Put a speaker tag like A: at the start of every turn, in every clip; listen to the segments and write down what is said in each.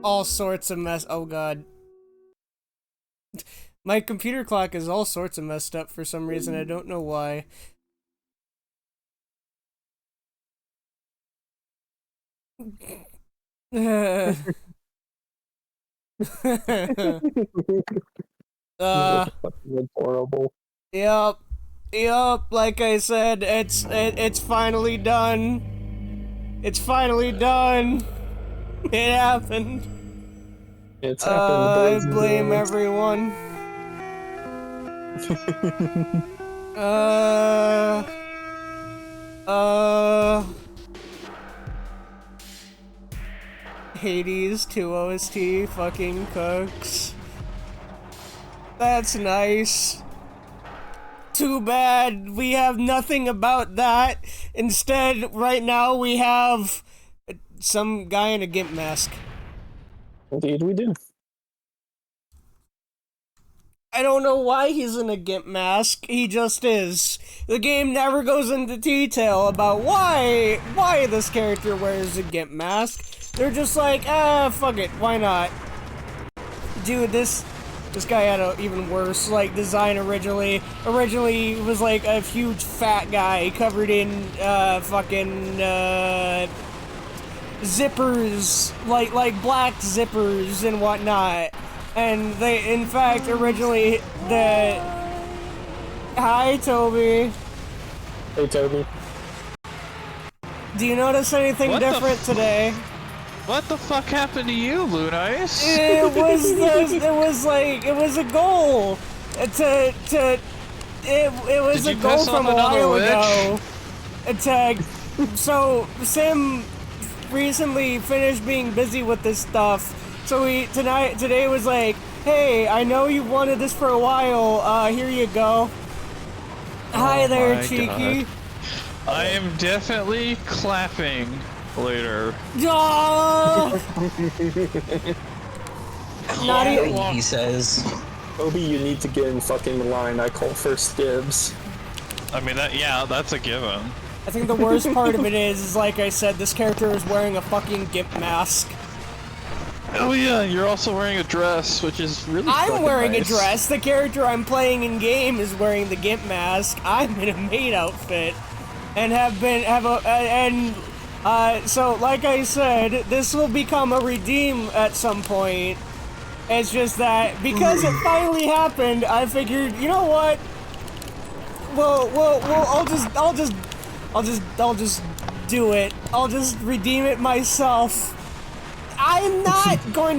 A: all sorts of mess. Oh god. My computer clock is all sorts of messed up for some reason. I don't know why.
B: Horrible.
A: Yep. Yep, like I said, it's finally done. It's finally done. It happened.
B: It's happened.
A: I blame everyone. Hades 2 OST fucking cooks. That's nice. Too bad we have nothing about that. Instead, right now we have some guy in a GIMP mask.
B: Indeed we do.
A: I don't know why he's in a GIMP mask, he just is. The game never goes into detail about why this character wears a GIMP mask. They're just like, fuck it, why not? Dude, this guy had a even worse, like, design originally. Originally, he was, like, a huge fat guy covered in, fucking, zippers, like black zippers and whatnot. And they, in fact, originally, Hi, Toby.
B: Hey, Toby.
A: Do you notice anything different today?
C: What the fuck happened to you, Lunice?
A: It was a goal. It was a goal from a while ago. So Sim recently finished being busy with this stuff. So today was like, hey, I know you've wanted this for a while. Here you go. Hi there, Cheeky.
C: God. I am definitely clapping later.
A: Oh! Not
D: even, he says.
B: Toby, you need to get in fucking line. I call first dibs.
C: I mean, that's a given.
A: I think the worst part of it is like I said, this character is wearing a fucking GIMP mask.
C: Oh yeah, you're also wearing a dress, which is really
A: I'm wearing
C: nice.
A: a dress. The character I'm playing in game is wearing the GIMP mask. I'm in a maid outfit, and so like I said, this will become a redeem at some point. It's just that because it finally happened, I figured, you know what? I'll just do it. I'll just redeem it myself. I am not going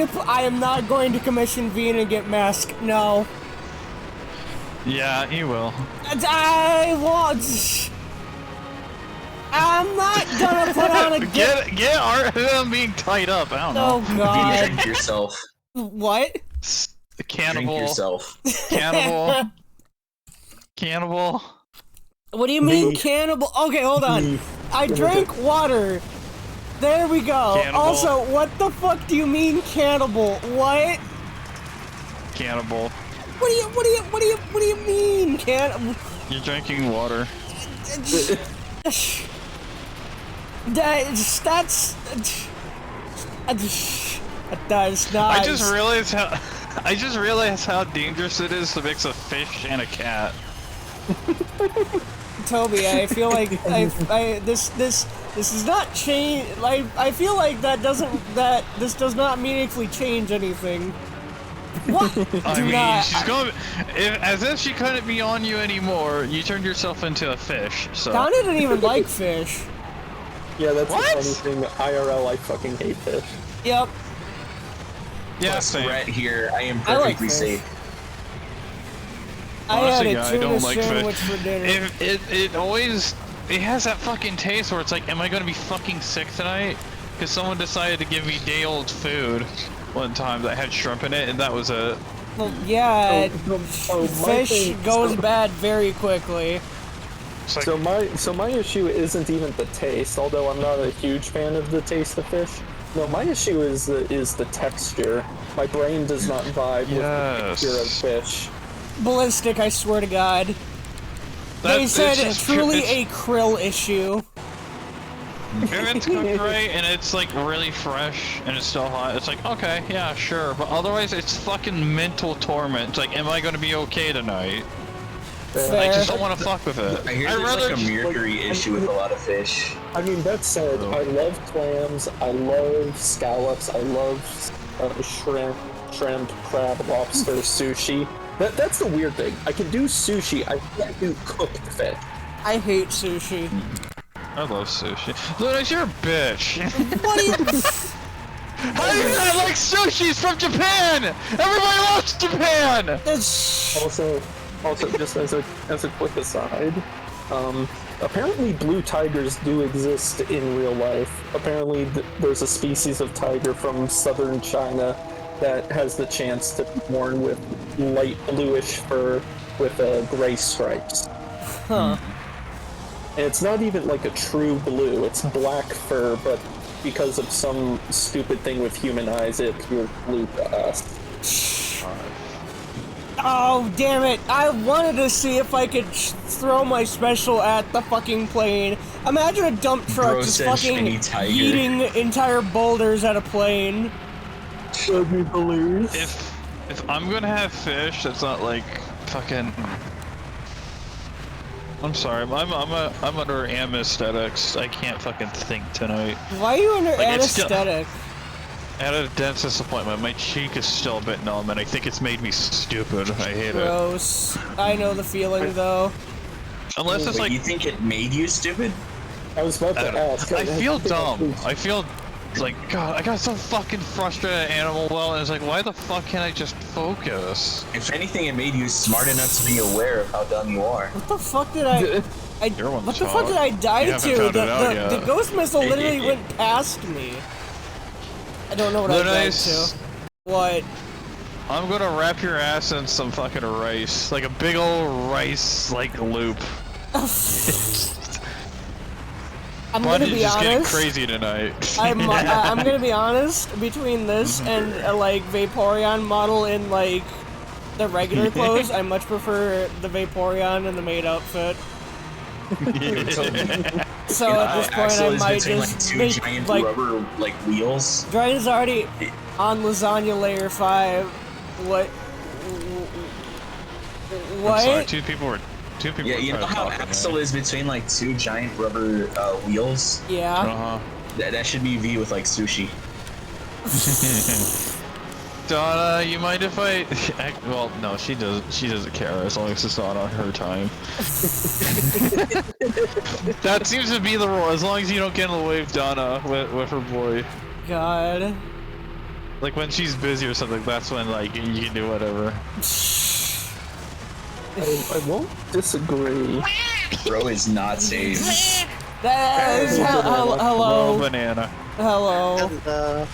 A: to commission V in a GIMP mask. No.
C: Yeah, you will.
A: I won't. I'm not gonna put on a
C: get Artem being tied up. I don't know.
A: Oh god.
D: Drink yourself.
A: What?
C: Cannibal.
D: Drink yourself.
C: Cannibal. Cannibal.
A: What do you mean cannibal? Okay, hold on. I drank water. There we go.
C: Cannibal.
A: Also, what the fuck do you mean cannibal? What?
C: Cannibal.
A: What do you mean cannibal?
C: You're drinking water.
A: That's not.
C: I just realized how dangerous it is to mix a fish and a cat.
A: Toby, I feel like this does not change. Like, I feel like this does not meaningfully change anything. What?
C: I mean, she's going. As if she couldn't be on you anymore, you turned yourself into a fish. So.
A: Donna didn't even like fish.
B: Yeah, that's
C: What?
B: the funny thing. IRL, I fucking hate fish.
A: Yep.
C: Yeah,
D: Plus,
C: same.
D: right here, I am
A: I like
D: perfectly
A: fish.
D: safe.
C: Honestly,
A: I
C: I
A: had a tuna
C: don't like
A: sandwich
C: fish.
A: for dinner.
C: It has that fucking taste where it's like, am I gonna be fucking sick tonight? Because someone decided to give me day-old food one time that had shrimp in it, and that was it.
A: Well, yeah, fish goes
B: so,
A: bad very quickly.
C: Like,
B: so my issue isn't even the taste, although I'm not a huge fan of the taste of fish. No, my issue is the texture. My brain does not vibe with the texture of fish.
A: Ballistic, I swear to God. They said it's truly a krill issue.
C: If it's cooked right and it's like really fresh and it's still hot, it's like, okay, yeah, sure. But otherwise, it's fucking mental torment. It's like, am I gonna be okay tonight?
A: Fair.
C: I just don't want to fuck with it.
D: I hear
C: I'd
D: there's
C: rather
D: like a mercury issue with a lot of fish.
B: I mean, that said, I love clams, I love scallops, I love shrimp, crab, lobster, sushi. That's the weird thing. I can do sushi, I can't do cooked fish.
A: I hate sushi.
C: I love sushi. Lunas, you're a bitch.
A: What do you...
C: How do you not like sushis from Japan? Everybody loves Japan.
A: It's...
B: Also, just as a quick aside, apparently blue tigers do exist in real life. Apparently there's a species of tiger from southern China that has the chance to be born with light bluish fur with gray stripes.
A: Huh.
B: And it's not even like a true blue, it's black fur, but because of some stupid thing with human eyes, it appears blue to us.
A: Oh, damn it. I wanted to see if I could throw my special at the fucking plane. Imagine a dump truck
D: Bro
A: just
D: said
A: fucking
D: shiny tiger.
A: eating entire boulders at a plane.
B: That'd be hilarious.
C: If I'm gonna have fish, that's not like fucking. I'm sorry, I'm under anesthetics. I can't fucking think tonight.
A: Why are you under
C: Like, it's still-
A: anesthetic?
C: I had a dentist appointment. My cheek is still a bit numb, and I think it's made me stupid. I hate it.
A: Gross. I know the feeling, though.
C: Unless it's
D: Wait,
C: like
D: you think it made you stupid?
B: I was about to ask.
C: I feel dumb. I feel like, God, I got so fucking frustrated at Animal Well, and it's like, why the fuck can't I just focus?
D: If anything, it made you smart enough to be aware of how dumb you are.
A: What the fuck did I...
C: Your one's
A: what the
C: hot.
A: fuck did I die
C: You
A: to?
C: haven't found it out
A: The
C: yet.
A: ghost missile literally went past me. I don't know what I died to. What?
C: I'm gonna wrap your ass in some fucking rice. Like a big old rice, like, loop.
A: I'm gonna
C: Bunny's
A: be
C: just getting
A: honest.
C: crazy tonight.
A: I'm gonna be honest. Between this and a like Vaporeon model in like the regular clothes, I much prefer the Vaporeon in the maid outfit. So at this point, I might
D: between,
A: just
D: like, two
A: make
D: giant
A: like
D: rubber like wheels.
A: Dragon's already on lasagna layer 5. What? What?
C: I'm sorry, two people were
D: Yeah, you know
C: trying to
D: how
C: talk to me.
D: Axel is between like two giant rubber wheels?
A: Yeah.
C: Uh-huh.
D: That should be V with like sushi.
C: Donna, you mind if I... Well, no, she doesn't care as long as it's not on her time. That seems to be the rule, as long as you don't get in the way of Donna with her boy.
A: God.
C: Like when she's busy or something, that's when like you can do whatever.
B: I won't disagree.
D: Bro is not safe.
A: That is
C: Well,
A: hello.
C: banana.
A: Hello.
E: And,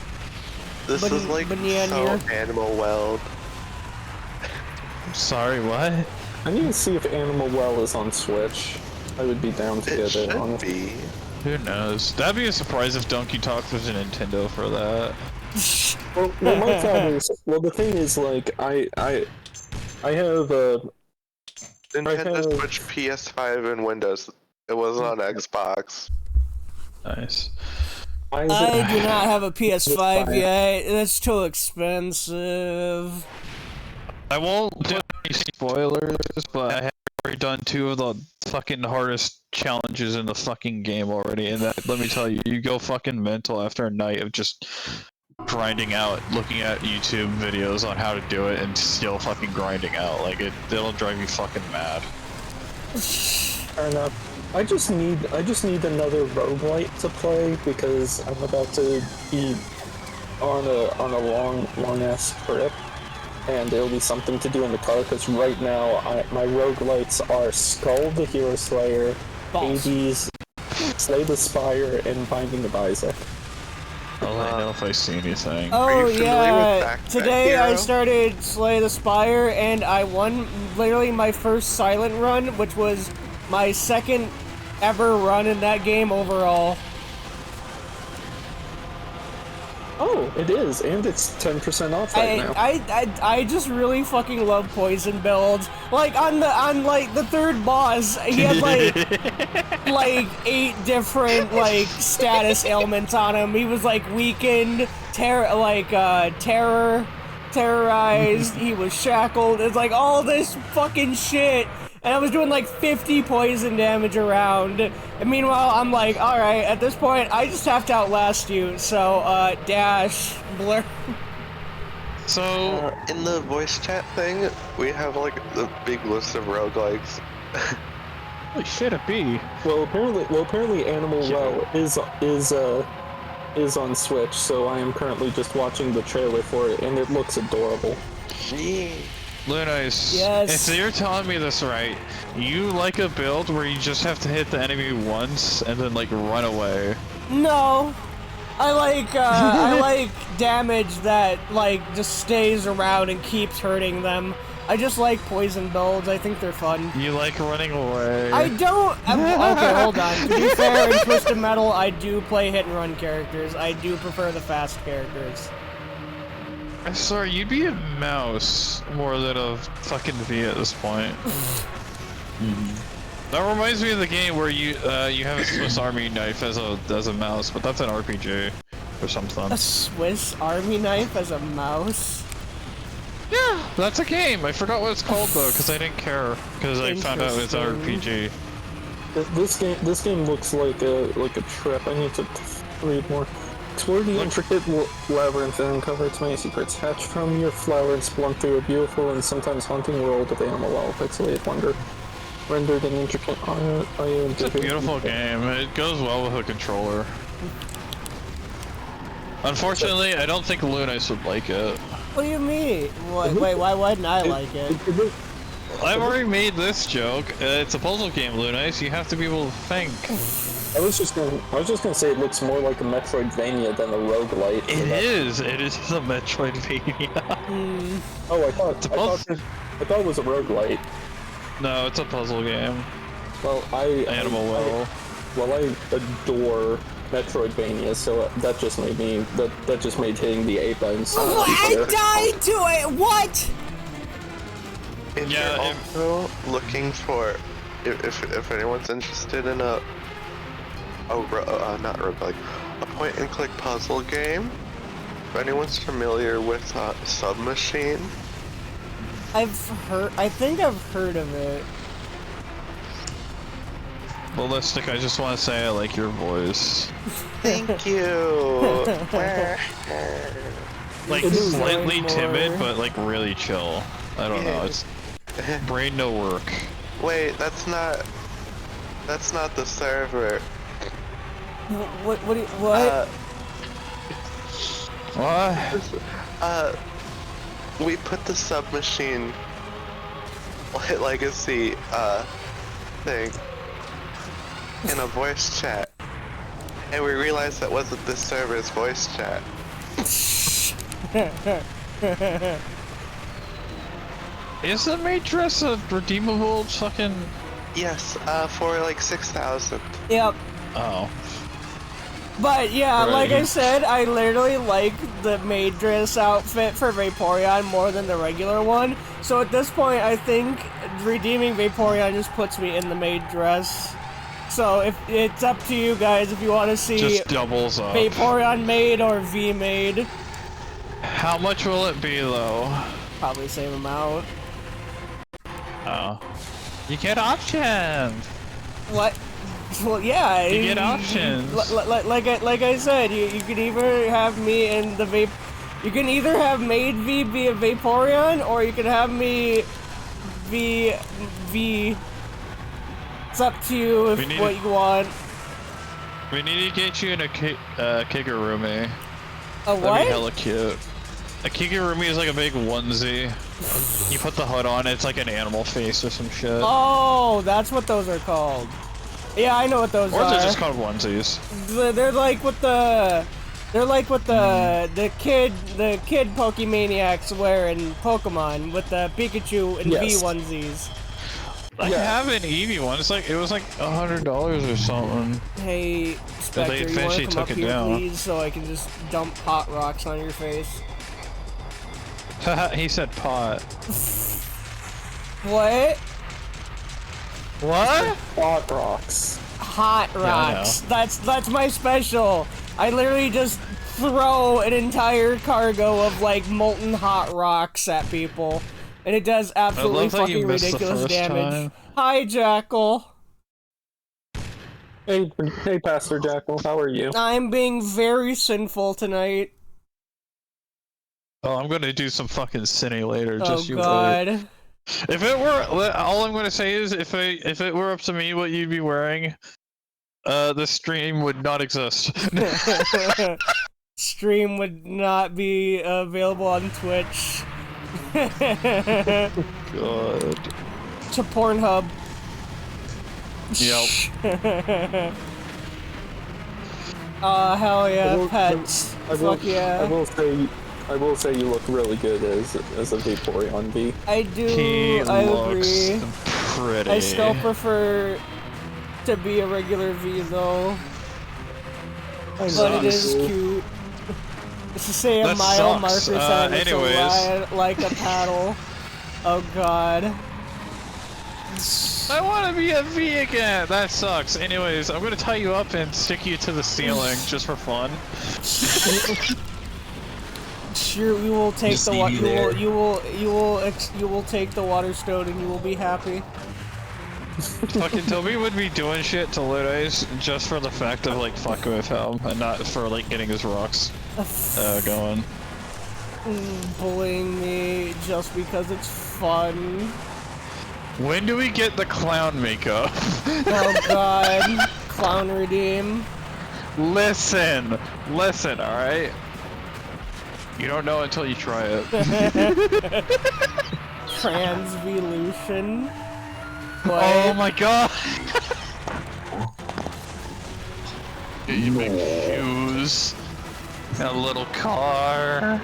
E: this is like
A: banana
E: so
A: here.
E: Animal Weld.
C: Sorry, what?
B: I need to see if Animal Well is on Switch. I would be down to
E: It
B: get it
E: should
B: on.
E: be.
C: Who knows? That'd be a surprise if Donkey Talk was a Nintendo for that.
B: Well, my thought is, well, the thing is, like, I have
E: Nintendo
B: have-
E: Switch, PS5, and Windows. It wasn't on Xbox.
C: Nice.
A: I do not have a PS5 yet. That's too expensive.
C: I won't do any spoilers, but I have already done 2 of the fucking hardest challenges in the fucking game already, and that, let me tell you, you go fucking mental after a night of just grinding out, looking at YouTube videos on how to do it, and still fucking grinding out. Like, it'll drive you fucking mad.
B: Fair enough. I just need another roguelite to play because I'm about to be on a long ass trip, and there'll be something to do in the car. Because right now, my roguelites are Skull the Hero Slayer,
A: Balls.
B: Hades, Slay the Spire, and Binding of Isaac.
C: I'll let you know if I see anything.
A: Oh
E: you familiar with
A: yeah,
E: Backpack
A: today I
E: Hero?
A: started Slay the Spire and I won literally my first silent run, which was my second ever run in that game overall.
B: Oh, it is, and it's 10% off right now.
A: I just really fucking love poison builds. Like on like the third boss, he had like 8 different like status ailments on him. He was like weakened, terrorized, he was shackled. It's like all this fucking shit. And I was doing like 50 poison damage around. And meanwhile, I'm like, alright, at this point, I just have to outlast you. So, dash, blur.
C: So,
E: in the voice chat thing, we have like a big list of roguelikes.
C: holy shit, a bee.
B: Well, apparently Animal Well is on Switch, so I am currently just watching the trailer for it, and it looks adorable.
C: Lunice,
A: Yes.
C: if you're telling me this right, you like a build where you just have to hit the enemy once and then like run away.
A: No. I like damage that like just stays around and keeps hurting them. I just like poison builds. I think they're fun.
C: You like running away.
A: I don't. Okay, hold on. To be fair, in Twisted Metal, I do play hit and run characters. I do prefer the fast characters.
C: Sorry, you'd be a mouse more than a fucking V at this point. That reminds me of the game where you have a Swiss Army knife as a mouse, but that's an RPG or something.
A: A Swiss Army knife as a mouse?
C: Yeah, that's a game. I forgot what it's called though, because I didn't care because I found out it's an RPG.
B: This game looks like a trip. I need to read more. Explore the intricate labyrinth and uncover its many secrets. Hatch from your flower and splunk through a beautiful and sometimes haunting world of Animal Well. Pixelated wonder. Rendered an intricate
C: It's a beautiful game. It goes well with a controller. Unfortunately, I don't think Lunice would like it.
A: What do you mean? Wait, why wouldn't I like it?
C: I've already made this joke. It's a puzzle game, Lunice. You have to be able to think.
B: I was just gonna say it looks more like a Metroidvania than a roguelite.
C: It is a Metroidvania.
B: Oh, I thought it was a roguelite.
C: No, it's a puzzle game.
B: Well, I adore Metroidvania, so that just made hitting the A button so much easier.
A: I died to it. What?
E: If you're also looking for, if anyone's interested in not roguelike, a point-and-click puzzle game. If anyone's familiar with Submachine,
A: I think I've heard of it.
C: Ballistic, I just want to say I like your voice.
E: thank you.
C: Like slightly timid, but like really chill. I don't know. It's brain no work.
E: Wait, that's not the server.
A: What?
C: What?
E: We put the Submachine legacy thing in a voice chat, and we realized that wasn't the server's voice chat.
C: Is the maid dress a redeemable fucking?
E: Yes, for like 6,000.
A: Yep.
C: Oh.
A: But yeah,
C: Right.
A: like I said, I literally like the maid dress outfit for Vaporeon more than the regular one. So at this point, I think redeeming Vaporeon just puts me in the maid dress. So if it's up to you guys if you want to see
C: Just doubles up.
A: Vaporeon maid or V maid.
C: How much will it be though?
A: Probably same amount.
C: Oh. You get options!
A: What? Well, yeah.
C: You get options.
A: Like I said, you can either have me in the vape. You can either have Maid V be a Vaporeon, or you can have me V. It's up to you what you want.
C: We need to get you in a Kigurumi.
A: A
C: That'd
A: what?
C: be hella cute. A Kigurumi is like a big onesie. You put the hood on, it's like an animal face or some shit.
A: Oh, that's what those are called. Yeah, I know what those are.
C: Or they're just called onesies.
A: They're like what the kid Pokemaniacs wear in Pokemon with the Pikachu and
B: Yes.
A: V onesies.
C: I have an Eevee one. It was like $100 or something.
A: Hey, Spectre, you wanna
C: eventually
A: come
C: took
A: up
C: it
A: here,
C: down.
A: please, so I can just dump hot rocks on your face?
C: Haha, he said pot.
A: What?
C: What?
B: Hot rocks.
A: Hot rocks. That's my special. I literally just throw an entire cargo of like molten hot rocks at people, and it does absolutely
C: love that you
A: fucking
C: missed the
A: ridiculous
C: first
A: damage.
C: time.
A: Hi, Jackal.
B: Hey, Pastor Jackal, how are you?
A: I'm being very sinful tonight.
C: Oh, I'm gonna do some fucking sinning later.
A: Oh
C: Just you wait.
A: God.
C: If it were, all I'm gonna say is, if it were up to me, what you'd be wearing, the stream would not exist.
A: Stream would not be available on Twitch.
C: God.
A: To Pornhub.
C: Yep.
A: Hell yeah, pets. Fuck yeah.
B: I will say you look really good as a Vaporeon V.
A: I do,
C: He
A: I
C: looks
A: agree.
C: pretty.
A: I still prefer to be a regular V though. But it is cute. It's to say a
C: That
A: mile
C: sucks.
A: marker sign is
C: Anyways.
A: to ride like a paddle. Oh God.
C: I want to be a V again. That sucks. Anyways, I'm gonna tie you up and stick you to the ceiling just for fun.
A: Sure, we will take
D: Just
A: the
D: leave you there.
A: you will take the water stone and you will be happy.
C: Fucking Toby would be doing shit to Ludes just for the fact of like fucking with him and not for like getting his rocks going.
A: Bullying me just because it's fun.
C: When do we get the clown makeup?
A: Oh God, clown redeem.
C: Listen, alright? You don't know until you try it.
A: Transvolution.
C: Oh my god! Get you big shoes. And a little car.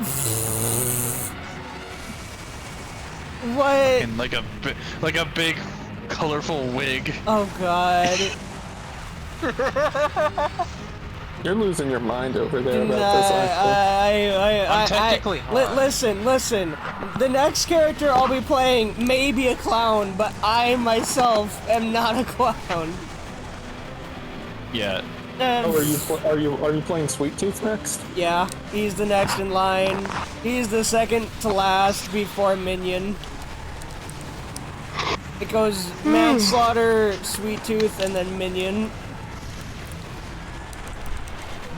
A: What?
C: And like a big colorful wig.
A: Oh God.
B: You're losing your mind over there about
A: Nah,
B: this, actually.
C: I'm technically hot.
A: Listen. The next character I'll be playing may be a clown, but I myself am not a clown.
C: Yeah.
B: Oh, are you playing Sweet Tooth next?
A: Yeah, he's the next in line. He's the second to last before Minion. It goes Manslaughter, Sweet Tooth, and then Minion.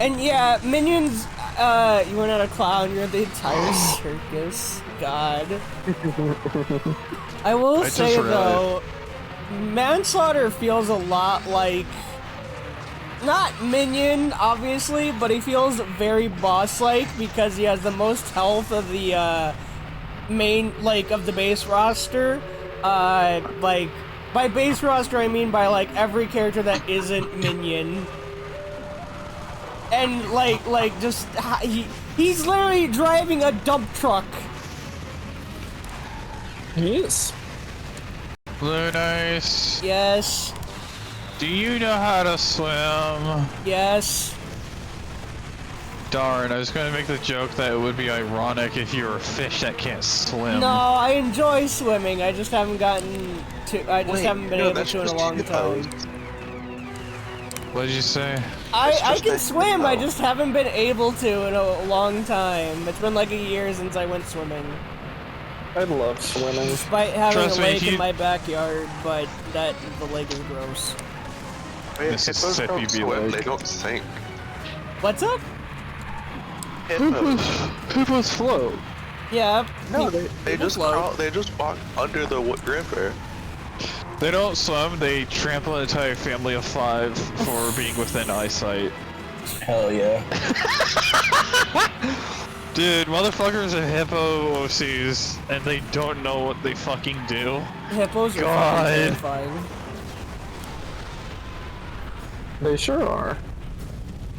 A: And yeah, Minions, you were not a clown, you're the entire circus. God. I will say though, Manslaughter feels a lot like, not Minion, obviously, but he feels very boss-like because he has the most health of the, of the base roster. Like, by base roster I mean by, like, every character that isn't Minion. And, he's literally driving a dump truck.
B: He is.
C: Blue Nice.
A: Yes.
C: Do you know how to swim?
A: Yes.
C: Darn, I was gonna make the joke that it would be ironic if you were a fish that can't swim.
A: No, I enjoy swimming. I just haven't gotten to. I just haven't been able to in a long time.
C: What did you say?
A: I can swim. I just haven't been able to in a long time. It's been like a year since I went swimming.
B: I love swimming.
A: Despite having
C: Trust
A: a
C: me,
A: lake
C: if you-
A: in my backyard, but the lake is gross.
E: Wait,
C: Mississippi
E: hippos don't
C: be
E: swim,
C: like-
E: they don't sink.
A: What's up?
E: Hippos.
C: Hippos float.
A: Yeah.
E: No, they just
A: float.
E: crawl, they just walk under the river.
C: They don't swim, they trample an entire family of 5 for being within eyesight.
D: Hell yeah.
C: Dude, motherfuckers are hippo OCs, and they don't know what they fucking do.
A: Hippos are
C: God.
A: fucking terrifying.
B: They sure are.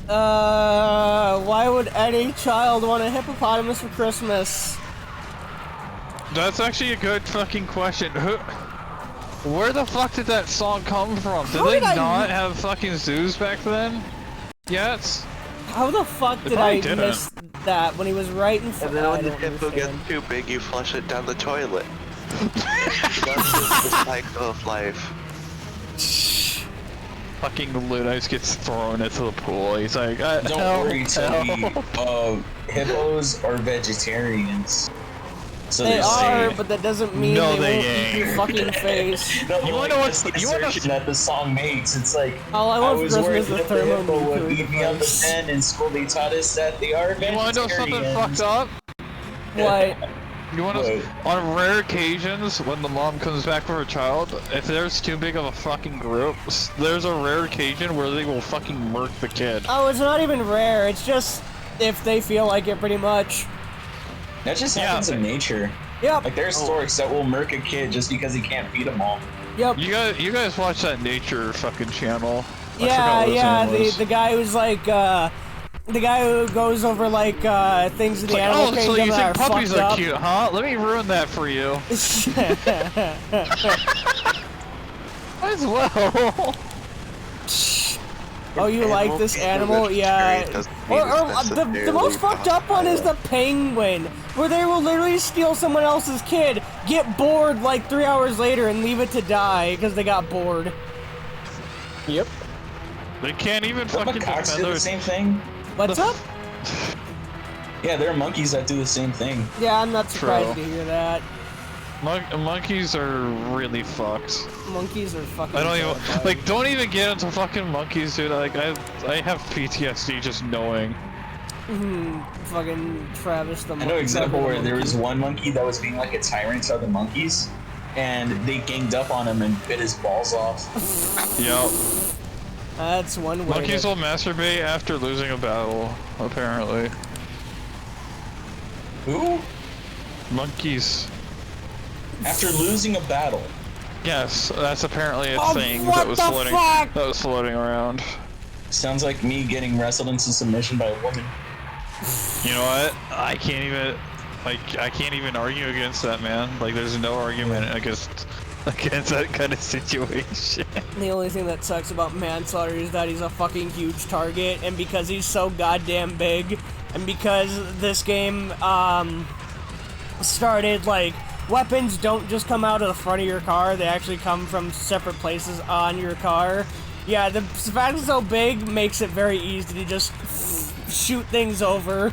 A: Why would any child want a hippopotamus for Christmas?
C: That's actually a good fucking question. Where the fuck did that song come from? Did
A: How
C: they
A: did I-
C: not have fucking zoos back then? Yes.
A: How the fuck did
C: probably
A: I
C: didn't.
A: miss that when he was right in front?
E: And then
A: I
E: when the
A: don't
E: hippo gets
A: understand.
E: too big, you flush it down the toilet. That's just the cycle of life.
C: Fucking Ludite gets thrown into the pool. He's like,
D: Don't worry, Toby. Hippos are vegetarians. So
A: They
D: they're
A: are,
D: safe.
A: but that doesn't mean
C: No,
A: they
C: they
A: won't eat your
C: ain't.
A: fucking face.
D: No,
C: You wanna
D: like,
C: know
D: that's
C: what-
D: the
C: you wanna-
D: assertion that the song makes. It's like,
A: All I
D: I
A: want for
D: was
A: Christmas
D: worried
A: is a
D: that the hippo would
A: thermonuclear
D: beat me up
A: device.
D: again. In school, they taught us that they are
C: You
D: vegetarians.
C: wanna know something fucked up?
A: What?
C: You wanna?
D: What?
C: On rare occasions, when the mom comes back for her child, if there's too big of a fucking group, there's a rare occasion where they will fucking murk the kid.
A: Oh, it's not even rare. It's just if they feel like it, pretty much.
D: That just
C: Yeah.
D: happens in nature.
A: Yep.
D: Like, there's storks that will murk a kid just because he can't feed them all.
A: Yep.
C: You guys watch that nature fucking channel? I
A: Yeah,
C: forgot what his
A: yeah.
C: name was.
A: The guy who's like, the guy who goes over like things in the
C: Like,
A: animal
C: oh, so
A: kingdom
C: you
A: that
C: think
A: are
C: puppies
A: fucked
C: are
A: up.
C: cute, huh? Let me ruin that for you. Might as well.
A: Oh, you like this animal? Yeah. The most fucked up one is the penguin, where they will literally steal someone else's kid, get bored like 3 hours later, and leave it to die because they got bored.
B: Yep.
C: They can't even
D: Don't
C: fucking
D: macaques
C: defend
D: do the
C: their...
D: same thing?
A: What's up?
D: Yeah, there are monkeys that do the same thing.
A: Yeah, I'm not surprised
C: True.
A: to hear that.
C: Monkeys are really fucked.
A: Monkeys are fucking.
C: I don't even
A: terrifying.
C: like. Don't even get into fucking monkeys, dude. Like I have PTSD just knowing.
A: Fucking Travis the
D: I
A: monkey.
D: know an example where there was one monkey that was being like a tyrant to other monkeys, and they ganged up on him and bit his balls off.
C: Yep.
A: That's one way.
C: Monkeys
A: to...
C: will masturbate after losing a battle. Apparently.
D: Who?
C: Monkeys.
D: After losing a battle.
C: Yes, that's apparently a
A: Oh,
C: thing
A: what
C: that was
A: the
C: floating.
A: fuck?
C: That was floating around.
D: Sounds like me getting wrestled into submission by a woman.
C: You know what? I can't even. Like, I can't even argue against that, man. Like, there's no argument against that kind of situation.
A: The only thing that sucks about manslaughter is that he's a fucking huge target, and because he's so goddamn big, and because this game, started, like, weapons don't just come out of the front of your car, they actually come from separate places on your car. Yeah, the fact it's so big makes it very easy to just shoot things over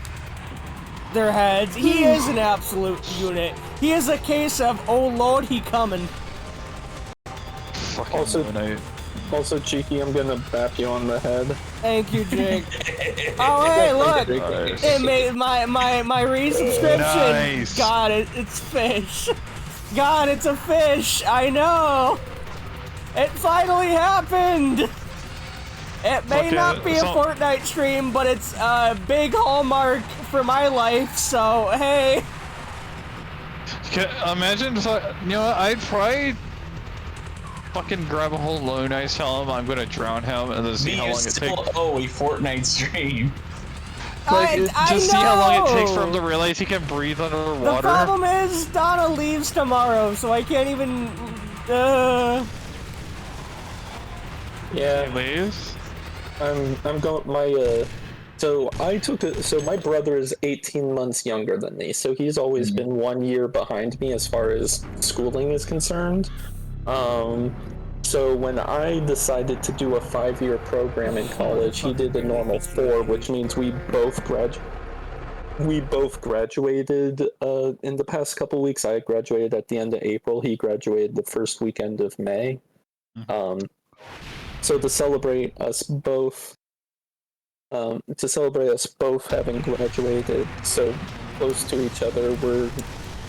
A: their heads. He is an absolute unit. He is a case of, oh lord, he coming.
C: Fucking
B: Also- Also, Cheeky, I'm gonna bap you on the head.
A: Thank you, Jake. Oh, hey, look!
C: Nice.
A: It made my resubscription.
C: Nice.
A: God, it's fish. God, it's a fish. I know. It finally happened. It may
C: Fucking-
A: not be a
C: so-
A: Fortnite stream, but it's a big hallmark for my life. So hey.
C: Imagine if you know what, I'd probably fucking grab a whole low nice, tell him I'm gonna drown him, and then see
D: Me,
C: how
D: you
C: long it
D: still
C: takes.
D: owe a Fortnite stream.
C: Like,
A: I
C: just see how long it takes
A: know.
C: for him to realize he can breathe
A: The
C: underwater.
A: problem is Donna leaves tomorrow, so I can't even.
B: Yeah,
C: He leaves.
B: I'm going. So my brother is 18 months younger than me, so he's always been 1 year behind me as far as schooling is concerned. So when I decided to do a 5-year program in college, he did a normal 4, which means we both graduated in the past couple weeks. I graduated at the end of April. He graduated the first weekend of May. So to celebrate us both having graduated so close to each other, we're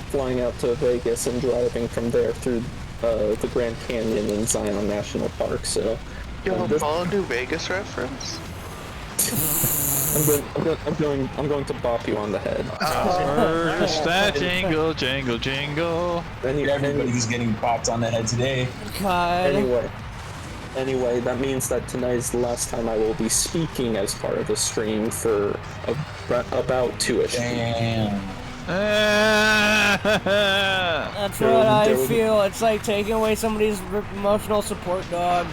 B: flying out to Vegas and driving from there through the Grand Canyon and Zion National Park. So
E: You have a Fallout New Vegas reference?
B: I'm going to bop you on the head.
C: First that jingle, jingle, jingle.
D: Everybody's getting popped on the head today.
A: God.
B: Anyway, that means that tonight is the last time I will be speaking as part of the stream for about 2-ish.
D: Damn.
A: That's what I feel. It's like taking away somebody's emotional support dog.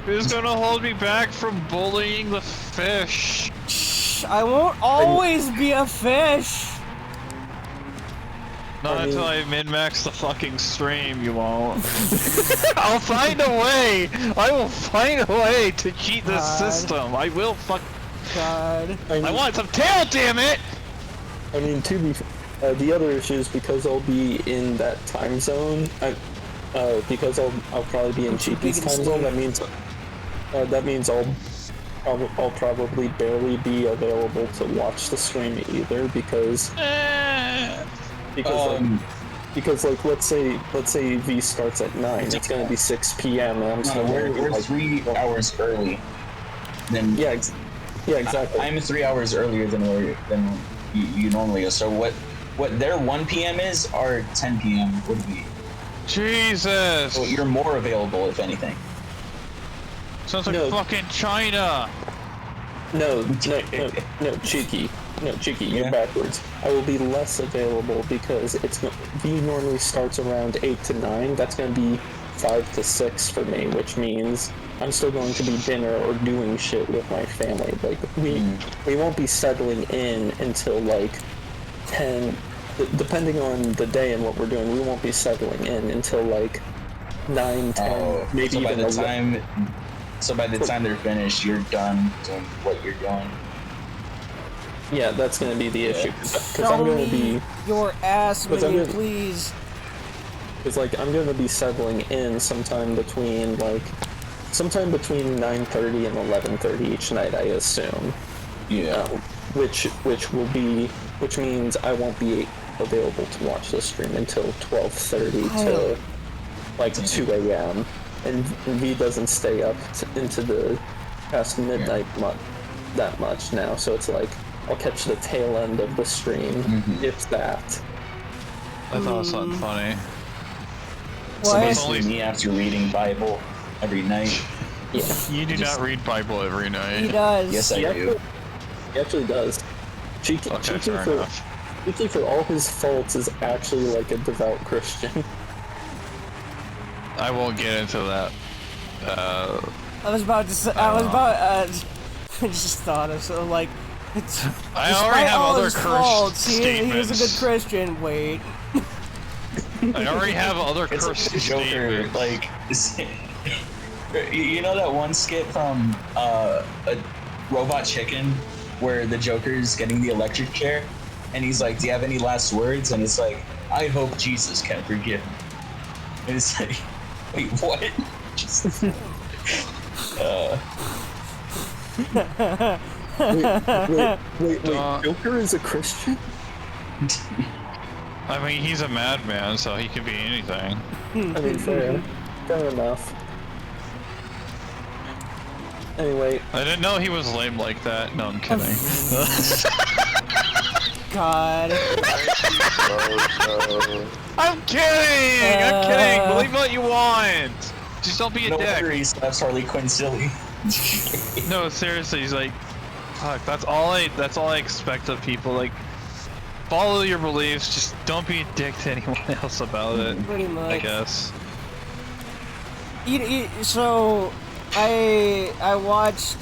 C: Who's gonna hold me back from bullying the fish?
A: Shh, I won't always be a fish.
C: Not until I min-max the fucking stream, you won't. I'll find a way! I will find a way to cheat this system. I will
A: God.
C: I want some tail, damn it!
B: I mean, to be the other issue is because I'll be in that time zone. Because I'll probably be in Cheeky's time zone. That means I'll probably barely be available to watch the stream either because like let's say V starts at 9. It's gonna be 6 p.m. and I'm still
D: we're
B: like,
D: 3 hours early. Then
B: yeah, exactly.
D: I'm 3 hours earlier than you normally are. So what their 1 p.m. is, our 10 p.m. would be.
C: Jesus!
D: So you're more available, if anything.
C: Sounds like fucking China!
B: No, Cheeky. No, Cheeky, you're backwards. I will be less available because V normally starts around 8 to 9. That's going to be 5 to 6 for me, which means I'm still going to be dinner or doing shit with my family. Like, we won't be settling in until like 10, depending on the day and what we're doing, we won't be settling in until like 9, 10, maybe
D: so
B: even 11.
D: So by the time they're finished, you're done doing what you're doing.
B: Yeah, that's going to be the issue. Because I'm going to be...
A: your ass, Minion, please.
B: Because, like, I'm going to be settling in sometime between 9:30 and 11:30 each night, I assume.
D: Yeah.
B: Which means I won't be available to watch the stream until 12:30 to, like, 2 a.m. And V doesn't stay up into the past midnight that much now, so it's like, I'll catch the tail end of the stream, if that.
C: I thought it was something funny.
D: So basically me after reading Bible every night.
B: Yeah.
C: You do not read Bible every night.
A: He does.
D: Yes, I do.
B: He actually does. Cheeky for all his faults is actually like a devout Christian.
C: I won't get into that.
A: I was about to say, I just thought of so like,
C: I already have other cursed
A: He
C: statements.
A: was a good Christian. Wait.
C: I already have other
D: It's
C: cursed
D: like a Joker,
C: statements.
D: like, you know that one skit from a Robot Chicken where the Joker's getting the electric chair and he's like, do you have any last words? And it's like, I hope Jesus can forgive me. And it's like, wait, what? Just,
B: wait, Joker is a Christian?
C: I mean, he's a madman, so he could be anything.
B: I mean, fair enough. Anyway.
C: I didn't know he was lame like that. No, I'm kidding.
A: God.
C: I'm kidding! I'm kidding! Believe what you want! Just don't be a dick.
D: No wonder he slaps Harley Quinn silly.
C: No, seriously, he's like, fuck, that's all I expect of people, like, follow your beliefs, just don't be a dick to anyone else about it.
A: Pretty much.
C: I guess.
A: So, I watched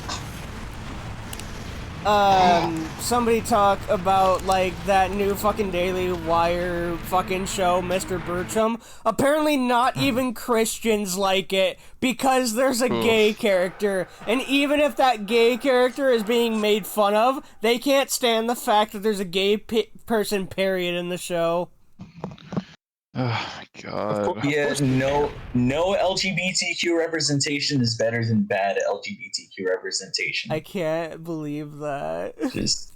A: somebody talk about like that new fucking Daily Wire fucking show, Mr. Bertram. Apparently not even Christians like it because there's a gay character, and even if that gay character is being made fun of, they can't stand the fact that there's a gay person period in the show.
C: Oh my god.
D: Yeah, no LGBTQ representation is better than bad LGBTQ representation.
A: I can't believe that.
D: Just,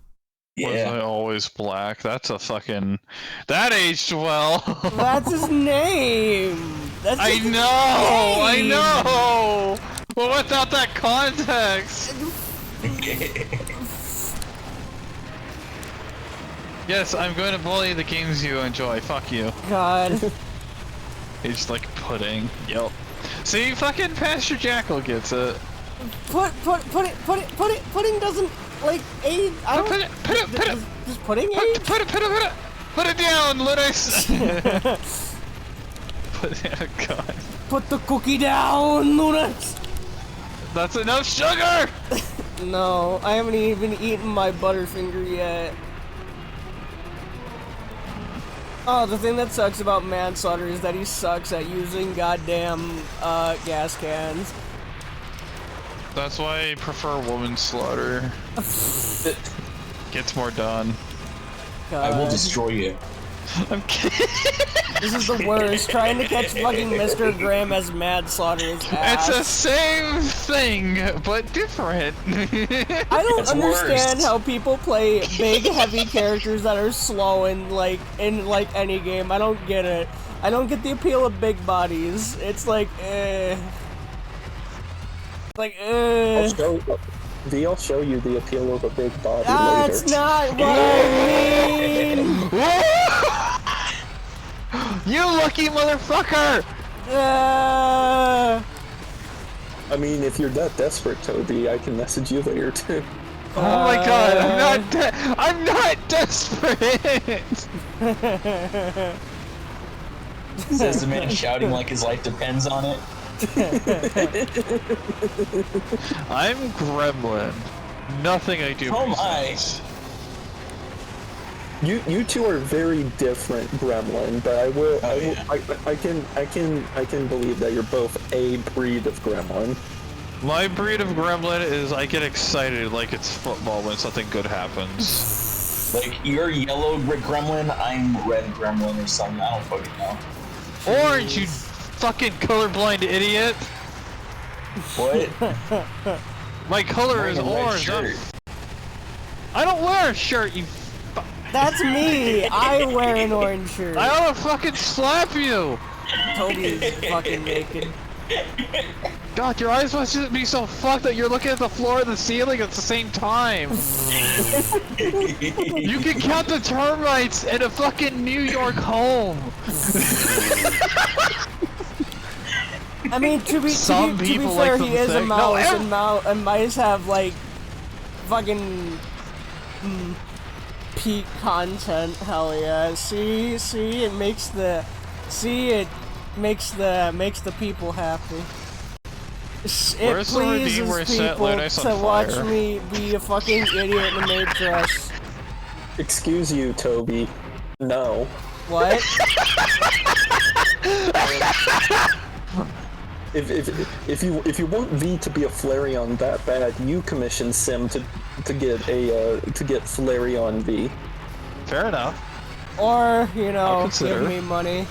C: Was I always black? That's a fucking... That aged well.
A: That's his name. That's
C: I
A: his
C: know!
A: name.
C: I know! But without that context... Yes, I'm going to bully the games you enjoy. Fuck you.
A: God.
C: It's like pudding. Yep. See, fucking Pastor Jackal gets it.
A: Pudding doesn't like aid. I don't.
C: Put it.
A: Does pudding aid?
C: Put it down. Let us. God.
A: Put the cookie down, Lunas.
C: That's enough sugar!
A: No, I haven't even eaten my Butterfinger yet. Oh, the thing that sucks about Manslaughter is that he sucks at using goddamn, gas cans.
C: That's why I prefer woman slaughter. Gets more done.
A: God.
D: I will destroy you.
C: I'm kidding.
A: This is the worst. Trying to catch fucking Mr. Graham as Manslaughter is ass.
C: It's the same thing, but different.
A: I don't
D: It's
A: understand
D: worse.
A: how people play big, heavy characters that are slow in any game. I don't get it. I don't get the appeal of big bodies. It's like,
B: I'll show you the appeal of a big body
A: That's
B: later.
A: not what I mean!
C: You lucky motherfucker!
B: I mean, if you're that desperate, Toby, I can message you later too.
C: Oh my god, I'm not desperate!
D: Says the man shouting like his life depends on it.
C: I'm Gremlin. Nothing I do
D: Oh
C: makes
D: my.
C: sense.
B: You two are very different, Gremlin, but I can believe that you're both a breed of Gremlin.
C: My breed of Gremlin is I get excited like it's football when something good happens.
D: Like, you're yellow gremlin, I'm red gremlin or something, I don't fucking know.
C: Orange, you fucking colorblind idiot!
D: What?
C: My color
D: Wearing
C: is
D: a red
C: orange.
D: shirt.
C: I don't wear a shirt, you.
A: That's me! I wear an orange shirt.
C: I ought to fucking slap you!
A: Toby's fucking naked.
C: God, your eyes must be so fucked that you're looking at the floor and the ceiling at the same time. You can count the termites in a fucking New York home.
A: I mean, to be
C: Some people
A: fair,
C: like
A: he is a
C: them to
A: mouse,
C: say-
A: and mice have, like, fucking peak content. Hell yeah! See, it makes the people happy. It
C: Where's the
A: pleases
C: Redeemer set
A: people
C: Linus
A: to
C: on
A: watch
C: fire?
A: me be a fucking idiot in a maid dress.
B: Excuse you, Toby. No.
A: What?
B: If you want V to be a Flareon that bad, you commission Sim to get Flareon V.
C: Fair enough.
A: Or, you
C: I'll
A: know,
C: consider.
A: give me money.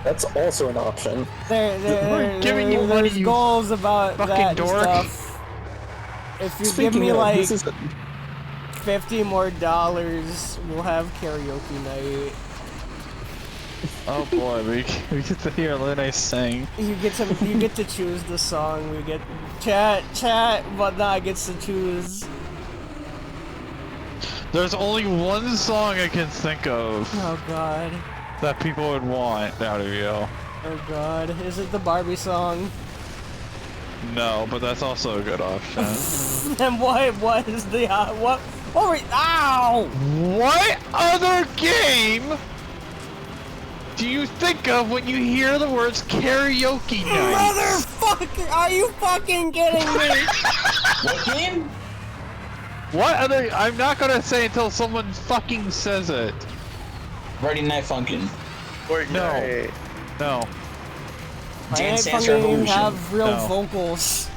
B: That's also an option.
C: We're giving you money,
A: There's
C: you
A: goals about
C: fucking
A: that and
C: dork.
A: stuff. If you
B: Speaking
A: give me
B: of,
A: like
B: this is
A: $50 more, we'll have karaoke night.
C: Oh boy, we get to hear Linus sing.
A: You get to choose the song. We get chat, but nah, gets to choose.
C: There's only one song I can think of
A: Oh god.
C: that people would want out of you.
A: Oh god. Is it the Barbie song?
C: No, but that's also a good option.
A: And what is the what were ow!
C: What other game do you think of when you hear the words karaoke night?
A: Motherfucker! Are you fucking kidding me?
D: What game?
C: What other? I'm not gonna say until someone fucking says it.
D: Friday Night Funkin'.
E: Fortnite.
C: No.
D: Dance
A: I
D: Dance
A: don't even
D: Revolution.
A: have real
C: No.
A: vocals.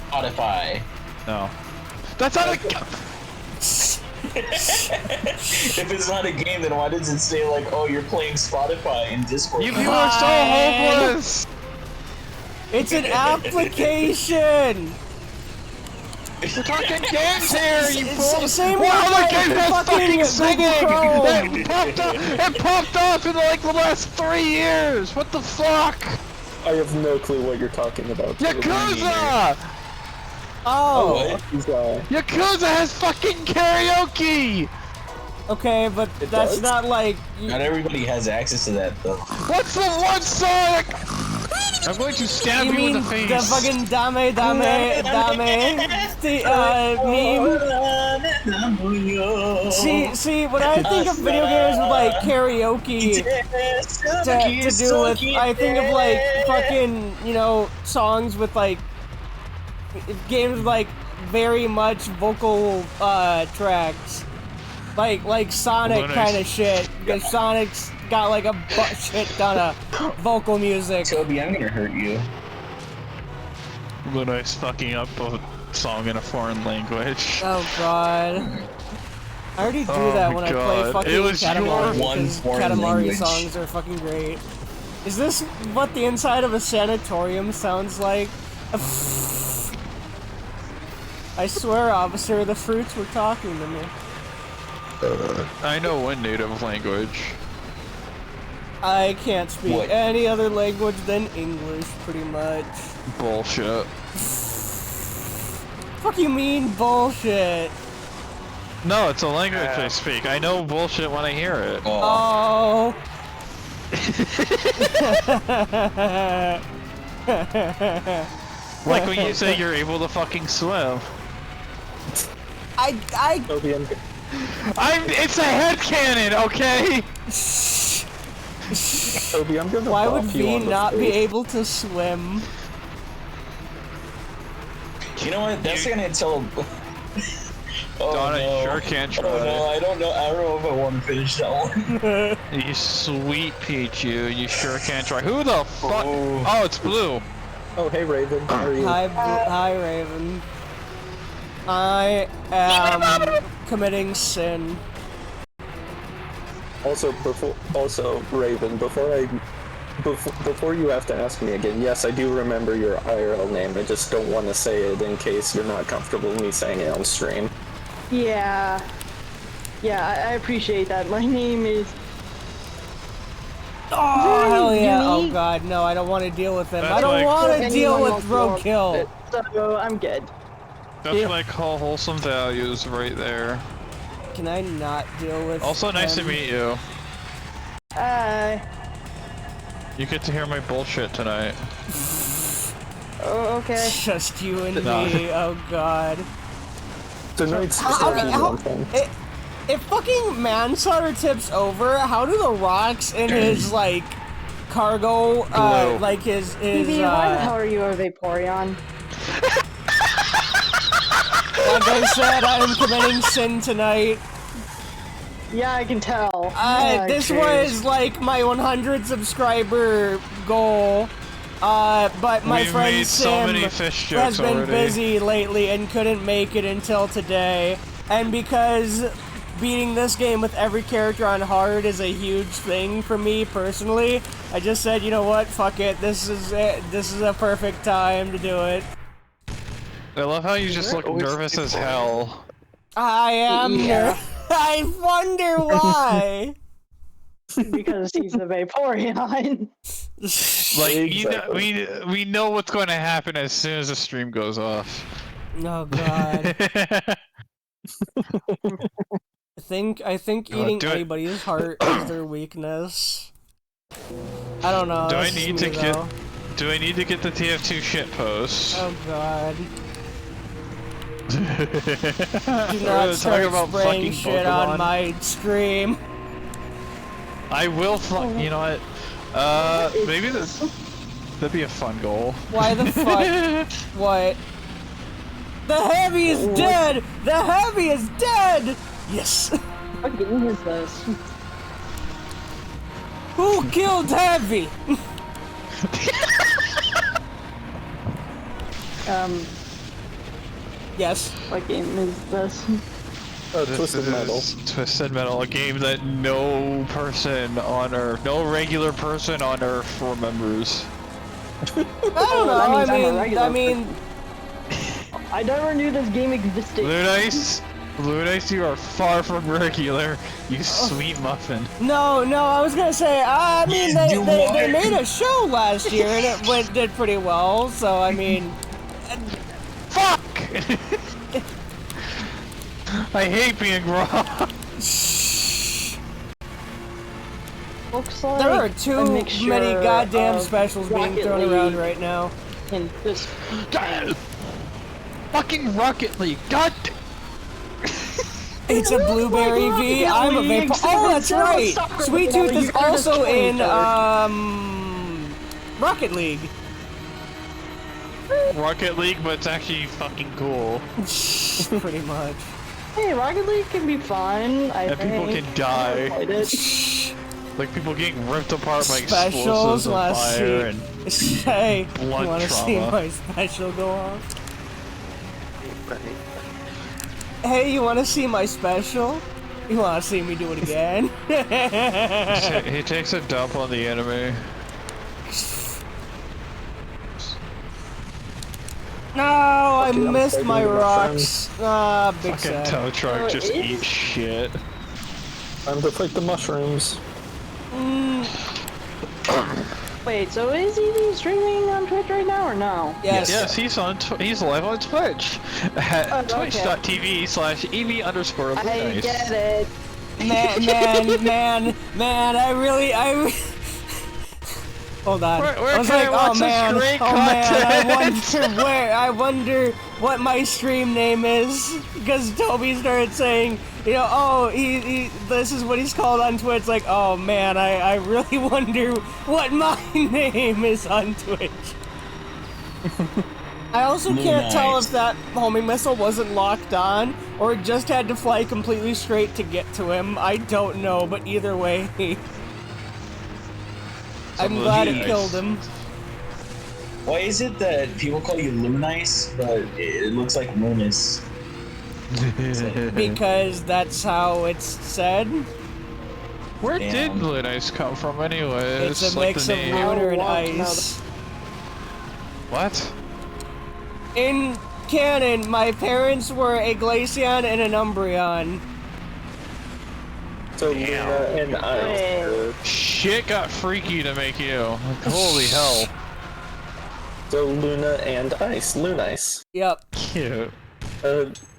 D: Spotify.
C: No. That's not a.
D: If it's not a game, then why does it say like, oh, you're playing Spotify in Discord?
C: You people are so hopeless.
A: It's an application.
C: We're talking games here, you fools!
A: Same
C: What
A: with
C: other
A: like
C: game has
A: fucking
C: fucking singing?
A: Chrome.
C: It popped up in like the last 3 years! What the fuck?
B: I have no clue what you're talking about.
C: Yakuza!
A: Oh,
D: What?
C: Yakuza has fucking karaoke!
A: okay, but
B: It
A: that's
B: does?
A: not like.
D: Not everybody has access to that though.
C: What's the one song? I'm going to stab
A: You
C: you in
A: mean
C: the face.
A: the fucking dame meme? See, when I think of video games with like karaoke to do with, I think of like fucking, you know, songs with like games like very much vocal tracks, like Sonic kind of shit. Because Sonic's got like a shit ton of vocal music.
D: Toby, I'm gonna hurt you.
C: Lunai's fucking up a song in a foreign language.
A: Oh god. I already do that when I play fucking Katamari, because Katamari songs are fucking great. Is this what the inside of a sanatorium sounds like? I swear, officer, the fruits were talking to me.
C: I know one native language.
A: I can't speak any other language than English, pretty much.
C: Bullshit.
A: Fuck you mean bullshit?
C: No, it's a language I speak. I know bullshit when I hear it.
A: Oh.
C: Like when you say you're able to fucking swim.
B: Toby,
C: It's a headcanon, okay?
B: Toby, I'm gonna
A: Why would
B: bop you
A: V
B: on the
A: not be
B: face.
A: able to swim?
D: You know what? That's gonna tell. Oh,
C: Donna,
D: no.
C: you sure can't try.
D: Oh no, I don't know. I don't know if I want to finish that one.
C: You sweet Pichu, you sure can't try. Who the fuck?
D: Oh.
C: Oh, it's Blue.
B: Oh, hey Raven, how are you?
A: Hi, Raven. I am committing sin.
B: Also, Raven, before you have to ask me again, yes, I do remember your IRL name. I just don't want to say it in case you're not comfortable with me saying it on stream.
F: Yeah. Yeah, I appreciate that. My name is...
A: Oh, hell yeah. Oh
F: unique.
A: god, no, I don't want to deal with him.
C: That's
A: I don't
C: like-
A: want to
F: Anyone
A: deal with
F: else wants
A: roadkill.
F: it, So, I'm good.
C: That's
A: Yeah.
C: like wholesome values right there.
A: Can I not deal with
C: Also, nice to
A: him?
C: meet you. You get to hear my bullshit tonight.
F: Oh, okay.
A: Just you and
C: No.
A: me, oh god.
B: Tonight's
A: How- if fucking Manslaughter tips over, how do the rocks in his, like, cargo,
C: Glue.
A: like his,
F: Phoebe, why the hell are you a Vaporeon?
A: like I said, I am committing sin tonight.
F: Yeah, I can tell. Yeah,
A: This
F: jeez.
A: was, like, my 100 subscriber goal, but my
C: We've
A: friend
C: made so
A: Sim
C: many fish
A: has
C: jokes
A: been
C: already.
A: busy lately and couldn't make it until today, and because beating this game with every character on hard is a huge thing for me personally, I just said, you know what, fuck it, this is it. This is a perfect time to do it.
C: I love how you just look
E: always
C: nervous as hell.
A: I am
F: Yeah.
A: I wonder why.
F: Because he's a Vaporeon.
C: Like, you know, we know what's going to happen as soon as the stream goes off.
A: Oh god. I think eating
C: do it.
A: anybody's heart is their weakness. I don't know.
C: Do I
A: that's just
C: need
A: me,
C: to get?
A: though.
C: Do I need to get the TF2 shit post?
A: Oh god.
C: Do
A: Do not start spraying shit on my stream.
C: I will you know what? Maybe that'd be a fun goal.
A: Why the fuck? What? The heavy is dead! The heavy is dead! Yes!
F: What game is this?
A: Who killed Heavy? Yes.
F: What game is this?
B: Oh,
C: This
B: Twisted Metal.
C: is Twisted Metal, a game that no person on Earth, no regular person on Earth remembers.
A: I don't know,
F: that means I'm a
A: I
F: regular
A: mean...
F: I never knew this game existed.
C: Ludice, you are far from regular, you sweet muffin.
A: No, I was gonna say, I mean, they made a show last year and it did pretty well, so I mean...
C: Fuck! I hate being wrong.
F: Looks like
A: There are
F: a
A: too
F: mixture
A: many goddamn
F: of
A: specials being
F: Rocket
A: thrown around
F: League
A: right now.
F: and this.
C: God, fucking Rocket League, god damn.
A: It's a Blueberry V, I'm a Vapor. Oh, that's right! Sweet Tooth is also in, Rocket League.
C: Rocket League, but it's actually fucking cool.
A: Pretty much.
F: Hey, Rocket League can be fun. I
C: And
F: think.
C: people can die.
F: I played it.
C: Like people getting ripped apart by
A: Specials,
C: explosives and
A: wanna
C: fire
A: see-
C: and
A: Hey,
C: blood
A: you wanna see
C: trauma.
A: my special go off? Hey, you wanna see my special? You wanna see me do it again?
C: he takes a dump on the enemy.
A: No, I
B: Okay, I'm
A: missed
B: saving
A: my
B: the
A: rocks. Ah, big
C: Fucking
A: sad.
C: tow truck
F: Oh,
C: just
F: it
C: eats
F: is?
C: shit.
B: Time to fight the mushrooms.
F: Wait, so is he streaming on Twitch right now or no?
A: Yes.
C: Yes, he's live on Twitch at
F: Oh, okay.
C: twitch.tv/ev_.
F: I get it.
A: Man, hold on.
C: Where
A: I was
C: can I
A: like,
C: watch
A: oh
C: this
A: man,
C: great
A: I wonder what my stream name is, because Toby started saying, you know, oh, this is what he's called on Twitch, like, oh man, I really wonder what my name is on Twitch. I also can't tell if that homing missile wasn't locked on, or it just had to fly completely straight to get to him. I don't know, but either way, I'm glad it killed him.
D: Why is it that people call you Luminice, but it looks like Lunis?
A: Because that's how it's said.
C: Where
D: Damn.
C: did Blue Ice come from anyway?
A: It's a
C: like
A: mix
C: the
A: of
C: name.
A: lunar and
F: I don't know.
A: ice.
C: What?
A: In canon, my parents were a Glaceon and an Umbreon.
B: So Luna and Ice.
C: Shit got freaky to make you. Like, holy hell.
B: So Luna and Ice. Lunice.
A: Yep.
C: Cute.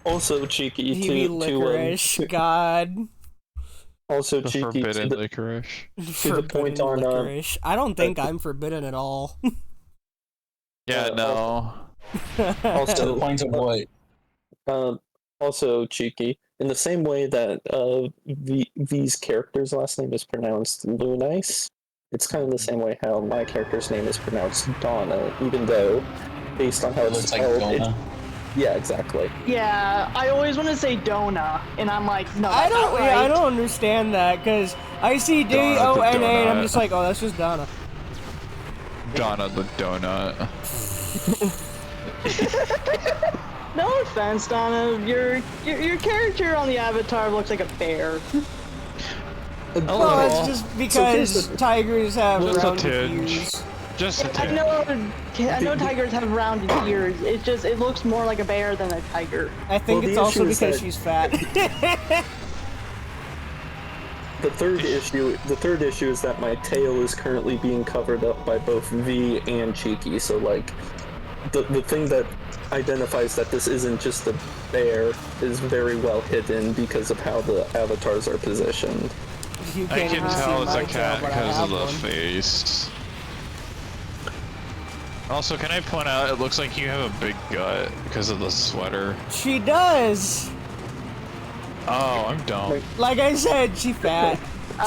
B: Also cheeky
A: Heavy licorice, God.
B: also
C: The
B: cheeky
C: forbidden
B: to
C: licorice.
B: the point on,
A: licorice. I don't think I'm forbidden at all.
C: Yeah, no.
D: To the
B: also
D: point of what?
B: also cheeky in the same way that V's character's last name is pronounced Lunice. It's kind of the same way how my character's name is pronounced Donna, even though based on how
D: It
B: it's
D: looks like
B: spelled,
D: Donna.
B: yeah, exactly.
F: Yeah, I always want to say Dona, and I'm like, no,
A: I
F: that's not
A: don't.
F: right.
A: Yeah, I don't understand that because I see Donna, and I'm
C: donut.
A: just like, oh, that's just Donna.
C: Donna the donut.
F: No offense, Donna. Your character on the avatar looks like a bear.
A: Well, it's just because tigers have
C: Just a
A: round
C: tinge.
A: ears.
C: Just a
F: I
C: tinge.
F: know tigers have rounded ears. It looks more like a bear than a tiger.
A: I think
B: Well,
A: it's
B: the
A: also
B: issue is
A: because
B: that-
A: she's fat.
B: The third issue is that my tail is currently being covered up by both V and Cheeky, so like the thing that identifies that this isn't just a bear is very well hidden because of how the avatars are positioned.
A: You
C: I
A: can't
C: can
A: even see
C: tell it's
A: my
C: a cat
A: tail, but I
C: because
A: have
C: of the
A: one.
C: face. Also, can I point out it looks like you have a big gut because of the sweater?
A: She does.
C: Oh, I'm dumb.
A: Like I said, she fat.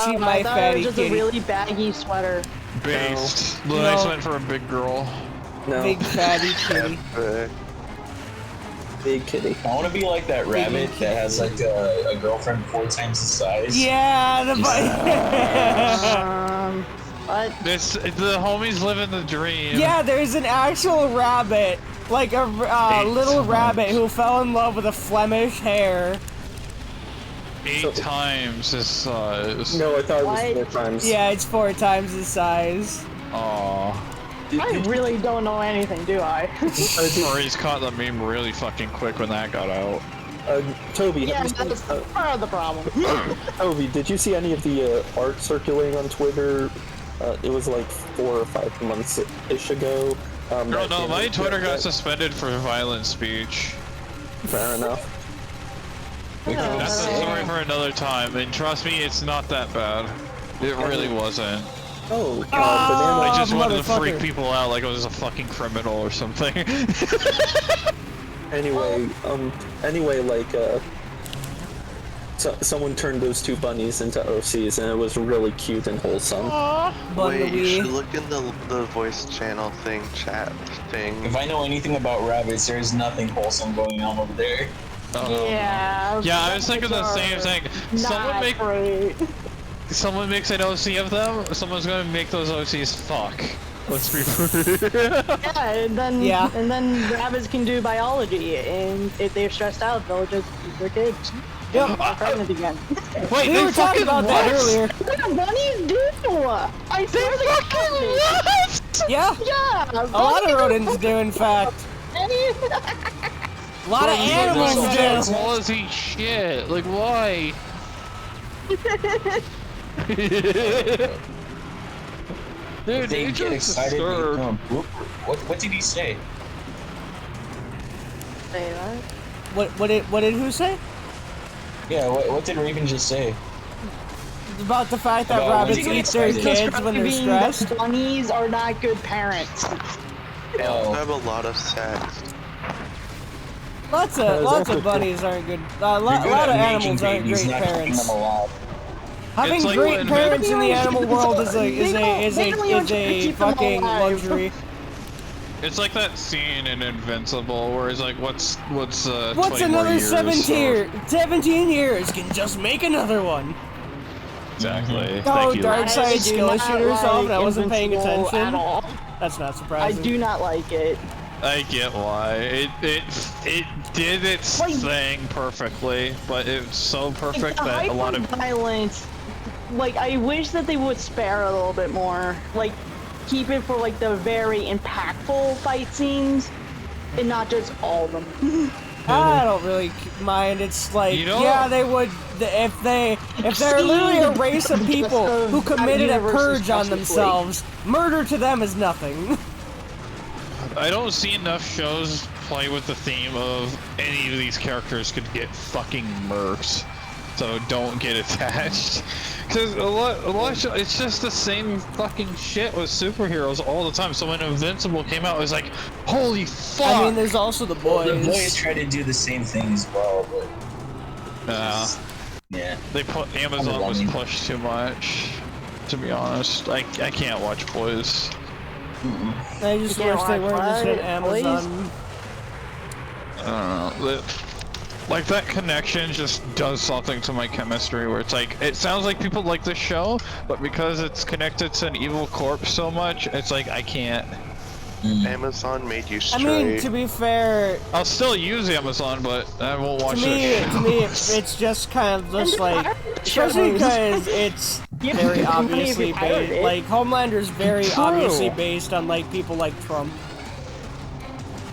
A: She
F: I
A: my
F: thought it
A: fatty
F: was just
A: kitty.
F: a really baggy sweater.
C: Based.
A: No.
C: The next went for a big girl.
B: No,
A: Big fatty kitty.
B: big kitty.
D: I want to be like that rabbit that has like a girlfriend 4 times the size.
A: Yeah, the
F: What?
C: The homies living the dream.
A: Yeah, there's an actual rabbit, like a little rabbit who fell in love with a Flemish hare.
C: 8 times his size.
B: No, I thought it was
F: What?
B: 4 times.
A: Yeah, it's 4 times the size.
C: Aww.
F: I really don't know anything, do I?
C: Maurice caught the meme really fucking quick when that got out.
B: Toby,
F: Yeah,
B: have you
F: that's
B: seen,
F: part of the problem.
B: Toby, did you see any of the art circulating on Twitter? It was like 4 or 5 months-ish ago.
C: No, my Twitter got suspended for violent speech.
B: Fair enough.
C: That's a story for another time, and trust me, it's not that bad. It really wasn't.
B: Oh,
C: I just wanted to
A: motherfucker.
C: freak people out like I was a fucking criminal or something.
B: Anyway, like, someone turned those two bunnies into OCs, and it was really cute and wholesome.
E: Wait, you should look in the voice channel thing, chat thing.
D: If I know anything about rabbits, there's nothing wholesome going on over there.
F: Yeah.
C: Yeah, I was thinking the same thing. Someone makes an OC of them, someone's gonna make those OCs fuck. Let's be
F: Yeah, and then rabbits can do biology, and if they're stressed out, they'll just eat their kids.
A: Yep.
F: Pregnant again.
C: Wait,
A: We were talking about that earlier.
F: What do bunnies do? I swear they fucking
C: what?
A: Yeah.
F: Yeah.
A: A lot of rodents do, in fact. A lot of animals do.
C: Quality shit. Like, why? Dude,
D: If they get excited, they come. What did he say?
F: Say that.
A: What did who say?
D: Yeah, what did Raven just say?
A: About the fact that
D: About
A: rabbits
D: when you
A: eat
D: get
A: their
D: excited.
A: kids when they're stressed.
F: Bunnies are not good parents.
E: They also have a lot of sex.
A: Lots of bunnies aren't good. A lot of animals aren't great parents. Having
C: It's like
A: great
C: when-
A: parents in the animal world is a
F: keep them
A: fucking
F: alive.
A: luxury.
C: It's like that scene in Invincible where he's like, what's 20
A: another
C: more years
A: 17 years can just make another one.
C: Exactly.
A: Oh,
C: Thank you.
A: dark side
F: I do
A: skill
F: not
A: shooter yourself.
F: like
A: I wasn't paying
F: Invincible
A: attention.
F: at all.
A: That's not
F: I
A: surprising.
F: do not like it.
C: I get why. It did its thing perfectly, but it's so perfect
F: Like,
C: that a lot of
F: violence. Like, I wish that they would spare a little bit more. Like, keep it for like the very impactful fight scenes, and not just all of them.
A: I don't really mind. It's like,
C: You know-
A: yeah, they would if they're literally a race of people who committed a purge on themselves. Murder to them is nothing.
C: I don't see enough shows play with the theme of any of these characters could get fucking murked, so don't get attached. Because a lot of it's just the same fucking shit with superheroes all the time. So when Invincible came out, it was like, holy fuck!
A: I mean, there's also the boys.
D: The boys try to do the same thing as well, but yeah.
C: They put Amazon was pushed too much. To be honest, I can't watch boys.
A: I just
F: You
A: wish
F: can't
A: they
F: watch
A: weren't just
F: what?
A: on Amazon.
C: I don't know. Like that connection just does something to my chemistry where it's like, it sounds like people like the show, but because it's connected to an evil corpse so much, it's like, I can't.
E: Amazon made you
A: I
E: straight.
A: mean, to be fair,
C: I'll still use Amazon, but I won't watch
A: to me, it's just kind of just like, especially because it's very obviously based, like, Homelander's very obviously based on, like, people like Trump.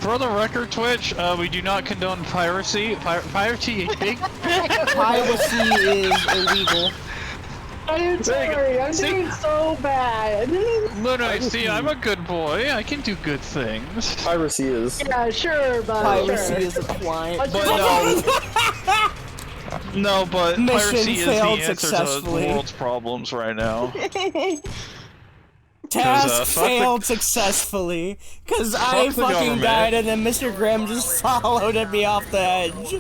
C: For the record, Twitch, we do not condone piracy. Piracy is big.
A: Piracy is illegal.
F: I'm sorry, I'm doing so bad.
C: Luna, see, I'm a good boy. I can do good things.
B: Piracy is.
F: Yeah, sure, but
A: Piracy
F: sure.
A: is a client.
C: But no, but
A: Mission
C: piracy is the
A: failed
C: answer to the
A: successfully.
C: world's problems right now.
A: Task
C: fuck the-
A: failed successfully, cause I
C: Fuck the
A: fucking
C: government.
A: died and then Mr. Grimm just followed me off the edge.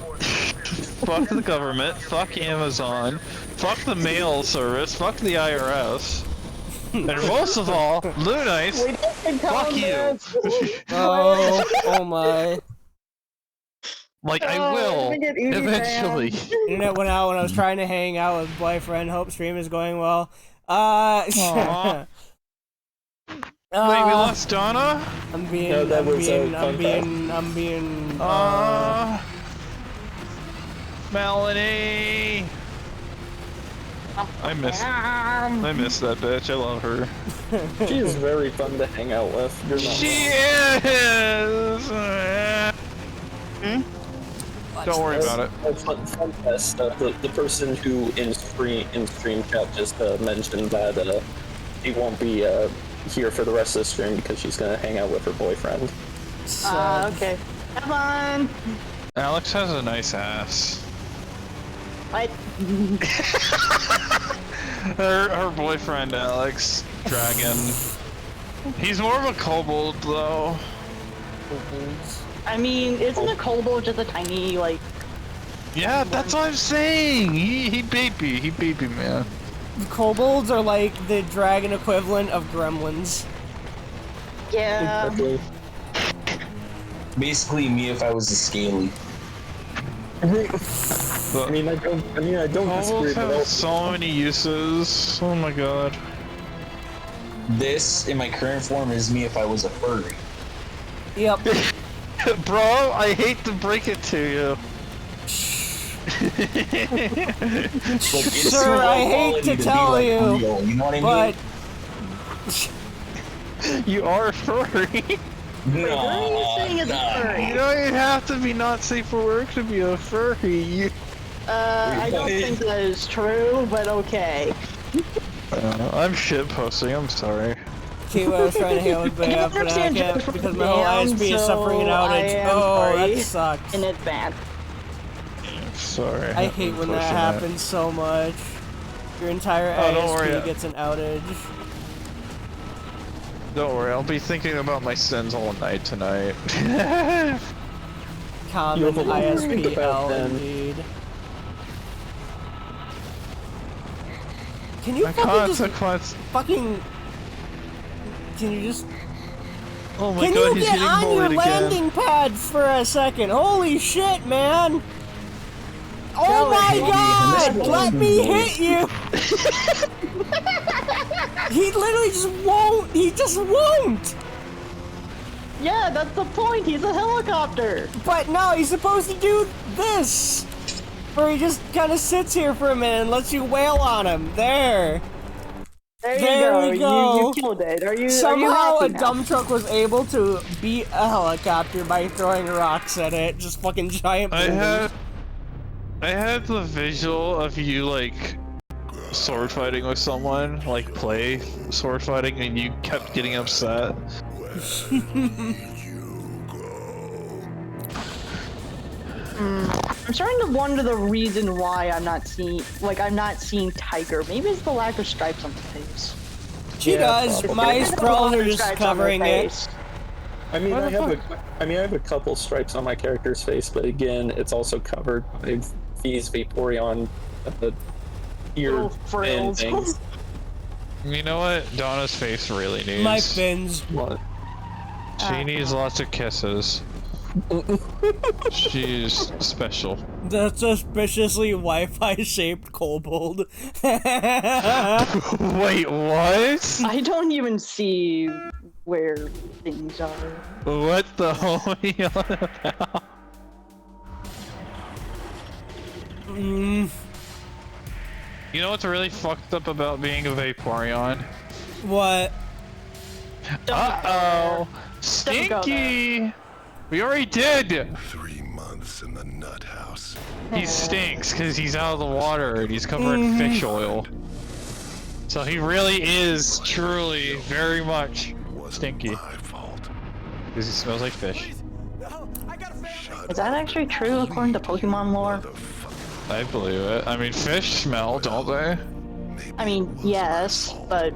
C: Fuck the government. Fuck Amazon. Fuck the mail service. Fuck the IRS. And most of all, Lunice. Fuck you.
A: Oh my.
C: Like, I will, eventually.
A: Internet went out when I was trying to hang out with boyfriend. Hope stream is going well.
C: Aw. Wait, we lost Donna?
A: I'm being,
B: No, that
A: I'm
B: was
A: being,
B: a
A: I'm
B: fun
A: being,
C: Melanie. I miss that bitch. I love her.
B: She is very fun to hang out with. You're not
C: She
B: wrong.
C: is. Don't worry about it.
B: Fun test. The person who in stream chat just mentioned that he won't be here for the rest of the stream because she's gonna hang out with her boyfriend.
F: Okay. Come on.
C: Alex has a nice ass.
F: What?
C: Her boyfriend, Alex, Dragon. He's more of a kobold, though.
F: I mean, isn't a kobold just a tiny, like,
C: Yeah, that's what I'm saying. He beat me. He beat me, man.
A: Kobolds are like the dragon equivalent of gremlins.
F: Yeah.
B: Exactly.
D: Basically, me if I was a scaly.
B: I mean, I don't disagree,
C: Kobolds
B: but
C: have
B: also,
C: so many uses. Oh my god.
D: This, in my current form, is me if I was a furry.
A: Yep.
C: Bro, I hate to break it to you.
D: Like, it's
A: Sir,
D: too low
A: I hate
D: quality
A: to
D: be,
A: tell
D: like,
A: you,
D: real, you know what I
A: but
D: mean?
C: You are furry.
D: No,
F: What are you saying is a furry?
C: You don't have to be not safe for work to be a furry.
F: I don't think that is true, but okay.
C: I'm shit posting. I'm sorry.
A: okay, well, I was trying to hail it back, but I can't because my whole ISP is suffering an outage. Oh, that sucks.
F: In advance.
C: Sorry.
A: I hate when that happens so much. Your entire
C: don't worry.
A: ISP gets an outage.
C: Don't worry. I'll be thinking about my sins all night tonight.
A: Common
B: You have a lot to think
A: ISP
B: about
A: L
B: then.
A: indeed. Can you
C: My
A: fucking just
C: consequence.
A: fucking... Can you just...
C: Oh my
A: Can
C: god,
A: you
C: he's
A: get
C: getting
A: on your
C: bullied again.
A: landing pad for a second? Holy shit, man! Oh my god! Let me hit you! He literally just won't! He just won't!
F: Yeah, that's the point. He's a helicopter.
A: But no, he's supposed to do this! Where he just kind of sits here for a minute and lets you wail on him. There!
F: There
A: we
F: you
A: go.
F: You killed it. Are you?
A: Somehow
F: are
A: a
F: you happy now?
A: dump truck was able to beat a helicopter by throwing rocks at it. Just fucking giant boulders.
C: I had the visual of you like sword fighting with someone, like play sword fighting, and you kept getting upset.
F: I'm starting to wonder the reason why I'm not seeing Tiger. Maybe it's the lack of stripes on the face.
A: She does.
B: probably.
A: My sprawls are just
F: Stripes on her
A: covering it.
F: face.
B: I mean,
C: What
B: I
C: the
B: have a couple stripes on my character's face, but again, it's also covered by these Vaporeon ear
F: Little
B: and
F: frills.
B: things.
C: You know what Donna's face really needs?
A: My fins.
B: What?
C: She needs lots of kisses. She's special.
A: The suspiciously Wi-Fi shaped kobold.
C: Wait, what?
F: I don't even see where things are.
C: What the hell are you on about? You know what's really fucked up about being a Vaporeon?
A: What?
C: Uh-oh!
F: Don't go
C: Stinky! We already did!
G: 3 months in the nut house.
C: He stinks because he's out of the water and he's covered in fish oil. So he really is truly very much stinky.
G: My fault.
C: Because he smells like fish.
F: Is that actually true according to Pokemon lore?
C: I believe it. I mean, fish smell, don't they?
F: I mean, yes, but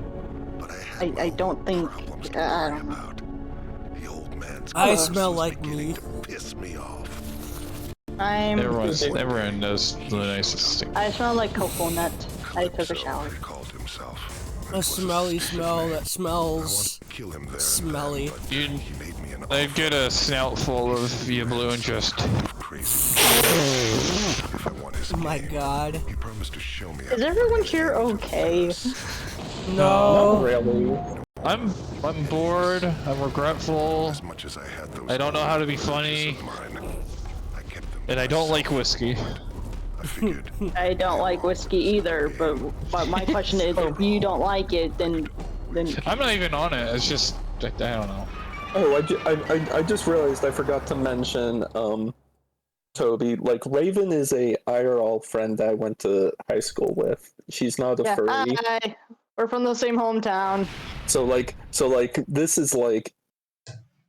F: I don't think. I don't know.
G: The old man's
A: I
G: corpse
A: smell
G: was
A: like
G: beginning
A: meat.
G: to piss me off.
C: Everyone knows the nicest stink.
F: I smell like coconut. I took a shower.
G: He called himself.
A: A smelly smell that smells
G: Kill him there.
A: smelly.
C: You'd,
G: He made me an
C: I'd get a snout full of Via Blue and just...
G: crazy. If I want his
A: Oh my
G: game,
A: god.
G: he promised to show me.
F: Is everyone here okay?
A: No.
B: Really?
C: I'm bored, I'm regretful,
G: As much as I had those
C: I don't know how to be funny,
G: mine, I kept them.
C: and I don't like whiskey.
G: I figured.
F: I don't like whiskey either, but my question is, if you don't like it, then
C: I'm not even on it, it's just, I don't know.
B: Oh, I just realized I forgot to mention, Toby, like, Raven is a IRL friend that I went to high school with. She's not a
F: yeah,
B: furry.
F: hi. We're from the same hometown.
B: So like, this is like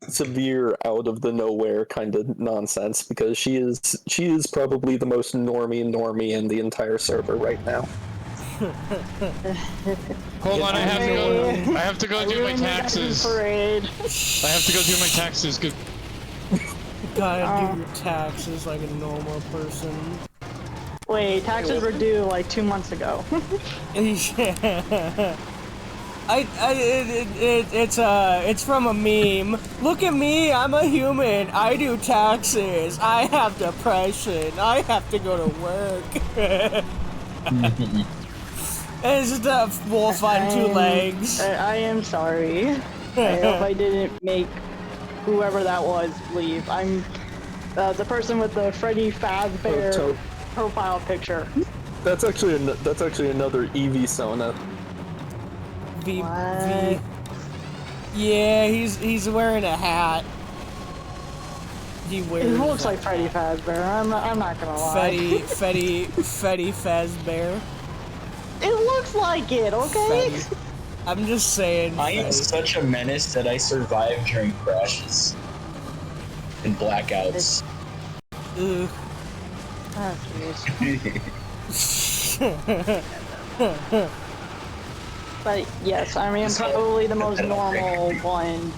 B: severe out of the nowhere kind of nonsense because she is probably the most normie in the entire server right now.
C: Hold on, I have to go do my
F: Ruined the
C: taxes.
F: parade.
C: I have to go do my taxes. Good.
A: Gotta do your taxes like a normal person.
F: Wait, taxes were due like 2 months ago.
A: It's from a meme. Look at me, I'm a human. I do taxes. I have depression. I have to go to work. It's just a wolf on 2 legs.
F: I am sorry. I hope I didn't make whoever that was leave. I'm the person with the Freddy Fazbear profile picture.
B: That's actually another Eevee Sona.
A: V. Yeah, he's wearing a hat. He wears.
F: It looks like Freddy Fazbear. I'm not gonna lie.
A: Freddy Fazbear.
F: It looks like it, okay?
A: Freddy. I'm just saying.
D: I am
A: Freddy.
D: such a menace that I survive during crashes and blackouts.
A: Ugh.
F: Oh, jeez. But yes, I mean, I'm probably the most normal one.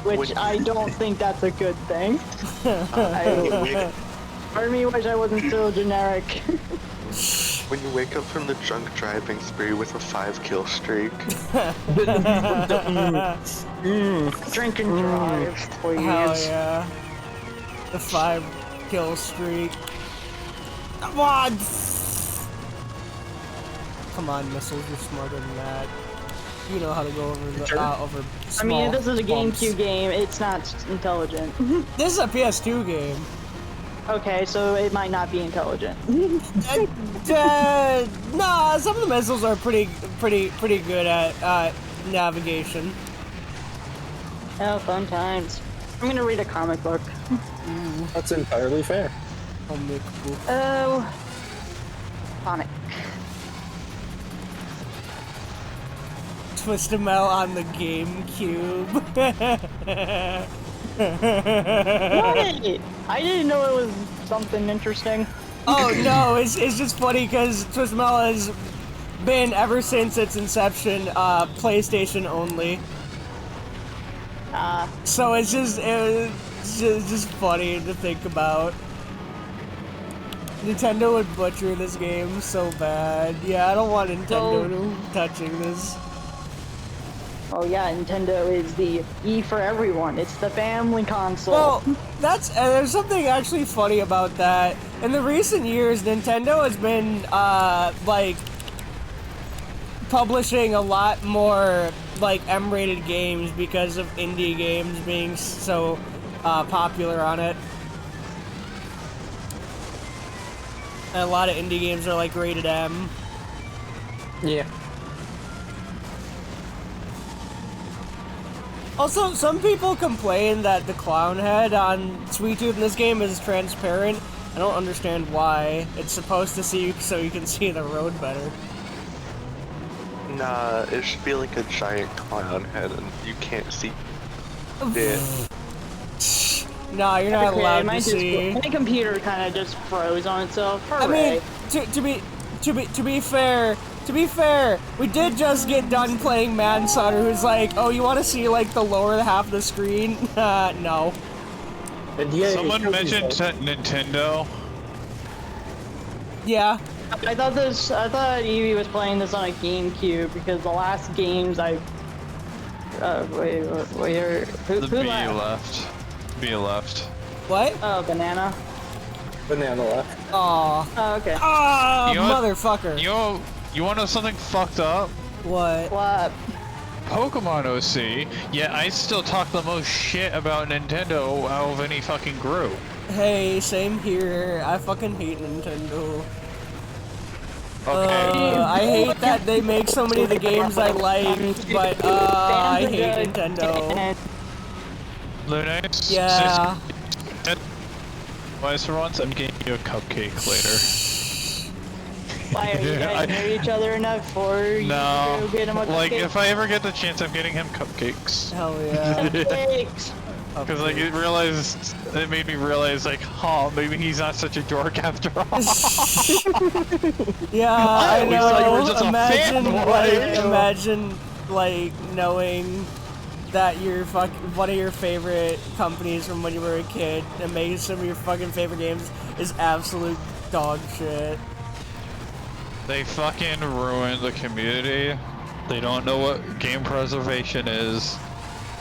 F: Which I don't think that's a good thing. Part of me wish I wasn't so generic.
E: When you wake up from the drunk driving spree with a 5-kill streak.
F: Drink and drive, please.
A: Hell yeah. The 5-kill streak. Come on! Come on, missiles, you're smarter than that. You know how to go over the over small
F: I mean, this is a
A: bumps.
F: GameCube game, it's not intelligent.
A: This is a PS2 game.
F: Okay, so it might not be intelligent.
A: Nah, some of the missiles are pretty good at navigation.
F: Oh, fun times. I'm gonna read a comic book.
B: That's entirely fair.
A: Comic book.
F: Oh, comic.
A: Twisted Metal on the GameCube.
F: What? I didn't know it was something interesting.
A: Oh no, it's just funny because Twisted Metal has been ever since its inception PlayStation only. So it's just funny to think about. Nintendo would butcher this game so bad. Yeah, I don't want Nintendo touching this.
F: Oh yeah, Nintendo is the E for everyone. It's the family console.
A: Well, there's something actually funny about that. In the recent years, Nintendo has been like publishing a lot more like M-rated games because of indie games being so popular on it. And a lot of indie games are like rated M.
B: Yeah.
A: Also, some people complain that the clown head on Sweet Tooth in this game is transparent. I don't understand why. It's supposed to see you so you can see the road better.
E: Nah, it should be like a giant clown head and you can't see it.
A: Nah, you're not allowed to
F: just,
A: see.
F: my computer kind of just froze on itself.
A: I mean, to be fair, we did just get done playing Manslaughter, who's like, oh, you want to see like the lower half of the screen? No.
B: And yeah,
C: Someone mentioned Nintendo.
A: Yeah.
F: I thought Evie was playing this on a GameCube because the last games I. Wait, who
C: The bee
F: left?
C: Bee left.
A: What?
F: Oh, banana.
B: Banana left.
A: Aw.
F: Oh, okay.
A: Ah,
C: You know what?
A: motherfucker.
C: You want to know something fucked up?
A: What?
F: What?
C: Pokemon OC, yet I still talk the most shit about Nintendo out of any fucking group.
A: Hey, same here. I fucking hate Nintendo.
C: Okay.
A: I hate that they make so many of the games I like, but I hate Nintendo.
C: Lunace?
A: Yeah.
C: Wise for once, I'm getting you a cupcake later.
F: Why are you guys near each other enough for you to go get him a
C: like
F: cupcake?
C: if I ever get the chance, I'm getting him cupcakes.
A: Hell yeah.
F: Cupcakes.
C: Because like it made me realize like, oh, maybe he's not such a dork after all.
A: Yeah, I
C: always thought you were
A: know.
C: just a fanboy.
A: Imagine like knowing that your one of your favorite companies from when you were a kid and making some of your fucking favorite games is absolute dog shit.
C: They fucking ruined the community. They don't know what game preservation is.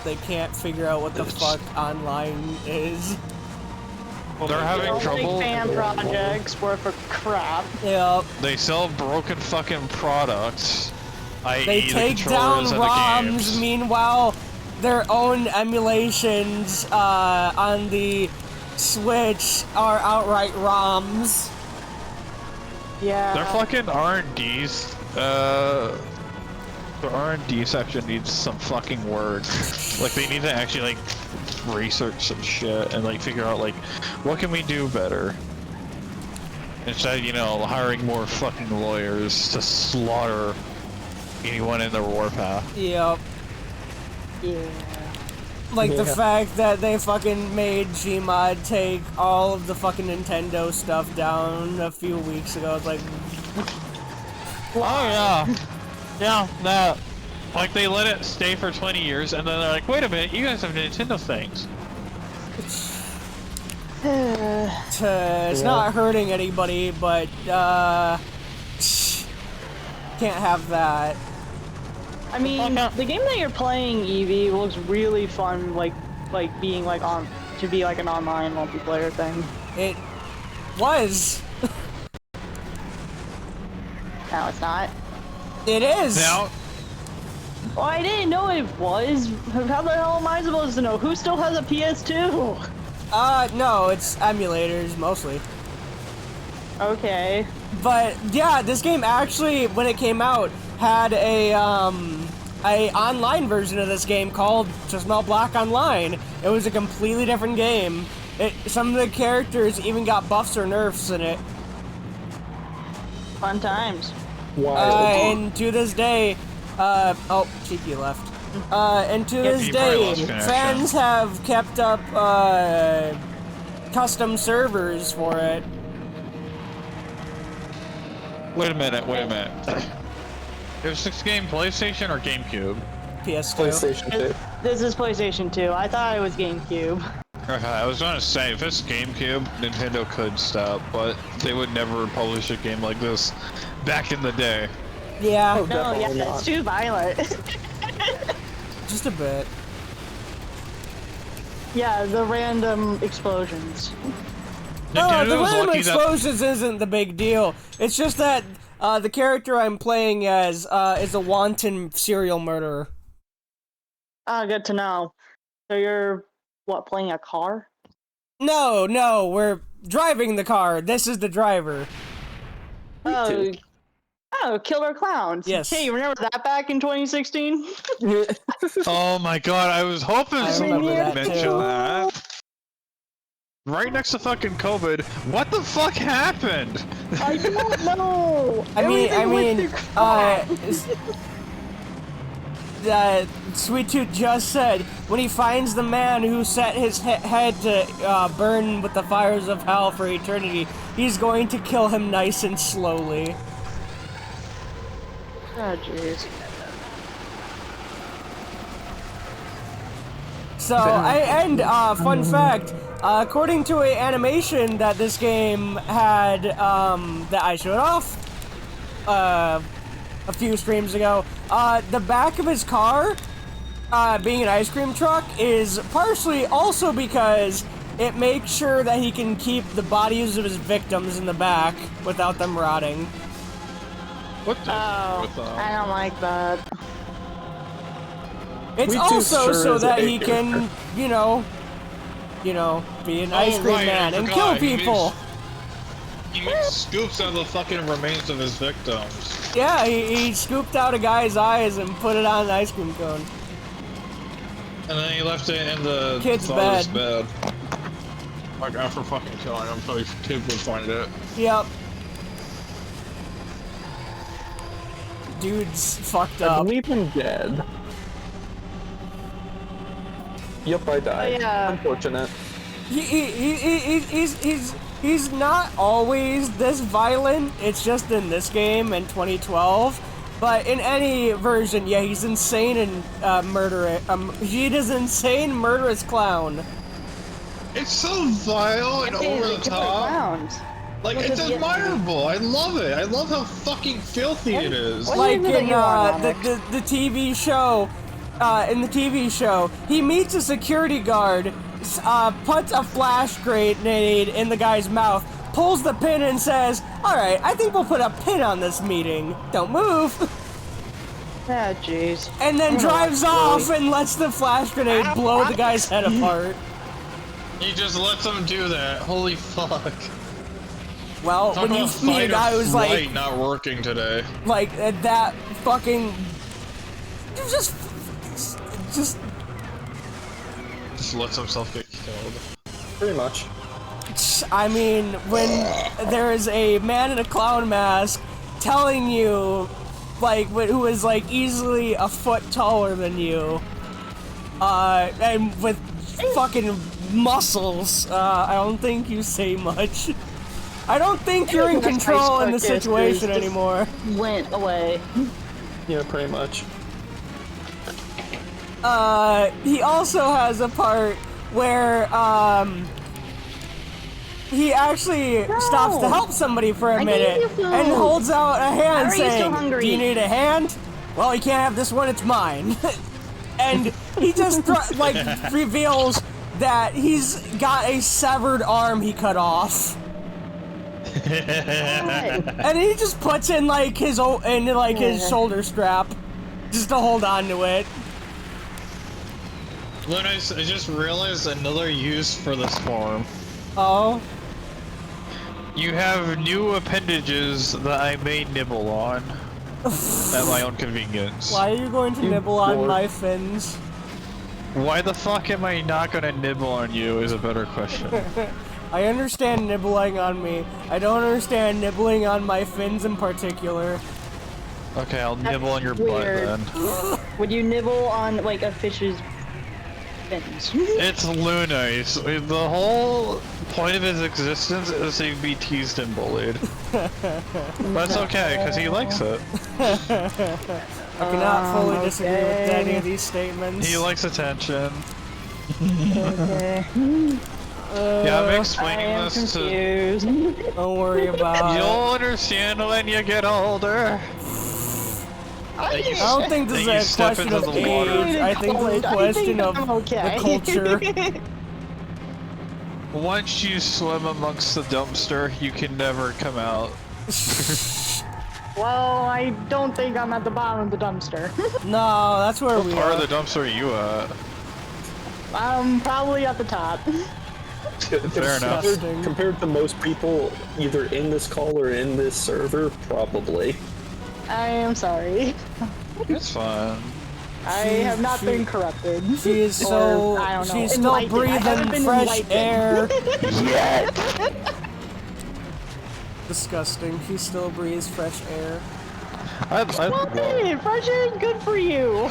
A: They can't figure out what the fuck online is.
C: They're having trouble.
F: Fan projects worth of crap.
A: Yep.
C: They sell broken fucking products.
A: They take down ROMs, meanwhile their own emulations on the Switch are outright ROMs.
F: Yeah.
C: Their fucking R&D's, their R&D section needs some fucking work. Like, they need to actually, like, research some shit and, like, figure out, like, what can we do better? Instead, you know, hiring more fucking lawyers to slaughter anyone in their warpath.
A: Yep.
F: Yeah.
A: Like the fact that they fucking made Gmod take all of the fucking Nintendo stuff down a few weeks ago. It's like,
C: oh yeah, yeah, that. Like they let it stay for 20 years, and then they're like, wait a minute, you guys have Nintendo things.
A: It's not hurting anybody, but can't have that.
F: I mean, the game that you're playing, Eevee, looks really fun. Like being like to be like an online multiplayer thing.
A: It was.
F: Now it's not.
A: It is.
C: Now.
F: Oh, I didn't know it was. How the hell am I supposed to know? Who still has a PS2?
A: No, it's emulators mostly.
F: Okay.
A: But yeah, this game actually, when it came out, had a online version of this game called Just Melt Black Online. It was a completely different game. Some of the characters even got buffs or nerfs in it.
F: Fun times.
A: And to this day, oh, Cheeky left. And to this day, fans have kept up custom servers for it.
C: Wait a minute. Is this game PlayStation or GameCube?
A: PS2.
B: PlayStation 2.
F: This is PlayStation 2. I thought it was GameCube.
C: Okay, I was gonna say, if it's GameCube, Nintendo could stop, but they would never publish a game like this back in the day.
A: Yeah.
F: No, yeah, it's too violent.
A: Just a bit.
F: Yeah, the random explosions.
A: No, the
C: was
A: random
C: lucky
A: explosions isn't the big deal. It's just that the character I'm playing as is a wanton serial murderer.
F: Ah, good to know. So you're, what, playing a car?
A: No, we're driving the car. This is the driver.
F: Oh, Killer Clowns.
A: Yes.
F: Hey, you remember that back in 2016?
C: Oh my god, I was hoping someone would
A: that
C: mention
A: too.
C: that. Right next to fucking COVID, what the fuck happened?
F: I don't know.
A: I mean, Sweet Tooth just said when he finds the man who set his head to burn with the fires of hell for eternity, he's going to kill him nice and slowly.
F: Oh, jeez.
A: So, fun fact, according to an animation that this game had, that I showed off, a few streams ago, the back of his car, being an ice cream truck, is partially also because it makes sure that he can keep the bodies of his victims in the back without them rotting.
C: What the?
F: I don't like that.
A: It's
B: Sweet Tooth
A: also
B: sure
A: so
B: is
A: that
B: a
A: he can, you know, be an ice cream man and kill people.
C: He makes scoops out of the fucking remains of his victims.
A: Yeah, he scooped out a guy's eyes and put it on an ice cream cone.
C: And then he left it in the
A: Kid's
C: father's
A: bed.
C: Like after fucking killing him, so his kid would find it.
A: Yep. Dude's fucked
B: I
A: up.
B: believe I'm dead. Yep, I died.
F: yeah.
B: Unfortunate.
A: He's not always this violent. It's just in this game in 2012. But in any version, yeah, he's insane and murderous. He is an insane, murderous clown.
C: It's so vile and over the top. Like, it's admirable. I love it. I love how fucking filthy it is.
A: Like in the TV show, in the TV show, he meets a security guard, puts a flash grenade in the guy's mouth, pulls the pin and says, "Alright, I think we'll put a pin on this meeting. Don't move."
F: Ah, jeez.
A: And then drives off and lets the flash grenade blow the guy's head apart.
C: He just lets him do that. Holy fuck.
A: Well, when you meet a guy who's like
C: not working today.
A: Like that fucking just
C: lets himself get killed.
B: Pretty much.
A: I mean, when there is a man in a clown mask telling you, like, who is like easily a foot taller than you, and with fucking muscles, I don't think you say much. I don't think you're in control in the situation anymore.
F: Went away.
B: Yeah, pretty much.
A: He also has a part where, he actually stops to help somebody for a minute and holds out a hand saying, "Do you need a hand? Well, you can't have this one, it's mine." And he just, like, reveals that he's got a severed arm he cut off. And he just puts in like his his shoulder strap just to hold on to it.
C: Look, I just realized another use for this form.
A: Oh?
C: You have new appendages that I may nibble on at my own convenience.
A: Why are you going to nibble on my fins?
C: Why the fuck am I not gonna nibble on you is a better question.
A: I understand nibbling on me. I don't understand nibbling on my fins in particular.
C: Okay, I'll nibble on your butt then.
F: Would you nibble on, like, a fish's fins?
C: It's Lunais. The whole point of his existence is to be teased and bullied. That's okay, because he likes it.
A: I cannot fully disagree with any of these statements.
C: He likes attention.
F: Okay.
C: Yeah, I'm explaining this
A: to... Don't worry about it.
C: You'll understand when you get older.
A: I don't think this is a question of age. I think it's a question of the culture.
C: Once you swim amongst the dumpster, you can never come out.
F: Well, I don't think I'm at the bottom of the dumpster.
A: No, that's where we are.
C: What part of the dumpster are you at?
F: I'm probably at the top.
C: Fair enough.
B: Compared to most people, either in this call or in this server, probably.
F: I am sorry.
C: It's fine.
F: I have not been corrupted.
A: She is so...
F: I don't know,
A: she's still breathing fresh air.
F: Yet.
A: Disgusting. She still breathes fresh air.
F: Fresh air is good for you.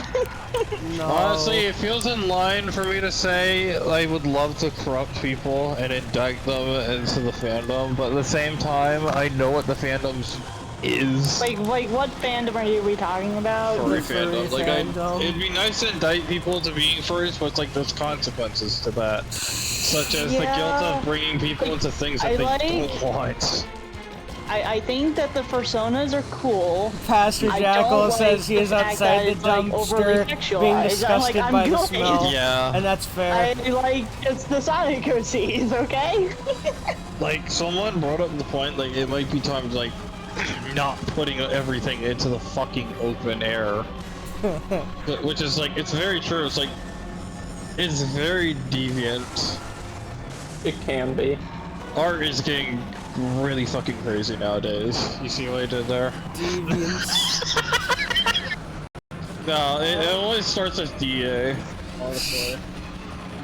A: No.
C: Honestly, it feels in line for me to say I would love to corrupt people and indict them into the fandom, but at the same time, I know what the fandom's is.
F: Like what fandom are we talking about?
C: Furry fandom. Like, it'd be nice to indict people into being furries, but it's like there's consequences to that. Such as the guilt of bringing people into things that they don't want.
F: I think that the personas are cool.
A: Pastor Jackal says he is outside the dumpster being disgusted by the smell.
C: Yeah.
A: And that's fair.
F: It's the Sonic OCs, okay?
C: Like, someone brought up the point, like, it might be time to, like, not putting everything into the fucking open air. Which is, like, it's very true. It's, like, it's very deviant.
B: It can be.
C: Art is getting really fucking crazy nowadays. You see what I did there? No, it always starts as DA, honestly.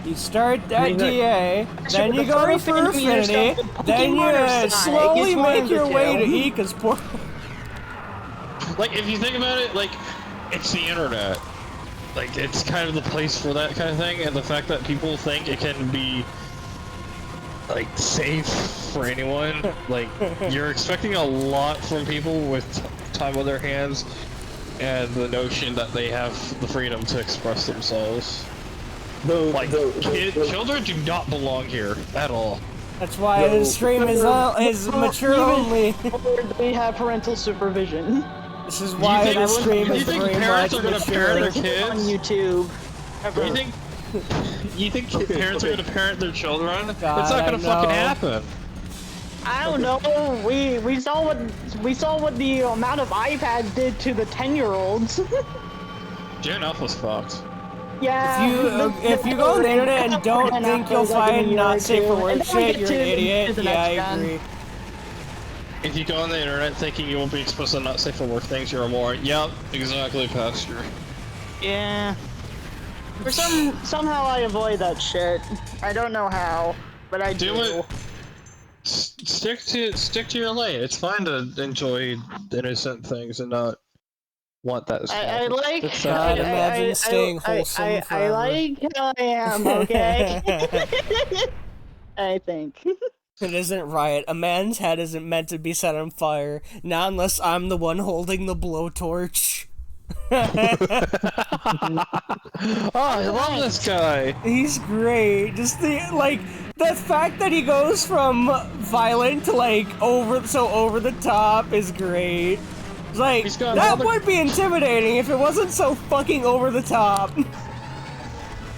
A: You start at DA, then you go to Fur Affinity, then you slowly make your way to Ika's port.
C: Like, if you think about it, like, it's the internet. Like, it's kind of the place for that kind of thing, and the fact that people think it can be, like, safe for anyone, like, you're expecting a lot from people with time on their hands, and the notion that they have the freedom to express themselves.
B: Though,
C: Children do not belong here at all.
A: That's why this stream is mature only.
F: They have parental supervision.
A: This is why this stream is very much
C: parents are gonna parent their kids
F: on YouTube. Ever.
C: You think parents are gonna parent their children?
A: God,
C: it's not gonna fucking happen.
F: I don't know. We saw what the amount of iPads did to the 10-year-olds.
C: Gen F was fucked.
F: Yeah.
A: If you go on the internet and don't think you'll find not safe for work shit, you're an idiot. Yeah, I agree.
C: If you go on the internet thinking you won't be exposed to not safe for work things, you're a moron. Yep, exactly, Pastor.
F: Yeah. Somehow I avoid that shit. I don't know how, but I do.
C: Do it. Stick to your lane. It's fine to enjoy innocent things and not want that stuff.
F: I like.
A: God, imagine staying wholesome
F: I
A: forever.
F: like how I am. Okay. I think.
A: It isn't right. A man's head isn't meant to be set on fire. Not unless I'm the one holding the blowtorch.
C: Oh, I love this guy.
A: He's great. Just the fact that he goes from violent to over the top is great. It's like that would be intimidating if it wasn't so fucking over the top.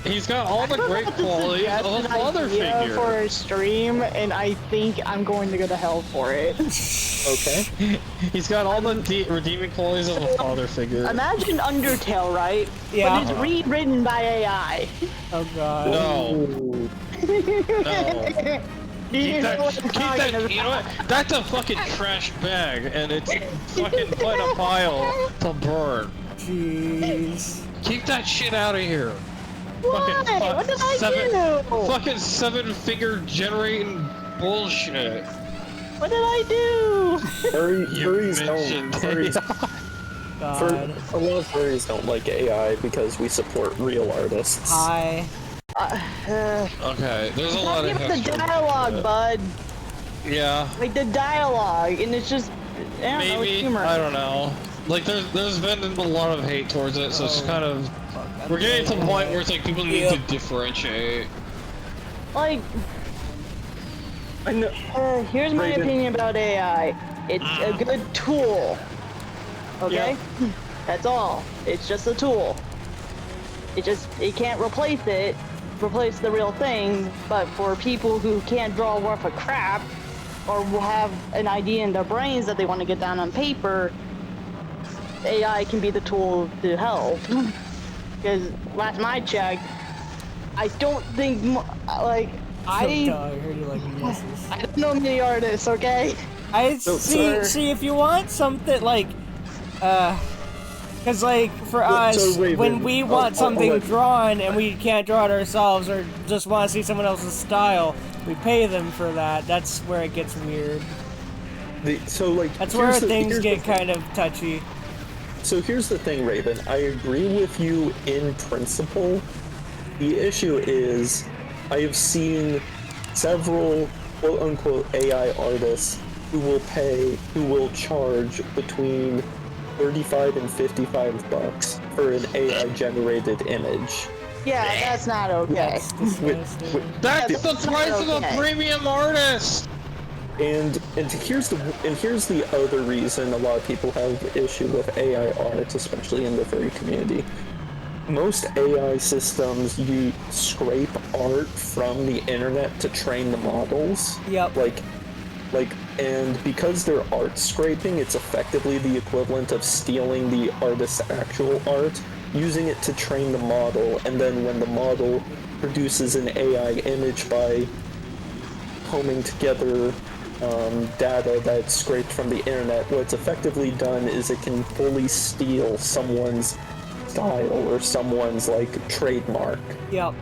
C: He's got all the great qualities of a father figure.
F: For a stream, and I think I'm going to go to hell for it.
B: Okay.
C: He's got all the redeeming qualities of a father figure.
F: Imagine Undertale, right?
A: Yeah.
F: But it's rewritten by AI.
A: Oh god.
C: No. No. Keep that, you know what? That's a fucking trash bag, and it's fucking put a pile to burn.
A: Jeez.
C: Keep that shit out of here.
F: What? What did I do?
C: Fucking 7-finger generating bullshit.
F: What did I do?
B: Furries don't.
A: God.
B: A lot of furries don't like AI because we support real artists.
A: Hi.
C: Okay, there's a lot of
F: Give it the dialogue, bud.
C: Yeah.
F: Like the dialogue, and it's just
C: Maybe,
F: humor.
C: I don't know. Like there's been a lot of hate towards it, so it's kind of we're getting to the point where it's like people need to differentiate.
F: Like,
B: I know.
F: Here's my opinion about AI. It's a good tool. Okay?
B: Yeah.
F: That's all. It's just a tool. It can't replace the real thing, but for people who can't draw worth of crap, or have an idea in their brains that they want to get down on paper, AI can be the tool to help. Because last I checked, I don't think, I don't know many artists, okay?
A: See, if you want something because for us, when we want something drawn and we can't draw it ourselves or just want to see someone else's style, we pay them for that. That's where it gets weird. That's where things get kind of touchy.
B: So here's the thing, Raven. I agree with you in principle. The issue is, I have seen several quote-unquote AI artists who will charge between $35 and $55 for an AI-generated image.
F: Yeah, that's not okay.
C: That's the price of a premium artist!
B: And here's the other reason a lot of people have issue with AI art, especially in the furry community. Most AI systems scrape art from the internet to train the models.
A: Yep.
B: And because they're art scraping, it's effectively the equivalent of stealing the artist's actual art, using it to train the model, and then when the model produces an AI image by combing together data that's scraped from the internet, what's effectively done is it can fully steal someone's style or someone's trademark.
A: Yep.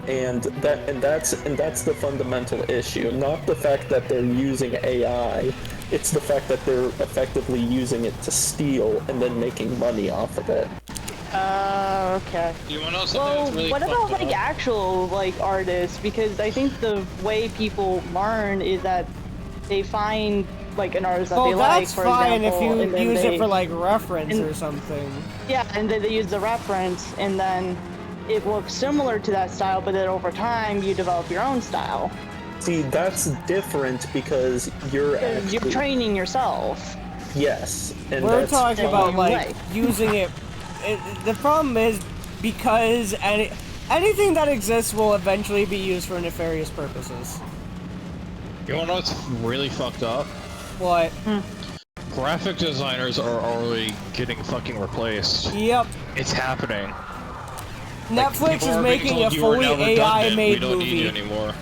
B: And that's the fundamental issue. Not the fact that they're using AI, it's the fact that they're effectively using it to steal and then making money off of it.
F: Okay.
C: You wanna know something that's really
F: what
C: fucked
F: about
C: up?
F: actual artists? Because I think the way people learn is that they find like an artist that
A: Well,
F: they like,
A: that's
F: for
A: fine
F: example,
A: if
F: and
A: you
F: then
A: use
F: they,
A: it for like reference
F: and-
A: or something.
F: yeah, and then they use the reference, and then it looks similar to that style, but then over time you develop your own style.
B: See, that's different because you're
F: Because you're
B: actually
F: training yourself.
B: yes, and
A: We're
B: that's
A: talking
F: the
A: about
F: same
A: like
F: way.
A: using it. The problem is because anything that exists will eventually be used for nefarious purposes.
C: You wanna know what's really fucked up?
A: What?
C: Graphic designers are already getting fucking replaced.
A: Yep.
C: It's happening.
A: Netflix
C: People
A: is
C: are being
A: making
C: told
A: a
C: you are
A: fully
C: now redundant,
A: AI-made
C: we don't need you
A: movie.
C: anymore.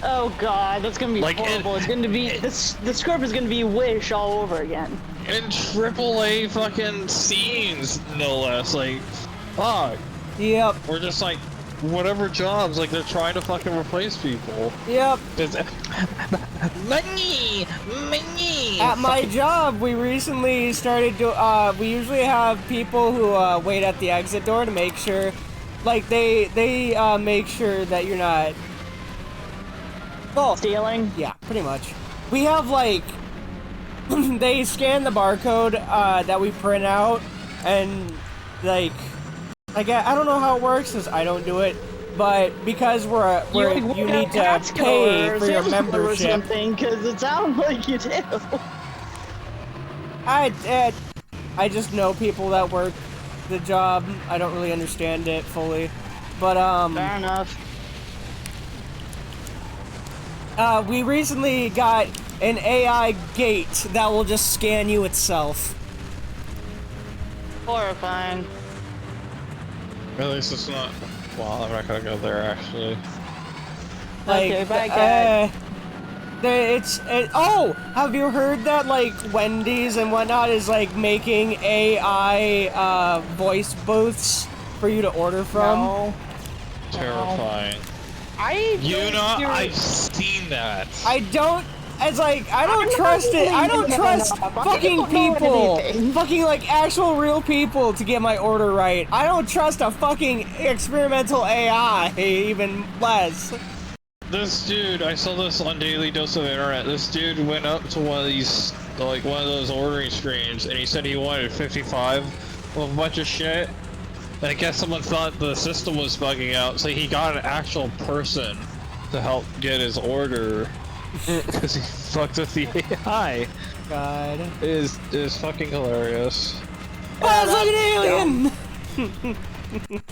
F: Oh god, that's gonna be
C: Like,
F: horrible. It's gonna be the script is gonna be Wish all over again.
C: In AAA fucking scenes, no less. Like, fuck.
A: Yep.
C: We're just like, whatever jobs, like they're trying to fucking replace people.
A: Yep.
C: Money! Money!
A: At my job, we recently started to, we usually have people who, wait at the exit door to make sure, like, they make sure that you're not... Well,
F: Stealing?
A: yeah, pretty much. We have, like, they scan the barcode, that we print out, and, like, I don't know how it works, because I don't do it, but because you need to pay for your membership.
F: Because it sounds like you do.
A: I just know people that work the job. I don't really understand it fully, but
F: Fair enough.
A: we recently got an AI gate that will just scan you itself.
F: Horrifying.
C: At least it's not. Well, I'm not gonna go there actually.
A: Like,
F: Okay, bye, guys.
A: oh, have you heard that, like, Wendy's and whatnot is, like, making AI, voice booths for you to order from?
F: No.
C: Terrifying. I've seen that.
A: It's like, I don't trust it. I don't trust fucking people. Fucking, like, actual real people to get my order right. I don't trust a fucking experimental AI, even less.
C: This dude, I saw this on Daily Dose of Internet. This dude went up to one of these, like, one of those ordering screens, and he said he wanted 55 of a bunch of shit. And I guess someone thought the system was bugging out, so he got an actual person to help get his order. Because he fucked with the AI.
A: God.
C: It is fucking hilarious.
A: Oh, it's like an alien!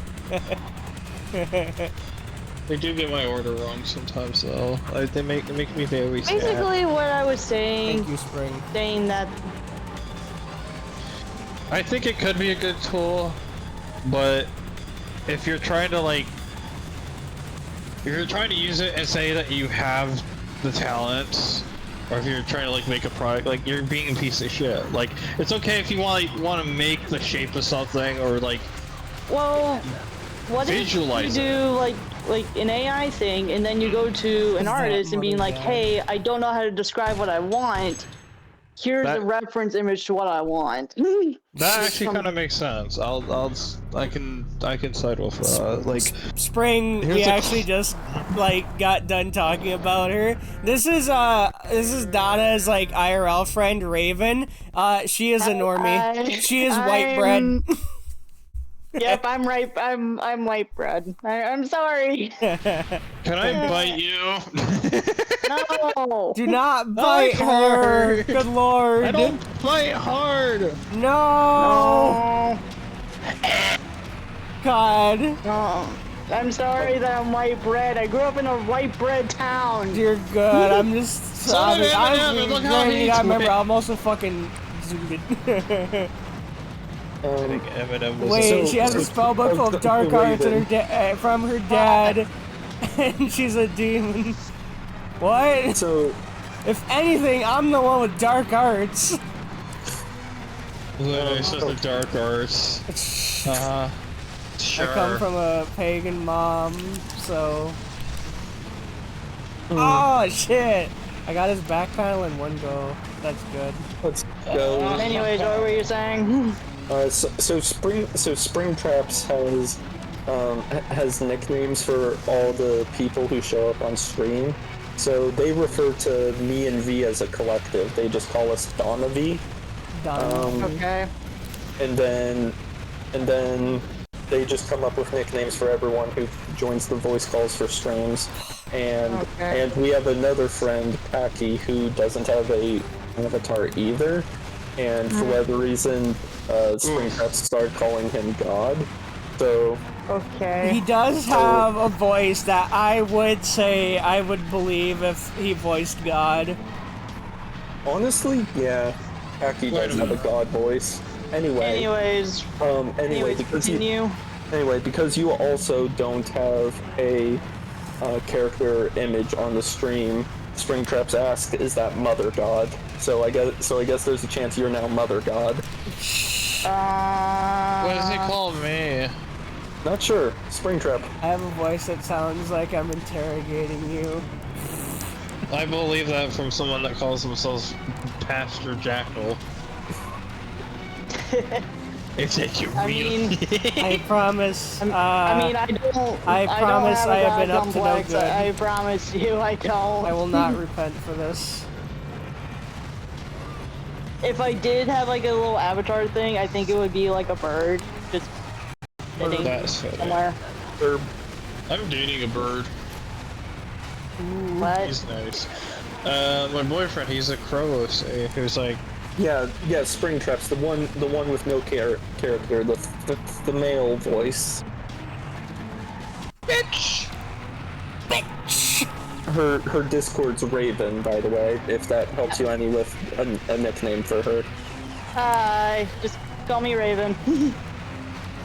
C: They do get my order wrong sometimes, though. Like, they make me very sad.
F: Basically, what I was saying,
A: Thank you, Spring.
F: saying that
C: I think it could be a good tool, but if you're trying to, like, if you're trying to use it and say that you have the talent, or if you're trying to, like, make a product, like, you're being a piece of shit. Like, it's okay if you want to make the shape of something, or, like,
F: well, what if you
C: visualize
F: do like an AI thing, and then you go to an
A: Is that
F: artist and being
A: mother
F: like,
A: bad?
F: hey, I don't know how to describe what I want. Here's
C: That-
F: a reference image to what I want.
C: That actually kind of makes sense. I can side with like
A: Spring,
C: Here's
A: we
C: a-
A: actually just, like, got done talking about her. This is Donna's, like, IRL friend, Raven. She is a normie. She is white bread.
F: Yep, I'm right. I'm white bread. I'm sorry.
C: can I bite you?
F: No.
A: Do not bite her. Good lord.
C: I don't fight hard.
A: No. God.
F: No. I'm sorry that I'm white bread. I grew up in a white bread town.
A: Dear God, I'm just
C: So did
A: sobbing.
C: Eminem, and look how he
A: I remember,
C: tweeted.
A: I'm also fucking zooted.
C: Eminem was
A: Wait, she has a spell book full of dark arts and from her dad, and she's a demon. What?
B: so
A: If anything, I'm the one with dark arts.
C: literally it's just the dark arts. Sure.
A: I come from a pagan mom, so... Oh, shit! I got his back panel in one go. That's good.
B: let's go.
F: Anyways, what were you saying?
B: So Springtraps has nicknames for all the people who show up on stream. So they refer to me and V as a collective. They just call us Donna V.
A: Done.
F: Okay.
B: And then they just come up with nicknames for everyone who joins the voice calls for streams. And we have another friend, Packy, who doesn't have a avatar either. And for whatever reason, Springtrap started calling him God. So
A: He does have a voice that I would say I would believe if he voiced God.
B: honestly, yeah, Packy does have a God voice.
F: Anyways,
B: because you also don't have a character image on the stream, Springtrap's asked, "Is that Mother God?" So I guess there's a chance you're now Mother God.
C: What does he call me?
B: Not sure. Springtrap.
A: I have a voice that sounds like I'm interrogating you.
C: I believe that from someone that calls themselves Pastor Jackal. It's like you real.
A: I promise.
F: I
A: promise
F: don't
A: I
F: have
A: have been
F: a
A: up to no
F: complex.
A: good.
F: I promise you, I don't.
A: I will not repent for this.
F: If I did have like a little avatar thing, I think it would be like a bird, just sitting
C: That's fair.
F: somewhere.
C: I'm dating a bird.
F: What?
C: He's nice. My boyfriend, he's a crow, who's like,
B: Yeah, Springtrap's the one with no character, the male voice.
C: bitch.
B: Her Discord's Raven, by the way, if that helps you any with a nickname for her.
F: Hi, just call me Raven.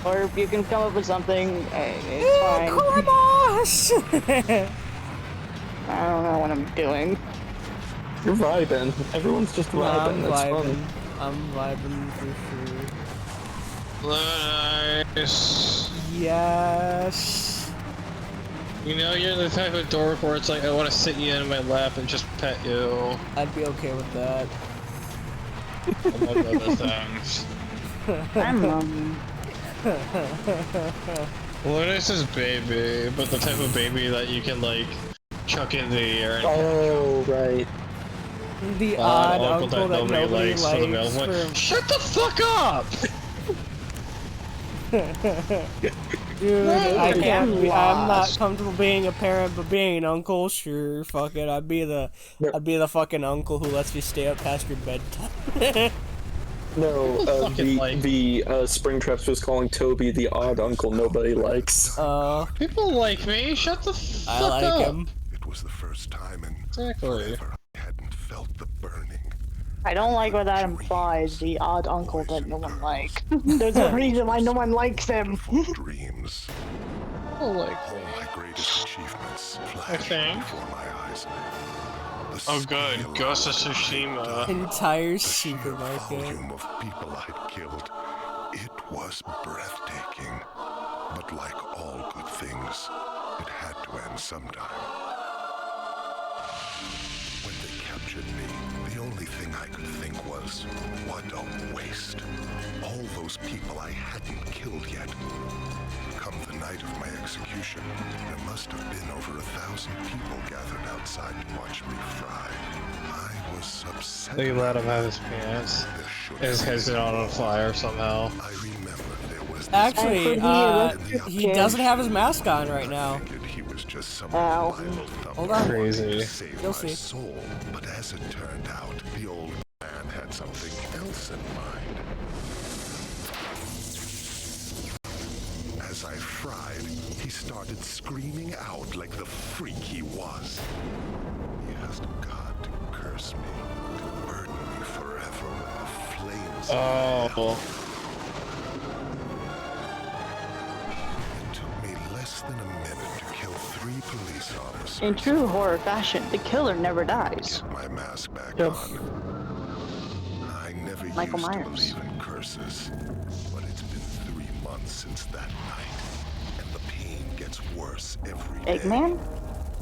F: Or you can come up with something. It's fine.
A: Boss!
F: I don't know what I'm doing.
B: You're vibing. Everyone's just vibing.
A: I'm
B: That's
A: vibing.
B: fun.
A: I'm vibing for sure.
C: Nice.
A: Yes.
C: You know, you're the type of dork where it's like, I want to sit you in my lap and just pet you.
A: I'd be okay with that.
C: Among other things. Lotus is baby, but the type of baby that you can, like, chuck in the air and
B: Oh, right.
A: The odd uncle that nobody
C: likes for the male
A: likes.
C: voice. Shut the fuck up!
A: Dude, I can't be, I'm not comfortable being a parent, but being an uncle, sure, fuck it. I'd be the fucking uncle who lets you stay up past your bedtime.
B: No, the Springtraps was calling Toby the odd uncle nobody likes.
C: People like me, shut the fuck up!
A: I like him.
G: It was the first time in
C: Exactly.
G: forever I hadn't felt the burning.
F: I don't like what that implies, the odd uncle that no one likes. There's a reason why no one likes him.
G: Dreams.
C: People like
G: All
C: me.
G: my greatest achievements flashed
C: think.
G: before my eyes. The
C: Oh good,
G: scale
C: Ghost of
G: I had
C: Tsushima.
G: done,
A: Entire
G: the sheer
A: supermarket.
G: volume of people I'd killed. It was breathtaking. But like all good things, it had to end sometime. When they captured me, the only thing I could think was, what a waste. All those people I hadn't killed yet. Come the night of my execution, there must have been over 1,000 people gathered outside to watch me fry. I was upset.
C: They let him have his pants.
G: There should
C: His
G: have
C: head's
G: been
C: on fire somehow.
G: I remember there was this
A: Actually,
F: the
A: he doesn't have his mask on right now.
G: figured he was just some
F: Ow.
G: reliable thumb
A: Hold on.
C: Crazy.
G: to save
A: You'll
G: my
A: see.
G: soul. But as it turned out, the old man had something else in mind. As I fried, he started screaming out like the freak he was. He asked God to curse me, to burden me forever with the flames of hell. It took me less than a minute to kill 3 police officers.
F: In true horror fashion, the killer never dies.
G: Get my mask back
A: Yep.
G: on. I never
F: Michael
G: used
F: Myers.
G: to believe in curses, but it's been 3 months since that night, and the pain gets worse every day.
F: Eggman?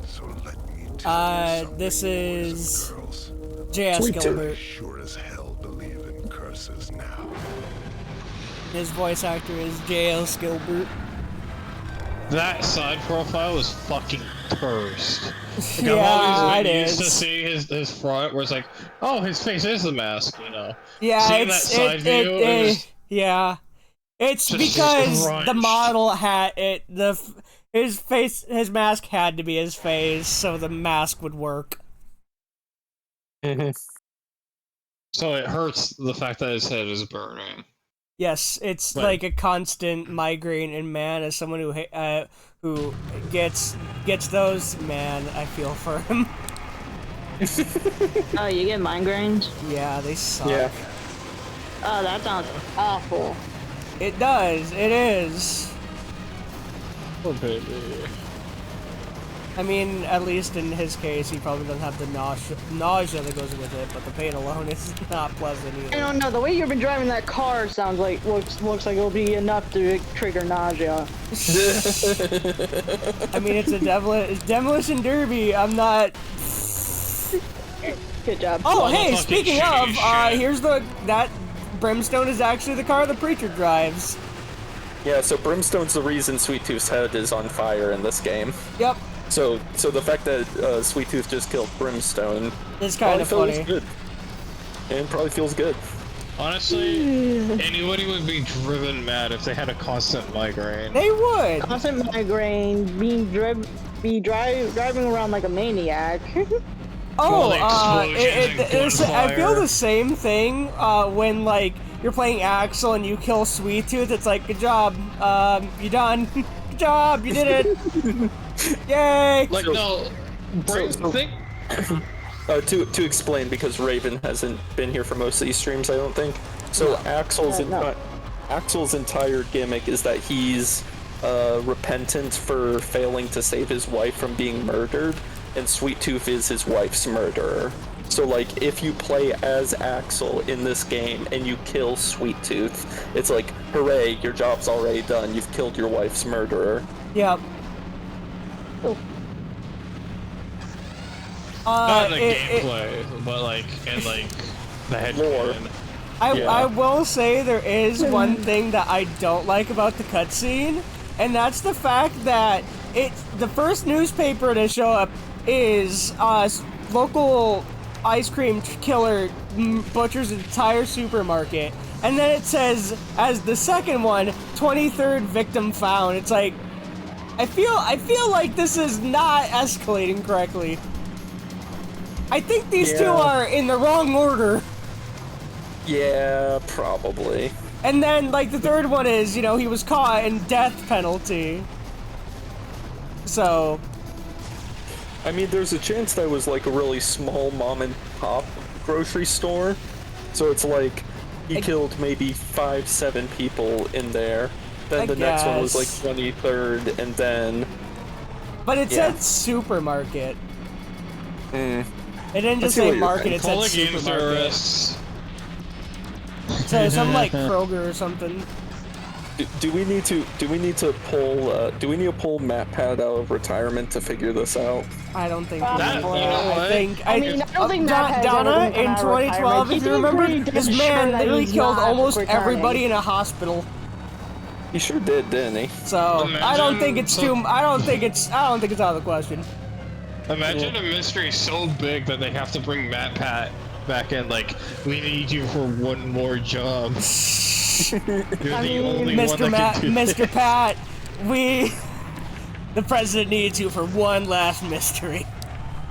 G: So let me tell you something,
A: this
G: boys and
A: is
G: girls.
A: J.S.
B: Sweet tooth.
G: I
A: Gilbert.
G: sure as hell believe in curses now.
A: His voice actor is J.S. Gilbert.
C: That side profile is fucking first. Like,
A: Yeah,
C: I've always
A: it
C: been used to
A: is.
C: seeing his front, where it's like, oh, his face is the mask, you know.
A: Yeah,
C: Seeing that
A: it's
C: side view is
A: yeah. It's
C: just
A: because the
C: scrunched.
A: model had it. His mask had to be his face, so the mask would work.
C: So it hurts the fact that his head is burning.
A: Yes, it's
C: But-
A: like a constant migraine, and man, as someone who gets those, man, I feel for him.
F: Oh, you get migraines?
A: Yeah, they suck.
B: Yeah.
F: Oh, that sounds awful.
A: It does. It is.
C: Oh, baby.
A: I mean, at least in his case, he probably doesn't have the nausea that goes with it, but the pain alone is not pleasant
F: I
A: either.
F: don't know. The way you've been driving that car sounds like looks like it'll be enough to trigger nausea.
A: I mean, it's demolition derby. I'm not.
F: Good job.
A: Oh,
C: Well,
A: hey,
C: fucking
A: speaking of,
C: shitty shit.
A: here's that Brimstone is actually the car the preacher drives.
B: Yeah, so Brimstone's the reason Sweet Tooth's head is on fire in this game.
A: Yep,
B: So the fact that Sweet Tooth just killed Brimstone
A: it's kind
B: probably
A: of
B: feels
A: funny.
B: good. And probably feels good.
C: Honestly, anybody would be driven mad if they had a constant migraine.
A: They would.
F: Constant migraine, driving around like a maniac.
A: Oh,
C: explosions and
A: I feel
C: gunfire.
A: the same thing when like you're playing Axel and you kill Sweet Tooth. It's like, good job, you done. Good job, you did it. Yay!
C: Like, no, Brain,
B: so-
C: think.
B: To explain, because Raven hasn't been here for most of these streams, I don't think. So Axel's entire gimmick is that he's repentant for failing to save his wife from being murdered, and Sweet Tooth is his wife's murderer. So like, if you play as Axel in this game and you kill Sweet Tooth, it's like, hooray, your job's already done. You've killed your wife's murderer.
A: Yep.
C: Not in the gameplay, but like in like the head
B: Lore.
C: canon.
A: I will say there is one thing that I don't like about the cutscene, and that's the fact that the first newspaper to show up is local ice cream killer butchers an entire supermarket, and then it says as the second one, 23rd victim found. It's like, I feel like this is not escalating correctly. I think these two are in the wrong order.
B: Yeah, probably.
A: And then, like, the third one is, you know, he was caught and death penalty. So,
B: I mean, there's a chance that was like a really small mom and pop grocery store. So it's like he killed maybe 5-7 people in there. Then
A: I
B: the next one was like
A: guess.
B: 23rd, and then
A: but it
B: Yeah.
A: said supermarket.
B: mm,
A: It didn't just
B: see what
A: say
B: you're
A: market, it
C: Call
A: said
C: the game
A: supermarket.
C: theorists.
A: So something like Kroger or something.
B: do we need to pull Matt Pad out of retirement to figure this out?
A: I don't think
F: That-
A: we will.
F: you know
A: I
C: what?
A: think
F: I mean, I don't think Matt Pad's
A: Donna
F: ever gonna come
A: in
F: out of
A: 2012,
F: retirement.
A: if you
F: He's
A: remember,
F: pretty
A: this
F: damn
A: man
F: sure that
A: literally
F: he's
A: killed
F: not
A: almost
F: returning.
A: everybody in a hospital.
B: He sure did, didn't he?
A: So I don't think
C: Imagine
A: it's
C: so-
A: too. I don't think it's out of the question.
C: Imagine a mystery so big that they have to bring Matt Pat back in. Like, we need you for one more job. You're the only one
A: Mr.
C: that can do
A: Mr. Pat, the president needs you for one last mystery.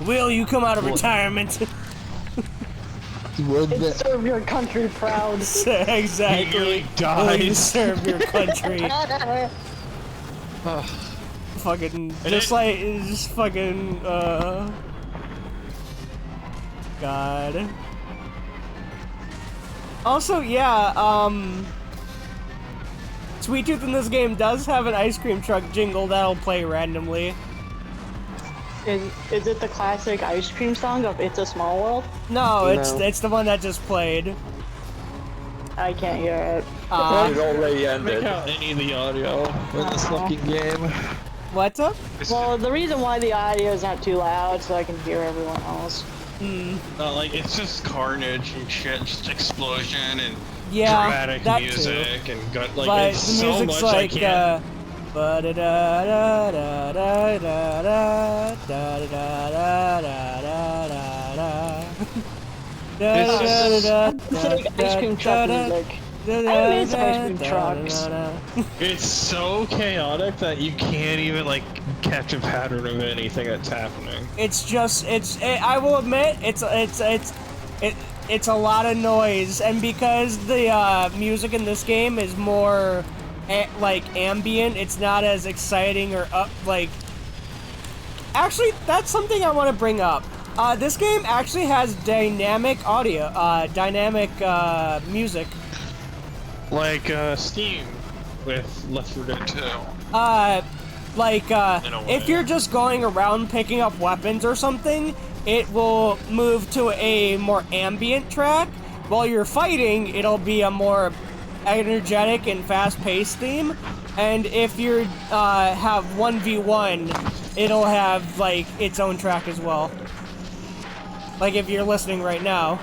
A: Will you come out of retirement?
F: And serve your country proud.
A: Exactly.
C: He nearly
A: Will you
C: died.
A: serve your country? Fucking just fucking God. Also, yeah, Sweet Tooth in this game does have an ice cream truck jingle that'll play randomly.
F: Is it the classic ice cream song of It's a Small World?
A: No, it's
B: No.
A: the one that just played.
F: I can't hear it.
B: It already
C: Make
B: ended.
C: out any of the audio in this fucking game.
A: What's up?
F: Well, the reason why the audio is not too loud so I can hear everyone else.
C: Not like, it's just carnage and shit, just explosion and
A: Yeah,
C: dramatic
A: that too.
C: music and gun. Like,
A: But
C: it's
A: the
C: so
A: music's
C: much I
A: like,
C: can't.
A: Ba da da da da da da da da da da da da.
F: Pathetic ice cream truck music. I miss ice cream trucks.
C: It's so chaotic that you can't even like catch a pattern of anything that's happening.
A: It's just I will admit it's a lot of noise, and because the music in this game is more like ambient, it's not as exciting or like. Actually, that's something I want to bring up. This game actually has dynamic audio, dynamic music.
C: Like Steam with Left 4 Dead 2.
A: If you're just going around picking up weapons or something, it will move to a more ambient track. While you're fighting, it'll be a more energetic and fast-paced theme. And if you have 1v1, it'll have like its own track as well. Like if you're listening right now.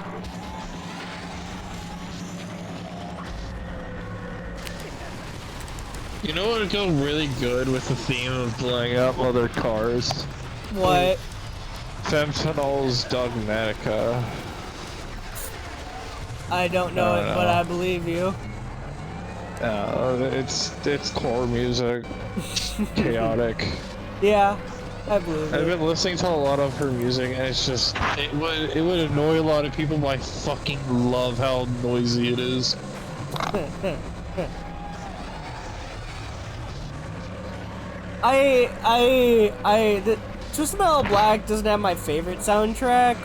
C: You know what would go really good with the theme of blowing up other cars?
A: What?
C: Fentanyl's Dogmatica.
A: I don't know it, but I believe you.
C: It's core music. Chaotic.
A: Yeah, I believe
C: I've
A: it.
C: been listening to a lot of her music, and it's just it would annoy a lot of people, but I fucking love how noisy it is. Twisted Metal Black doesn't have my favorite soundtrack.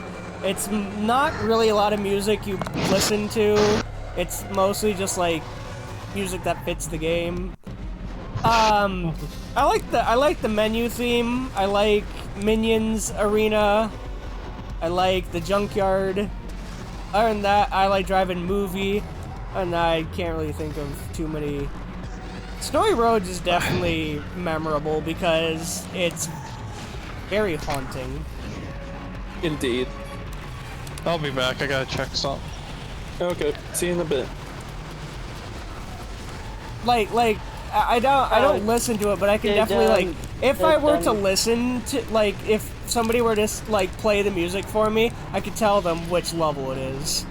C: It's not really a lot of music you listen to. It's mostly just like music that fits the game. I like the menu theme. I like Minions Arena. I like the Junkyard. Other than that, I like Driving Movie. And I can't really think of too many. Snowy Roads is definitely memorable because it's very haunting.
B: Indeed.
C: I'll be back. I gotta check something.
B: Okay, see you in a bit.
A: I don't listen to it, but I can definitely like if I were to listen to like if somebody were to like play the music for me, I could tell them which level it is.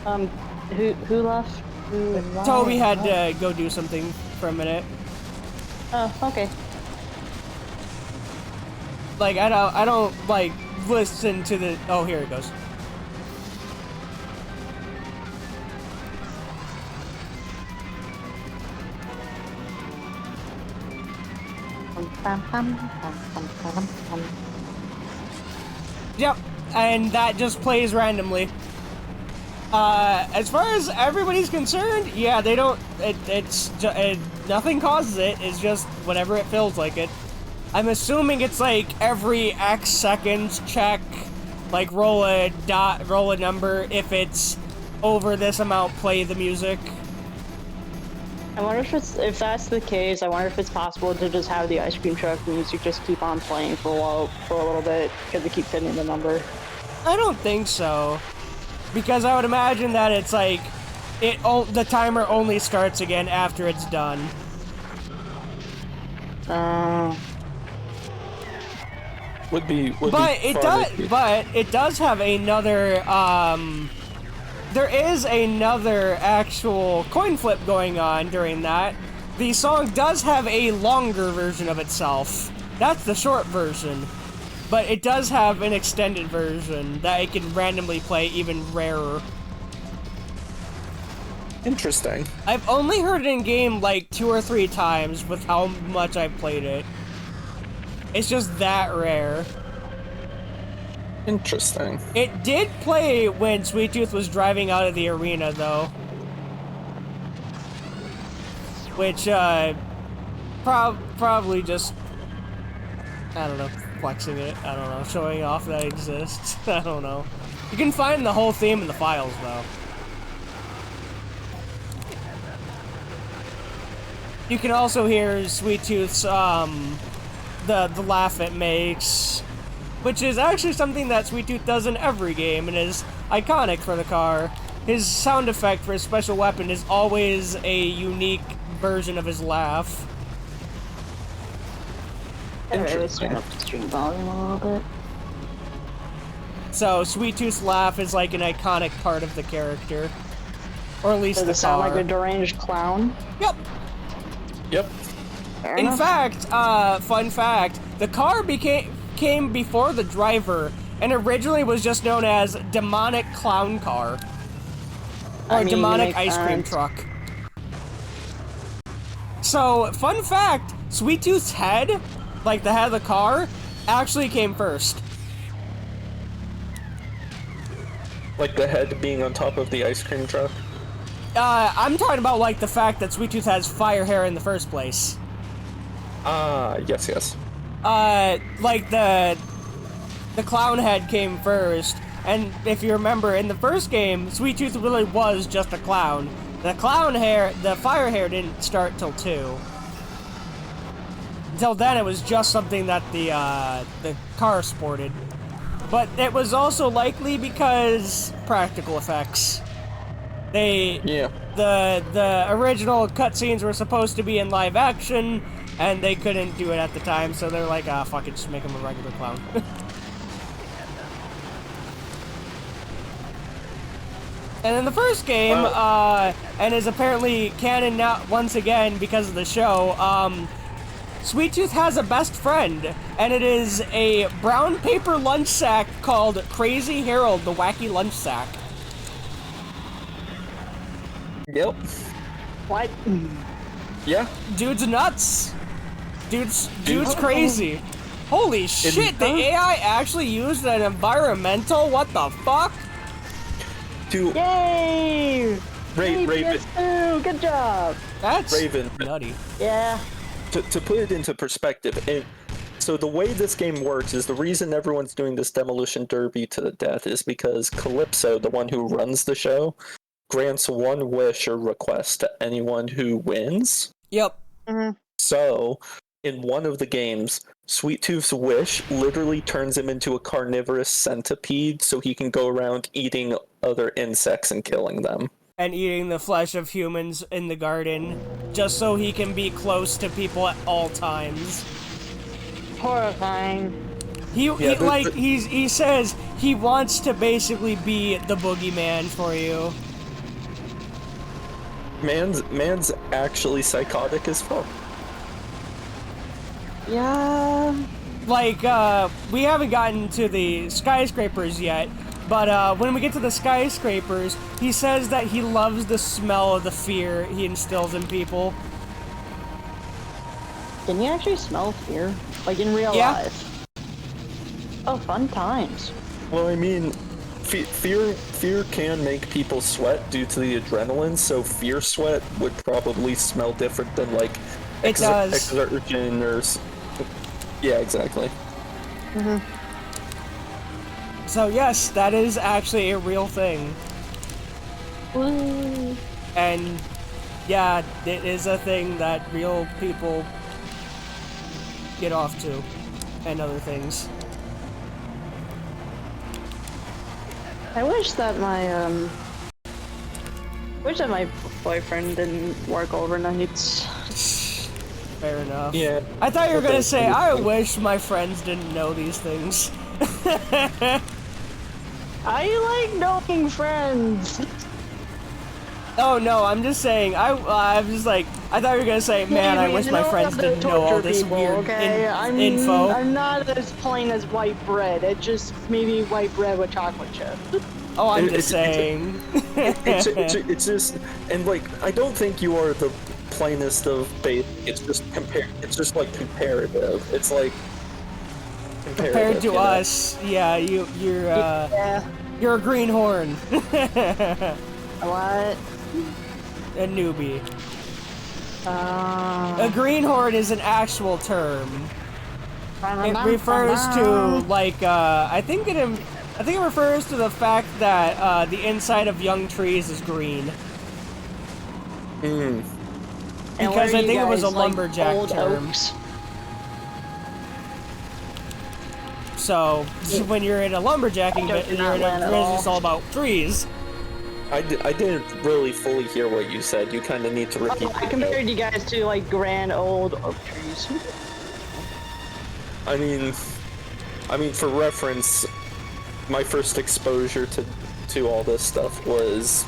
F: Who left?
A: Toby had to go do something for a minute.
F: Oh, okay.
A: Like I don't like listen to the. Oh, here it goes. Yep, and that just plays randomly. As far as everybody's concerned, yeah, they don't. Nothing causes it. It's just whatever it feels like it. I'm assuming it's like every X seconds check, like roll a number. If it's over this amount, play the music.
F: I wonder if that's the case. I wonder if it's possible to just have the ice cream truck music just keep on playing for a little bit because it keeps hitting the number.
A: I don't think so, because I would imagine that it's like the timer only starts again after it's done.
B: Would be
A: But it does have another there is another actual coin flip going on during that. The song does have a longer version of itself. That's the short version. But it does have an extended version that it can randomly play even rarer.
B: Interesting.
A: I've only heard it in game like 2 or 3 times with how much I've played it. It's just that rare.
B: Interesting.
A: It did play when Sweet Tooth was driving out of the arena, though. Which, probably just, I don't know, flexing it. I don't know, showing off that it exists. I don't know. You can find the whole theme in the files, though. You can also hear Sweet Tooth's, the laugh it makes, which is actually something that Sweet Tooth does in every game and is iconic for the car. His sound effect for his special weapon is always a unique version of his laugh.
F: Alright, let's turn up the stream volume a little bit.
A: So, Sweet Tooth's laugh is like an iconic part of the character. Or at least
F: Does
A: the
F: it sound
A: car.
F: like a deranged clown?
A: Yep.
B: Yep.
F: Fair
A: In
F: enough.
A: fact, fun fact, the car came before the driver, and originally was just known as Demonic Clown Car. Or
F: I mean,
A: Demonic
F: makes
A: Ice Cream
F: sense.
A: Truck. So, fun fact, Sweet Tooth's head, like the head of the car, actually came first.
B: Like the head being on top of the ice cream truck.
A: I'm talking about, like, the fact that Sweet Tooth has fire hair in the first place.
B: Ah, yes, yes.
A: Like, the clown head came first, and if you remember, in the first game, Sweet Tooth really was just a clown. The clown hair, the fire hair didn't start till 2. Until then, it was just something that the car sported. But it was also likely because practical effects.
B: Yeah.
A: The original cutscenes were supposed to be in live action, and they couldn't do it at the time, so they're like, ah, fuck it, just make him a regular clown. And in the first game, and is apparently canon now once again because of the show, Sweet Tooth has a best friend, and it is a brown paper lunch sack called Crazy Harold, the Wacky Lunch Sack.
B: Yep.
F: What?
B: Yeah.
A: Dude's nuts. Dude's crazy. Holy shit, the AI actually used an environmental? What the fuck?
B: Dude,
F: Yay!
B: Raven.
F: PS2, good job!
A: That's
B: Raven.
A: nutty.
F: Yeah.
B: To put it into perspective, so the way this game works is the reason everyone's doing this demolition derby to the death is because Calypso, the one who runs the show, grants one wish or request to anyone who wins.
A: Yep.
B: So, in one of the games, Sweet Tooth's wish literally turns him into a carnivorous centipede so he can go around eating other insects and killing them.
A: And eating the flesh of humans in the garden, just so he can be close to people at all times.
F: Horrifying.
A: He says he wants to basically be the boogeyman for you.
B: Man's actually psychotic as fuck.
F: Yeah.
A: Like, we haven't gotten to the skyscrapers yet, but when we get to the skyscrapers, he says that he loves the smell of the fear he instills in people.
F: Can you actually smell fear? Like in real life? Oh, fun times.
B: Well, I mean, fear can make people sweat due to the adrenaline, so fear sweat would probably smell different than, like,
A: It does.
B: exertion or... Yeah, exactly.
A: So yes, that is actually a real thing.
F: Woo.
A: And yeah, it is a thing that real people get off to, and other things.
F: I wish that my boyfriend didn't work overnights.
A: Fair enough.
B: Yeah.
A: I thought you were gonna say, I wish my friends didn't know these things.
F: I like knowing friends.
A: Oh no, I'm just saying, I'm just like, I thought you were gonna say, man, I wish my friends didn't know all this weird info.
F: I'm not as plain as white bread. It just maybe white bread with chocolate chip.
A: Oh, I'm just saying.
B: It's just, and like, I don't think you are the plainest of bait. It's just It's just like comparative. It's like
A: Compared to us, yeah, you're a greenhorn.
F: What?
A: A newbie. A greenhorn is an actual term. It refers to like I think it refers to the fact that the inside of young trees is green. Because I think it was a lumberjack
F: old
A: term.
F: Oaks?
A: So when you're in a lumberjacking bit, you're in a, it's all about trees.
B: I didn't really fully hear what you said. You kind of need to repeat.
F: I compared you guys to like grand old oak trees.
B: I mean, for reference, my first exposure to all this stuff was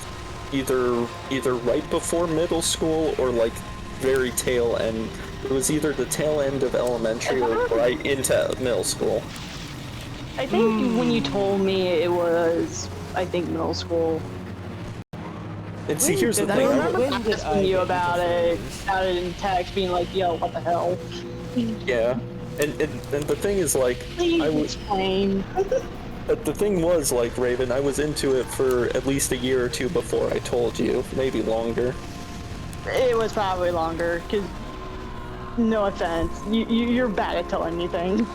B: either right before middle school or like very tail end. It was either the tail end of elementary or right into middle school.
F: I think when you told me it was, I think middle school.
B: And see, here's the
F: I
B: thing.
F: remember asking you about it in text, being like, "Yo, what the hell?"
B: Yeah, and the thing is, like,
F: Please explain.
B: But the thing was, like, Raven, I was into it for at least a year or two before I told you, maybe longer.
F: It was probably longer, because, no offense, you're bad at telling me things.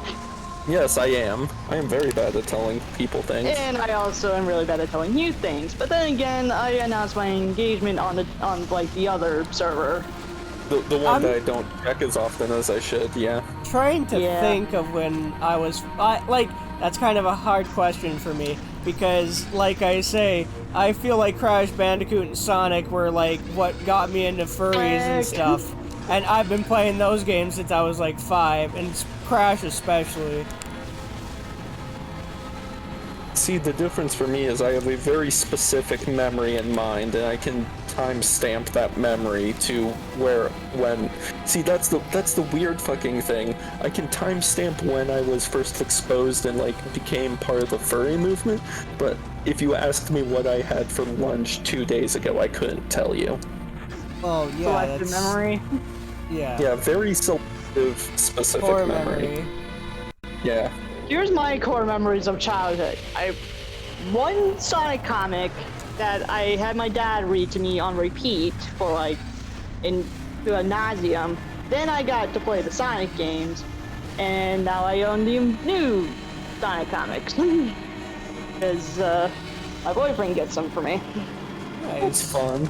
B: Yes, I am. I am very bad at telling people things.
F: And I also am really bad at telling you things. But then again, I announced my engagement on like the other server.
B: The one that I don't check as often as I should, yeah.
A: Trying to think of when I was like, that's kind of a hard question for me because, like I say, I feel like Crash Bandicoot and Sonic were like what got me into furries and stuff, and I've been playing those games since I was like 5, and Crash especially.
B: See, the difference for me is I have a very specific memory in mind, and I can timestamp that memory to when. See, that's the weird fucking thing. I can timestamp when I was first exposed and like became part of the furry movement, but if you asked me what I had for lunch 2 days ago, I couldn't tell you.
A: Oh yeah,
F: selective memory.
A: Yeah.
B: Yeah, very selective, specific
A: Core
B: memory. Yeah.
F: Here's my core memories of childhood. One Sonic comic that I had my dad read to me on repeat for like to ad nauseum. Then I got to play the Sonic games, and now I own the new Sonic comics because my boyfriend gets them for me.
B: That's fun.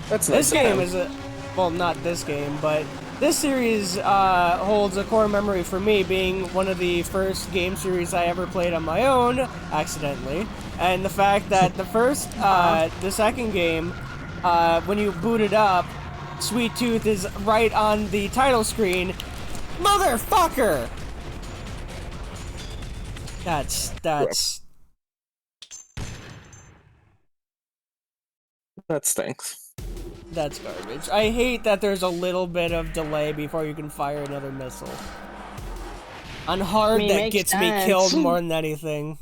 B: That's
A: This
B: nice.
A: game is well, not this game, but this series holds a core memory for me, being one of the first game series I ever played on my own, accidentally. And the fact that the second game, when you boot it up, Sweet Tooth is right on the title screen. Motherfucker! That's...
B: That stinks.
A: That's garbage. I hate that there's a little bit of delay before you can fire another missile. On hard, that gets me killed more than anything.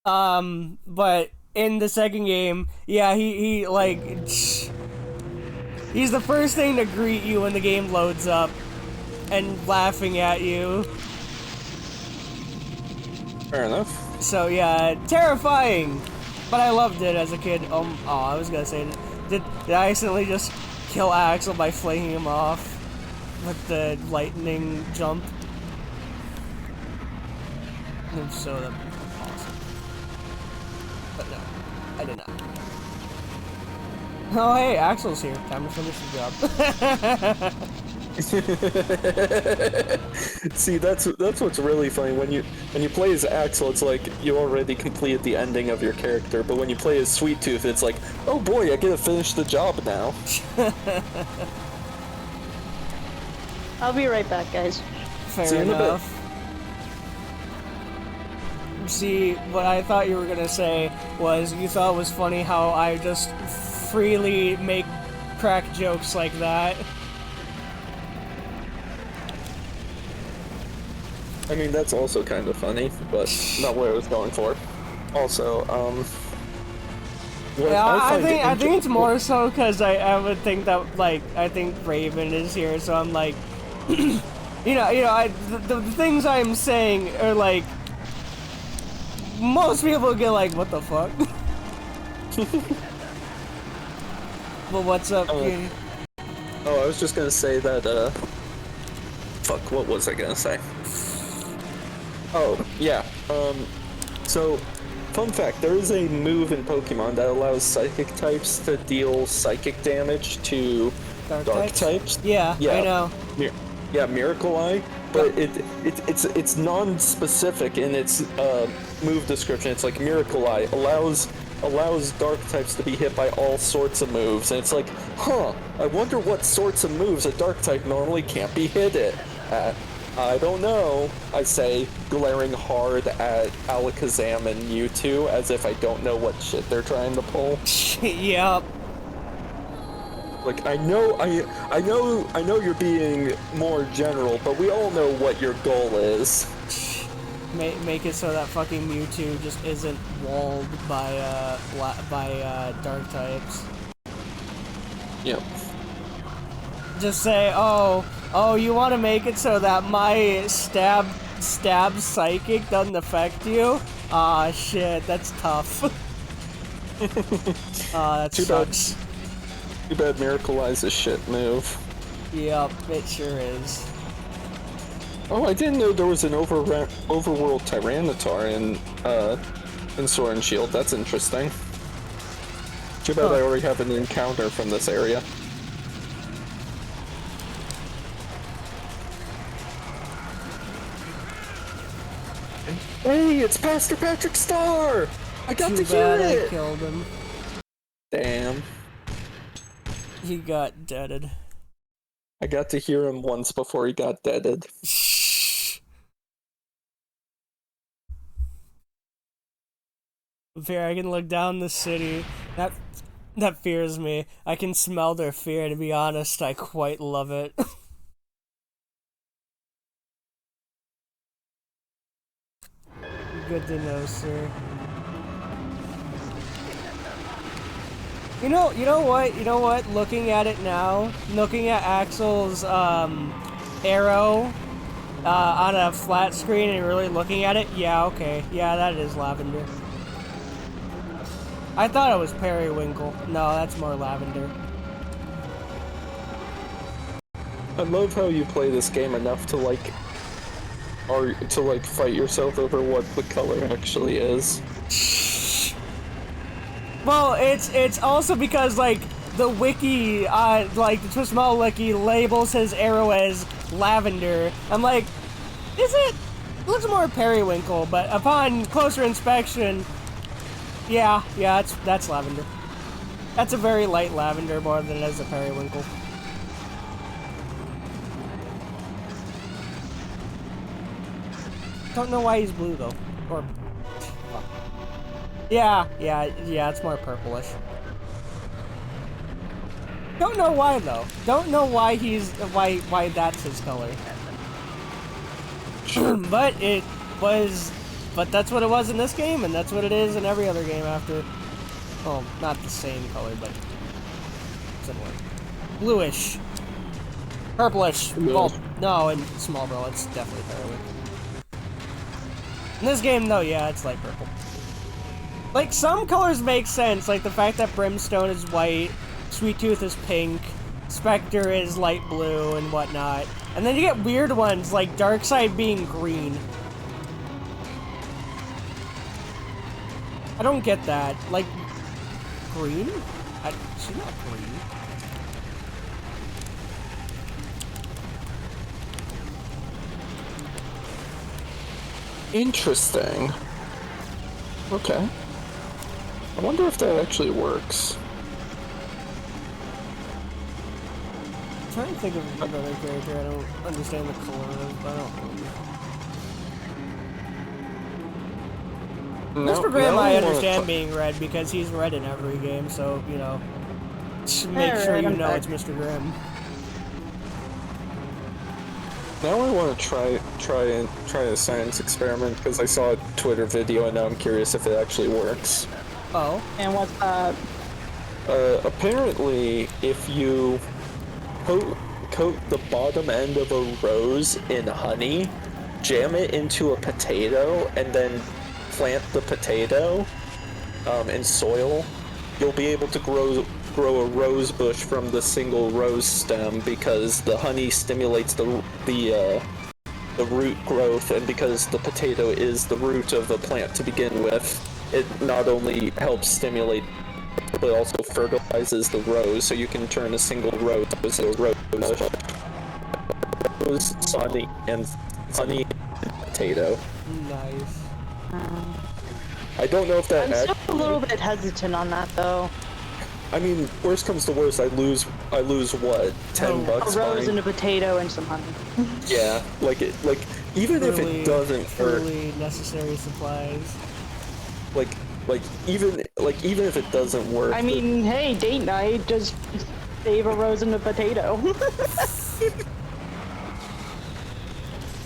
A: But in the second game, yeah, he like... He's the first thing to greet you when the game loads up. And laughing at you.
B: Fair enough.
A: So yeah, terrifying! But I loved it as a kid. I was gonna say... Did I accidentally just kill Axel by flinging him off with the lightning jump? If so, that'd be awesome. But no, I did not. Oh hey, Axel's here. Time to finish the job.
B: See, that's what's really funny. When you play as Axel, it's like you already completed the ending of your character. But when you play as Sweet Tooth, it's like, oh boy, I get to finish the job now.
F: I'll be right back, guys.
A: Fair enough. See, what I thought you were gonna say was you thought it was funny how I just freely make crack jokes like that.
B: I mean, that's also kind of funny, but not what I was going for. Also,
A: yeah, I think it's more so because I would think that, like, I think Raven is here, so I'm like, you know, the things I'm saying are like, most people get like, what the fuck? Well, what's up,
B: I was just gonna say that, fuck, what was I gonna say? Oh, yeah, so, fun fact, there is a move in Pokemon that allows psychic types to deal psychic damage to dark types.
A: Yeah, I know.
B: Yeah, Miracle Eye, but it's non-specific in its move description. It's like Miracle Eye allows allows dark types to be hit by all sorts of moves, and it's like, huh, I wonder what sorts of moves a dark type normally can't be hit at. I don't know, I say, glaring hard at Alakazam and Mewtwo, as if I don't know what shit they're trying to pull.
A: Yep.
B: Like, I know you're being more general, but we all know what your goal is.
A: Make it so that fucking Mewtwo just isn't walled by dark types.
B: Yep.
A: Just say, oh, you want to make it so that my stab psychic doesn't affect you? Ah, shit, that's tough. That sucks.
B: Too bad Miracle Eye's a shit move.
A: Yep, it sure is.
B: Oh, I didn't know there was an overworld Tyranitar in Sword and Shield. That's interesting. Too bad I already have an encounter from this area. Hey, it's Pastor Patrick Star! I got to hear it!
A: I killed him.
B: Damn.
A: He got deaded.
B: I got to hear him once before he got deaded.
A: Fear, I can look down the city. That fears me. I can smell their fear, to be honest. I quite love it. Good to know, sir. You know what? Looking at it now, looking at Axel's arrow on a flat screen and really looking at it, yeah, okay. Yeah, that is lavender. I thought it was periwinkle. No, that's more lavender.
B: I love how you play this game enough to fight yourself over what the color actually is.
A: Well, it's also because, like, the wiki, like, the Twist Model wiki labels his arrow as lavender. I'm like, is it? It looks more periwinkle, but upon closer inspection, yeah, that's lavender. That's a very light lavender more than it is a periwinkle. Don't know why he's blue, though. Or... Yeah, it's more purplish. Don't know why though. Don't know why why that's his color.
B: Sure.
A: But that's what it was in this game, and that's what it is in every other game after. Well, not the same color, but similar. Bluish. Purplish. Well, no, in Small Bro, it's definitely periwinkle. In this game, though, yeah, it's light purple. Like, some colors make sense, like the fact that Brimstone is white, Sweet Tooth is pink, Spectre is light blue, and whatnot. And then you get weird ones, like Darkseid being green. I don't get that. Like, green? She's not green.
B: Interesting. Okay. I wonder if that actually works.
A: I'm trying to think of another character I don't understand the color of, but I don't know. Mr. Grimm I understand being red because he's red in every game, so, you know, make sure you know it's Mr. Grimm.
B: Now I want to try a science experiment because I saw a Twitter video and now I'm curious if it actually works.
A: Oh.
F: And what's up?
B: Apparently, if you coat the bottom end of a rose in honey, jam it into a potato, and then plant the potato in soil, you'll be able to grow a rose bush from the single rose stem because the honey stimulates the root growth, and because the potato is the root of the plant to begin with, it not only helps stimulate but also fertilizes the rose, so you can turn a single rose into a rose honey and potato.
A: Nice.
B: I don't know if that
F: I'm still
B: actually...
F: a little bit hesitant on that though.
B: I mean, worst comes to worst, I lose what, $10
F: A rose
B: fine?
F: and a potato and some honey.
B: Yeah, even if it doesn't hurt,
A: truly necessary supplies.
B: even if it doesn't work.
F: I mean, hey, date night, just save a rose and a potato.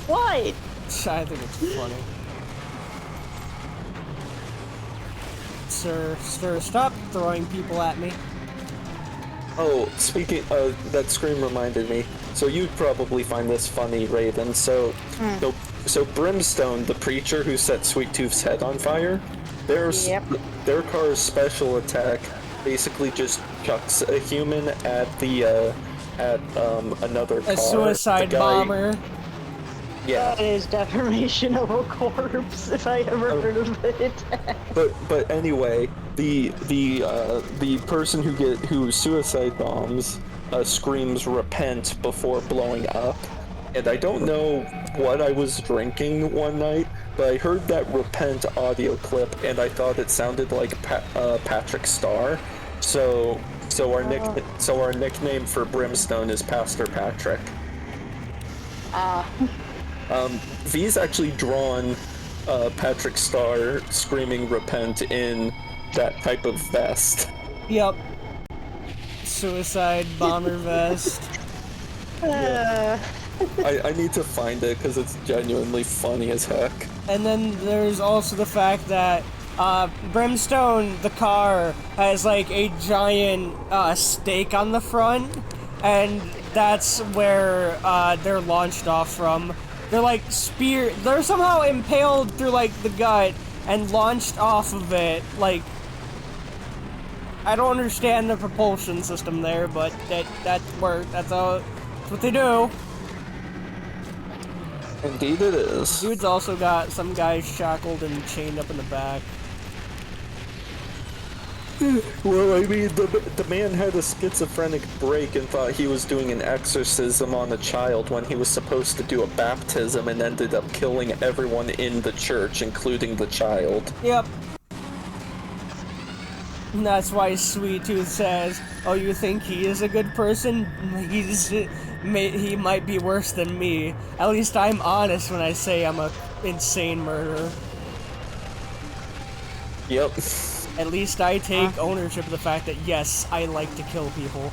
F: What?
A: I think it's funny. Sir, stop throwing people at me.
B: Oh, speaking that scream reminded me. So you'd probably find this funny, Raven. So Brimstone, the preacher who set Sweet Tooth's head on fire, their car's special attack basically just chucks a human at another car.
A: A suicide bomber.
B: Yeah.
F: That is defamation of a corpse, if I ever heard of it.
B: But anyway, the person who suicide bombs screams repent before blowing up, and I don't know what I was drinking one night, but I heard that repent audio clip and I thought it sounded like Patrick Starr. So our nickname for Brimstone is Pastor Patrick. V's actually drawn Patrick Starr screaming repent in that type of vest.
A: Yep. Suicide bomber vest.
B: I need to find it because it's genuinely funny as heck.
A: And then there's also the fact that Brimstone, the car, has like a giant stake on the front, and that's where they're launched off from. They're like they're somehow impaled through like the gut and launched off of it. Like, I don't understand the propulsion system there, but that worked. That's what they do.
B: Indeed it is.
A: Dude's also got some guys shackled and chained up in the back.
B: Well, I mean, the man had a schizophrenic break and thought he was doing an exorcism on a child when he was supposed to do a baptism and ended up killing everyone in the church, including the child.
A: Yep. And that's why Sweet Tooth says, "Oh, you think he is a good person? He might be worse than me. At least I'm honest when I say I'm a insane murderer.
B: Yep.
A: At least I take ownership of the fact that, yes, I like to kill people."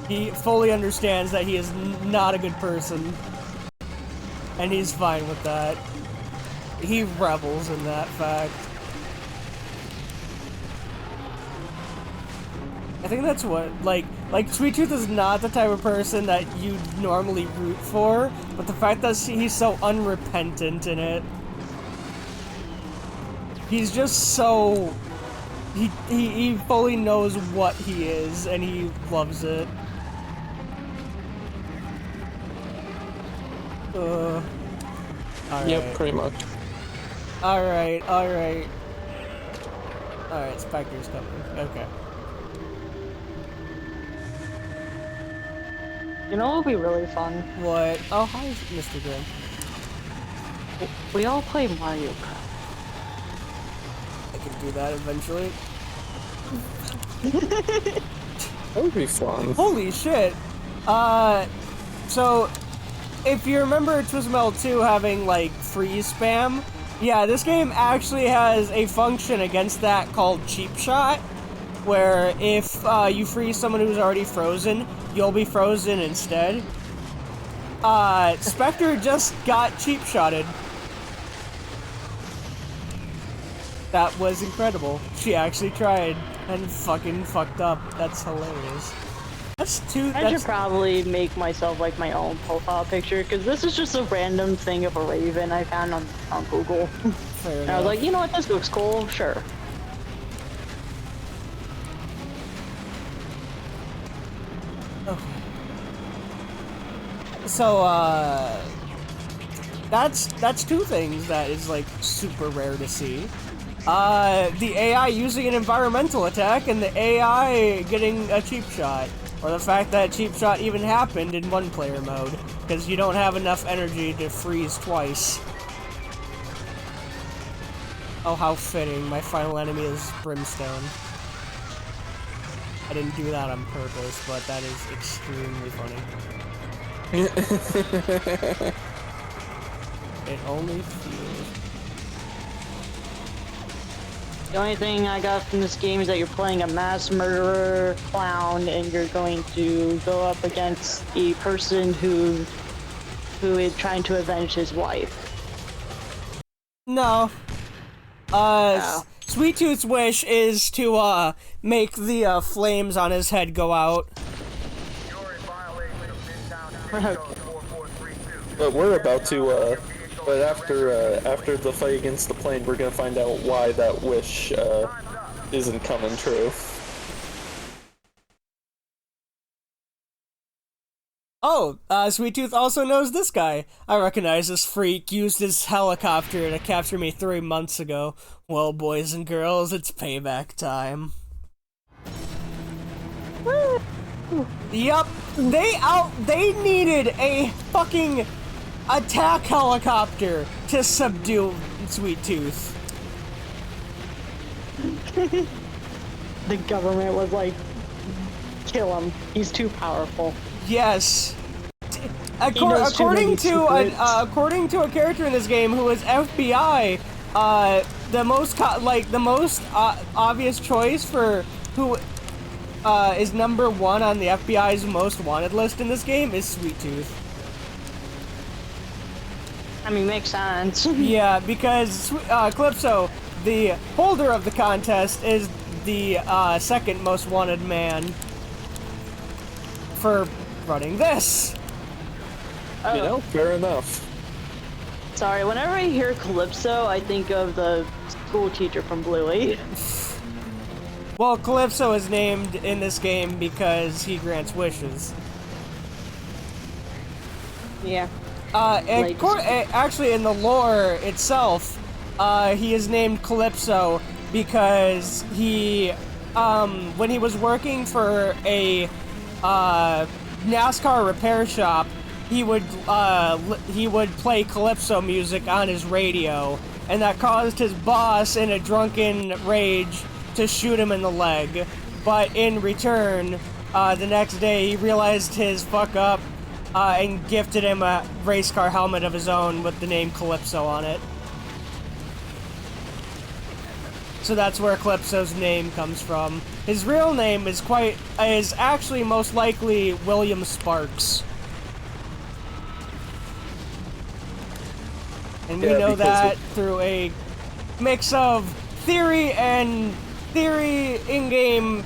A: He fully understands that he is not a good person. And he's fine with that. He revels in that fact. I think that's what, like Sweet Tooth is not the type of person that you normally root for, but the fact that he's so unrepentant in it, he's just so, he fully knows what he is, and he loves it. Alright.
B: Yep, pretty much.
A: Alright. Alright, Spectre's coming. Okay.
F: You know what would be really fun?
A: What? Oh, hi, Mr. Grimm.
F: We all play Mario Kart.
A: I can do that eventually.
B: That would be fun.
A: Holy shit. So, if you remember Twisted Metal 2 having, like, freeze spam, yeah, this game actually has a function against that called Cheap Shot, where if you freeze someone who's already frozen, you'll be frozen instead. Spectre just got cheap shotted. That was incredible. She actually tried and fucking fucked up. That's hilarious. I should
F: probably make myself like my own profile picture, because this is just a random thing of a raven I found on Google.
A: Fair
F: and I was like, you know what, this looks cool, sure.
A: Okay. So, that's two things that is, like, super rare to see. The AI using an environmental attack and the AI getting a cheap shot. Or the fact that Cheap Shot even happened in one-player mode, because you don't have enough energy to freeze twice. Oh, how fitting. My final enemy is Brimstone. I didn't do that on purpose, but that is extremely funny. It only feels...
F: The only thing I got from this game is that you're playing a mass murderer clown, and you're going to go up against a person who is trying to avenge his wife.
A: No. Sweet Tooth's wish is to, make the, flames on his head go out.
B: But we're about to, but after the fight against the plane, we're gonna find out why that wish, isn't coming true.
A: Oh, Sweet Tooth also knows this guy. I recognize this freak. Used his helicopter to capture me 3 months ago. Well, boys and girls, it's payback time. Yup, they needed a fucking attack helicopter to subdue Sweet Tooth.
F: The government was like, kill him. He's too powerful.
A: Yes. According to a character in this game who is FBI, the most obvious choice for who is number 1 on the FBI's most wanted list in this game is Sweet Tooth.
F: I mean, makes sense.
A: Yeah, because Calypso, the holder of the contest, is the second most wanted man for running this.
F: Oh.
B: You know, fair enough.
F: Sorry, whenever I hear Calypso, I think of the school teacher from Bluey.
A: Well, Calypso is named in this game because he grants wishes.
F: Yeah.
A: Actually, in the lore itself, he is named Calypso because he, when he was working for a NASCAR repair shop, he would play Calypso music on his radio, and that caused his boss, in a drunken rage, to shoot him in the leg. But in return, the next day he realized his fuck up, and gifted him a race car helmet of his own with the name Calypso on it. So that's where Calypso's name comes from. His real name is actually most likely William Sparks. And we know that through a mix of theory in-game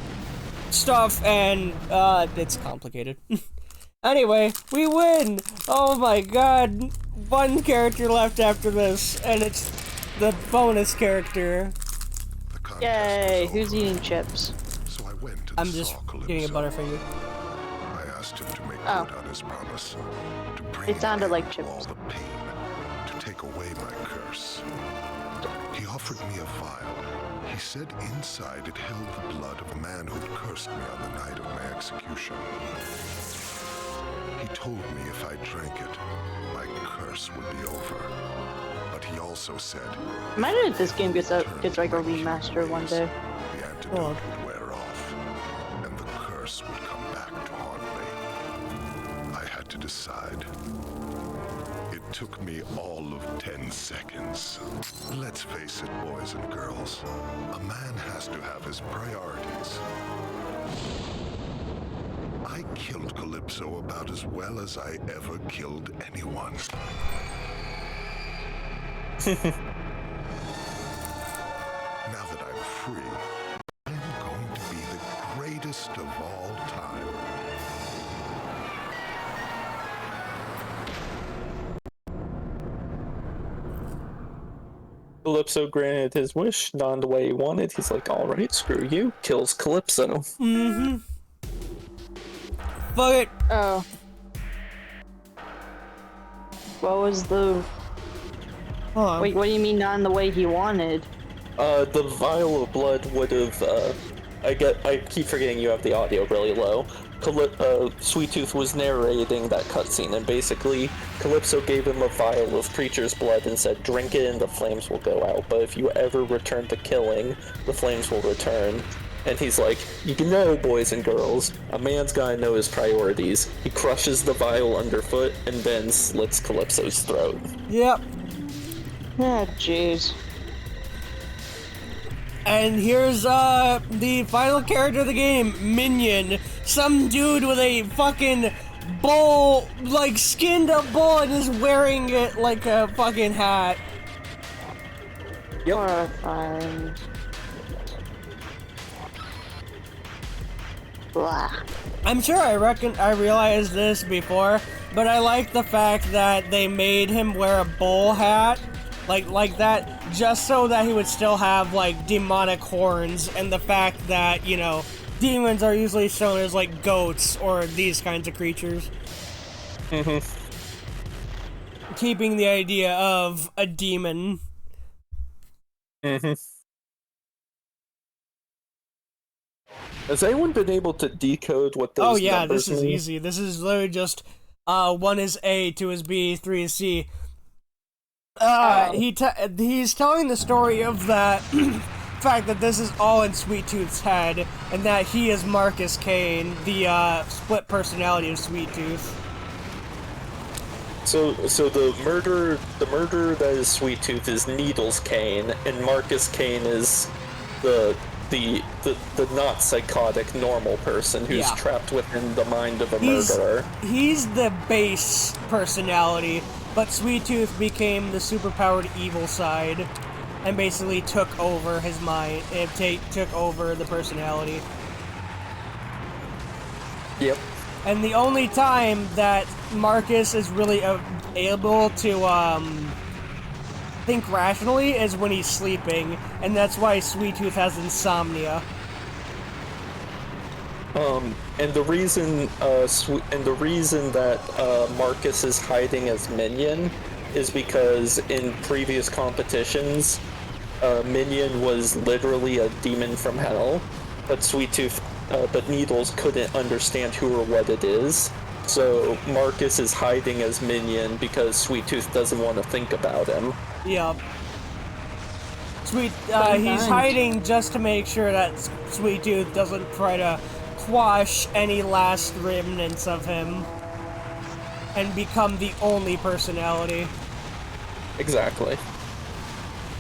A: stuff, and it's complicated. Anyway, we win! Oh my god, 1 character left after this, and it's the bonus character.
F: Yay, who's eating chips?
G: So I went to the
A: I'm just getting a Butterfinger.
G: I asked him to make good on his promise. To bring
F: It sounded
G: an
F: like
G: end to
F: chips.
G: all the pain, to take away my curse. He offered me a vial. He said inside it held the blood of a man who'd cursed me on the night of my execution. He told me if I drank it, my curse would be over. But he also said,
F: Imagine if this game gets like a remaster one day.
G: the antidote would wear off, and the curse would come back to haunt me. I had to decide. It took me all of 10 seconds. Let's face it, boys and girls. A man has to have his priorities. I killed Calypso about as well as I ever killed anyone. Now that I'm free, I'm going to be the greatest of all time.
B: Calypso granted his wish, not the way he wanted. He's like, alright, screw you. Kills Calypso.
A: Mm-hmm. Fuck it.
F: Oh. What was the...
A: Hold on.
F: Wait, what do you mean not in the way he wanted?
B: The vial of blood would have, I keep forgetting you have the audio really low. Sweet Tooth was narrating that cutscene, and basically, Calypso gave him a vial of creature's blood and said, drink it and the flames will go out, but if you ever return to killing, the flames will return. And he's like, you know, boys and girls, a man's gotta know his priorities. He crushes the vial underfoot and then slits Calypso's throat.
A: Yep.
F: Oh, jeez.
A: And here's the final character of the game, Minion. Some dude with a fucking bull, like skinned up bull, and is wearing it like a fucking hat.
B: Yep.
F: Horrifying. Blah.
A: I'm sure I realized this before, but I like the fact that they made him wear a bull hat. Like that, just so that he would still have, like, demonic horns, and the fact that, you know, demons are usually shown as, like, goats, or these kinds of creatures.
B: Mm-hmm.
A: Keeping the idea of a demon.
B: Mm-hmm. Has anyone been able to decode what those numbers mean?
A: Oh yeah, this is easy. This is literally just, 1 is A, 2 is B, 3 is C. He's telling the story of that fact that this is all in Sweet Tooth's head, and that he is Marcus Kane, the split personality of Sweet Tooth.
B: So the murderer that is Sweet Tooth is Needles Kane, and Marcus Kane is the not psychotic normal person who's trapped within the mind of a murderer.
A: He's the base personality. But Sweet Tooth became the superpowered evil side, and basically took over his mind. It took over the personality.
B: Yep.
A: And the only time that Marcus is really able to think rationally is when he's sleeping, and that's why Sweet Tooth has insomnia.
B: And the reason that Marcus is hiding as Minion is because in previous competitions, Minion was literally a demon from hell, but but Needles couldn't understand who or what it is. So Marcus is hiding as Minion because Sweet Tooth doesn't want to think about him.
A: Yep. He's hiding just to make sure that Sweet Tooth doesn't try to quash any last remnants of him and become the only personality.
B: Exactly.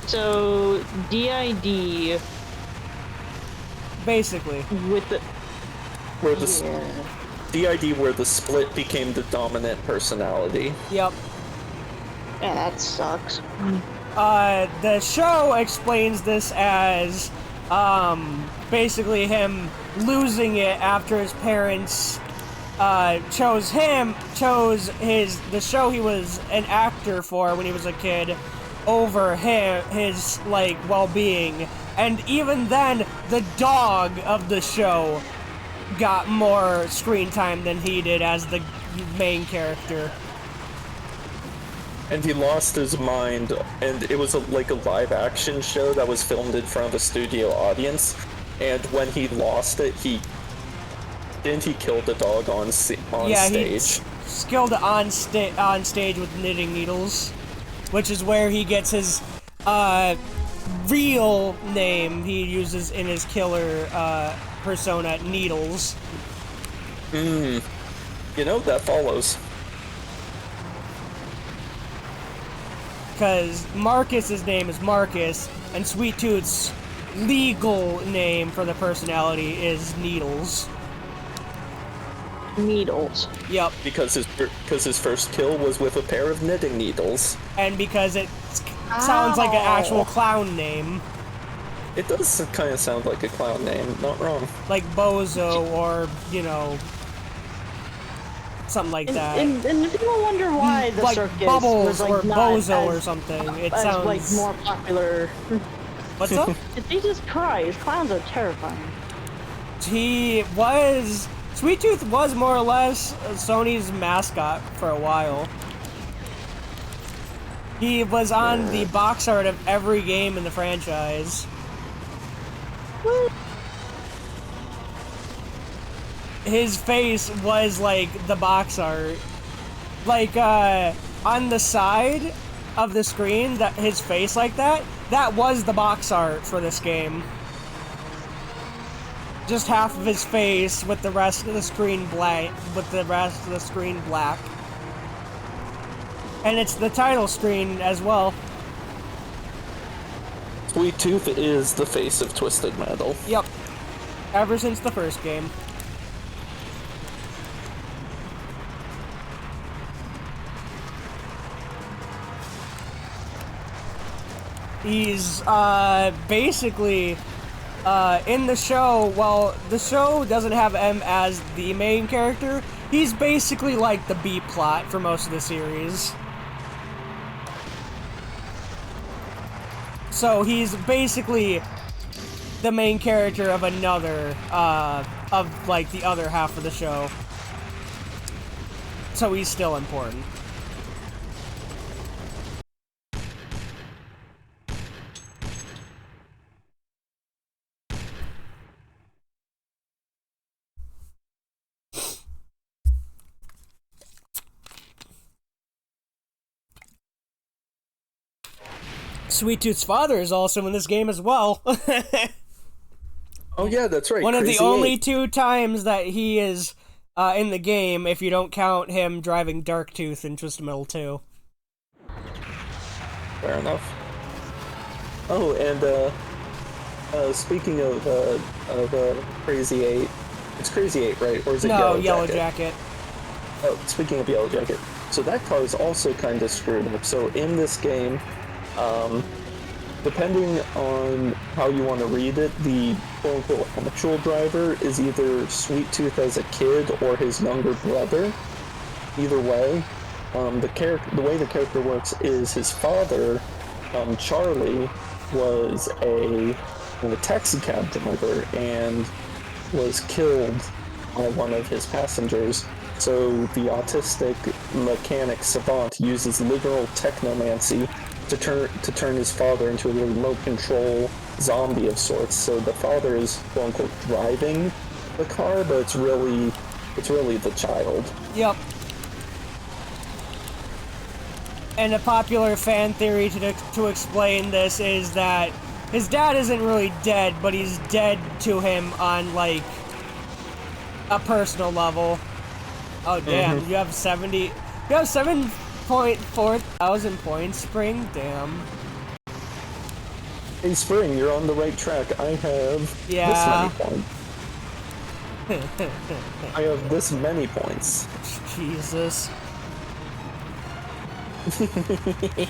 F: So, DID...
A: Basically.
F: With the...
B: DID where the split became the dominant personality.
A: Yep.
F: Yeah, that sucks.
A: The show explains this as, basically him losing it after his parents, chose the show he was an actor for when he was a kid over his, like, well-being. And even then, the dog of the show got more screen time than he did as the main character.
B: And he lost his mind, and it was like a live-action show that was filmed in front of a studio audience. And when he lost it, he killed the dog on stage.
A: He killed it on stage with knitting needles, which is where he gets his real name he uses in his killer persona, Needles.
B: You know, that follows.
A: Because Marcus's name is Marcus, and Sweet Tooth's legal name for the personality is Needles.
F: Needles.
A: Yep.
B: Because his first kill was with a pair of knitting needles.
A: And because it sounds like an actual clown name.
B: It does kind of sound like a clown name, not wrong.
A: Like Bozo or, you know, something like that.
F: And people wonder why the
A: like
F: circus
A: Bubbles
F: was, like,
A: or
F: not
A: Bozo
F: as,
A: or something. It
F: as,
A: sounds
F: like, more popular.
A: What's up?
F: Jesus Christ, clowns are terrifying.
A: Sweet Tooth was more or less Sony's mascot for a while. He was on the box art of every game in the franchise. his face was like the box art. Like, on the side of the screen, that his face like that was the box art for this game. Just half of his face with the rest of the screen black, And it's the title screen as well.
B: Sweet Tooth is the face of Twisted Metal.
A: Yep. Ever since the first game. He's, basically, in the show, well, the show doesn't have him as the main character. He's basically like the B-plot for most of the series. So he's basically the main character of another, of, like, the other half of the show. So he's still important. Sweet Tooth's father is also in this game as well.
B: Oh yeah, that's right.
A: One of the
B: Crazy
A: only
B: 8.
A: 2 times that he is in the game, if you don't count him driving Darktooth in Twisted Metal 2.
B: Fair enough. Oh, and speaking of Crazy 8, it's Crazy 8, right? Or is it
A: No,
B: Yellow Jacket?
A: Jacket.
B: Oh, speaking of Yellow Jacket, so that car is also kind of screwed up. So in this game, depending on how you want to read it, the quote-unquote actual driver is either Sweet Tooth as a kid or his younger brother. Either way, the way the character works is his father, Charlie, was a taxi cab driver and was killed by one of his passengers. So the autistic mechanic savant uses literal technomancy to turn his father into a remote control zombie of sorts. So the father is quote unquote driving the car, but it's really the child.
A: Yep. And a popular fan theory to explain this is that his dad isn't really dead, but he's dead to him on, like, a personal level. Oh, damn. You have 7.4 thousand points, Spring? Damn.
B: Hey, Spring, you're on the right track. I have this many points. I have this many points.
A: Jesus.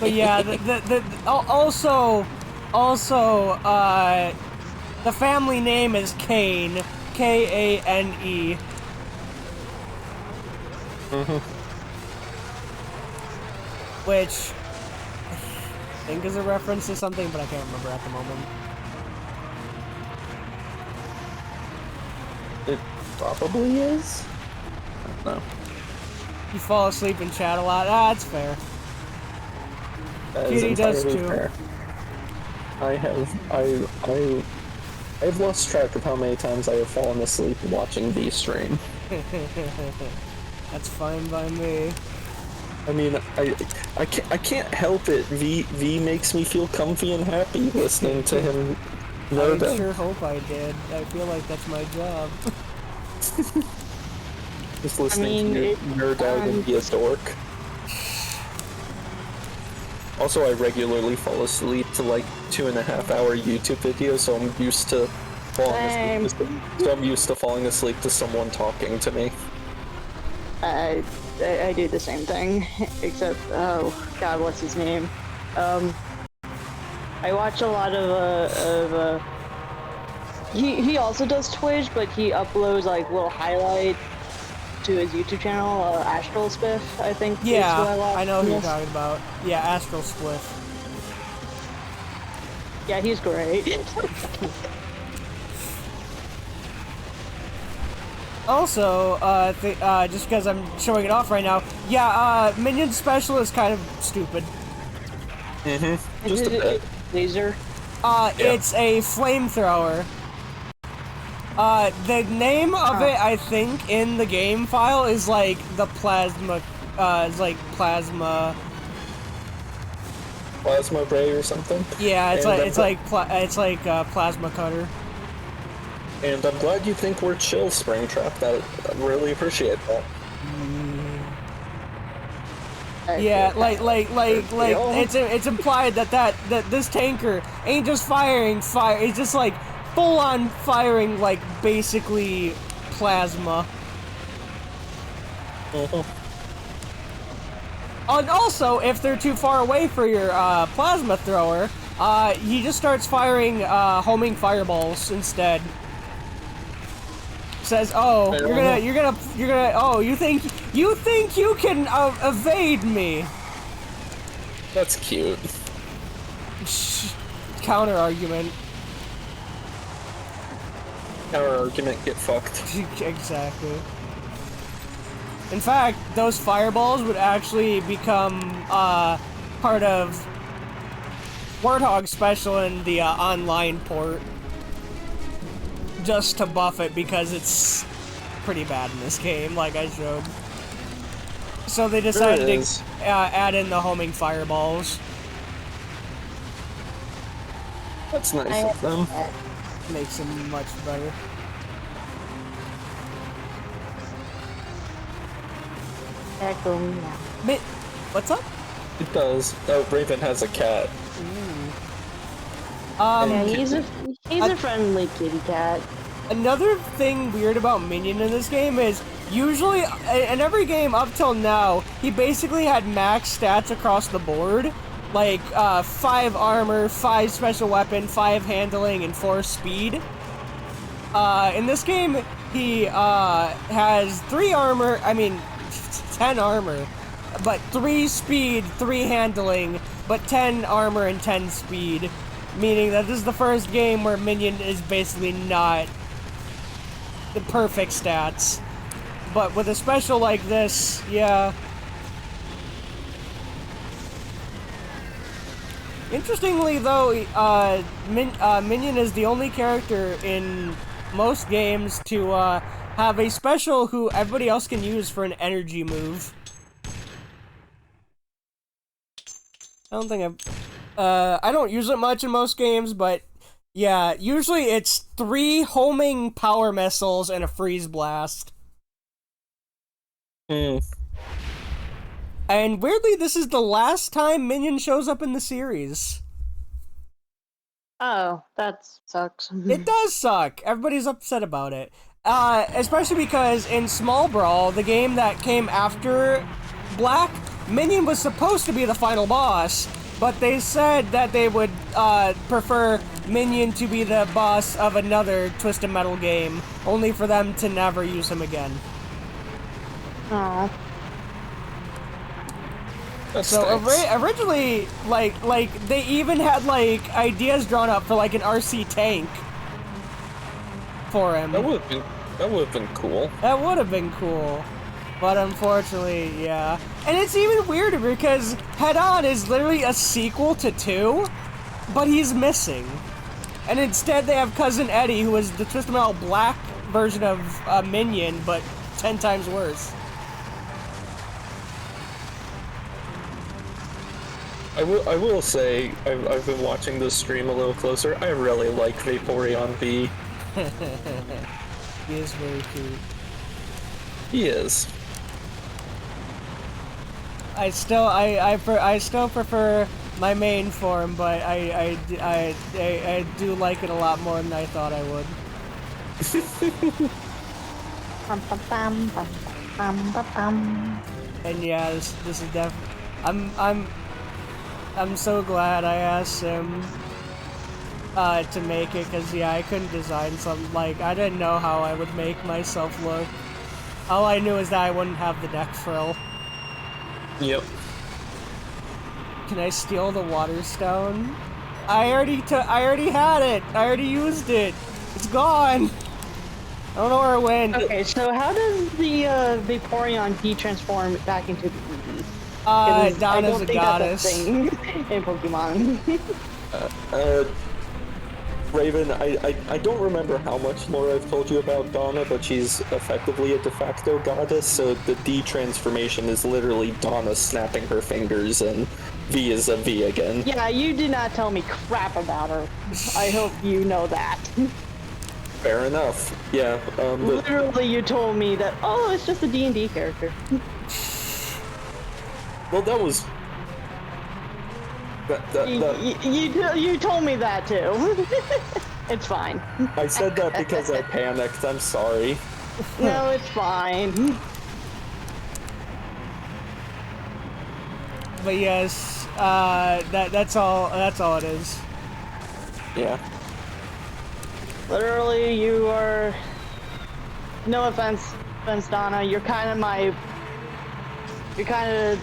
A: But yeah, also, the family name is Kane, Kane. Which I think is a reference to something, but I can't remember at the moment.
B: It probably is. I don't know.
A: You fall asleep in chat a lot. Ah, that's fair.
B: That is
A: Kitty does
B: entirely
A: too.
B: fair. I've lost track of how many times I have fallen asleep watching the stream.
A: That's fine by me.
B: I mean, I can't help it. V makes me feel comfy and happy listening to him nerd
A: I
B: out.
A: sure hope I did. I feel like that's my job.
B: Just listening to you nerd out and be a dork. Also, I regularly fall asleep to like 2.5-hour YouTube videos, so I'm used to falling asleep to someone talking to me.
F: I do the same thing, except, oh god, what's his name? I watch a lot of he also does Twitch, but he uploads like little highlights to his YouTube channel, Astral Spiff, I think.
A: Yeah,
F: is who I watch.
A: I know who you're talking about. Yeah, Astral Spliff.
F: Yeah, he's great.
A: Also, just because I'm showing it off right now, yeah, Minion Special is kind of stupid.
B: Just a bit.
F: Laser.
A: It's a flamethrower. The name of it, I think, in the game file is like the plasma, it's like plasma.
B: Plasma ray or something.
A: Yeah, it's
B: And
A: it's like plasma cutter.
B: And I'm glad you think we're chill, Springtrap. I really appreciate that.
A: Yeah, like it's implied that this tanker ain't just firing fire. It's just like full on firing, like basically plasma. And also, if they're too far away for your plasma thrower, he just starts firing homing fireballs instead. Says, "Oh, you're gonna. Oh, you think you can evade me?"
B: That's cute.
A: Counter argument.
B: Counter argument, get fucked.
A: Exactly. In fact, those fireballs would actually become part of Warthog's special in the online port. Just to buff it, because it's pretty bad in this game, like I showed. So they decided to add in the homing fireballs.
B: That's nice of them.
A: Makes them much better. What's up?
B: It does. Oh, Raven has a cat.
F: Yeah, he's a friendly kitty cat.
A: Another thing weird about Minion in this game is usually in every game up till now, he basically had max stats across the board, like 5 armor, 5 special weapon, 5 handling, and 4 speed. In this game, he has 3 armor. I mean, 10 armor, but 3 speed, 3 handling, but 10 armor and 10 speed. Meaning that this is the first game where Minion is basically not the perfect stats. But with a special like this, yeah. Interestingly though, Minion is the only character in most games to have a special who everybody else can use for an energy move. I don't think I don't use it much in most games, but yeah, usually it's 3 homing power missiles and a freeze blast. And weirdly, this is the last time Minion shows up in the series.
F: Oh, that sucks.
A: It does suck. Everybody's upset about it. Especially because in Small Brawl, the game that came after Black, Minion was supposed to be the final boss, but they said that they would prefer Minion to be the boss of another Twisted Metal game, only for them to never use him again.
F: Aww.
A: So originally, like they even had like ideas drawn up for like an RC tank for him.
B: That would have been cool.
A: That would have been cool. But unfortunately, yeah. And it's even weirder because Head On is literally a sequel to 2, but he's missing. And instead they have Cousin Eddie, who is the Twisted Metal Black version of Minion, but 10 times worse.
B: I will say, I've been watching this stream a little closer. I really like Vaporeon V.
A: He is very cute.
B: He is.
A: I still prefer my main form, but I do like it a lot more than I thought I would. And yeah, this is I'm so glad I asked him to make it, because yeah, I couldn't design something, like, I didn't know how I would make myself look. All I knew is that I wouldn't have the neck frill.
B: Yep.
A: Can I steal the water stone? I already had it. I already used it. It's gone. I don't know where it went.
F: Okay, so how does the Vaporeon de-transform back into the Eevee?
A: Down as a goddess.
F: That's a thing in Pokemon.
B: Raven, I don't remember how much lore I've told you about Donna, but she's effectively a de facto goddess, so the D transformation is literally Donna snapping her fingers and V is a V again.
F: Yeah, you did not tell me crap about her. I hope you know that.
B: Fair enough. Yeah,
F: Literally, you told me that, oh, it's just a D&D character.
B: well, that was...
F: You told me that too. It's fine.
B: I said that because I panicked, I'm sorry.
F: No, it's fine.
A: But yes, that's all it is.
B: Yeah.
F: Literally, you are... No offense, Donna, you're kind of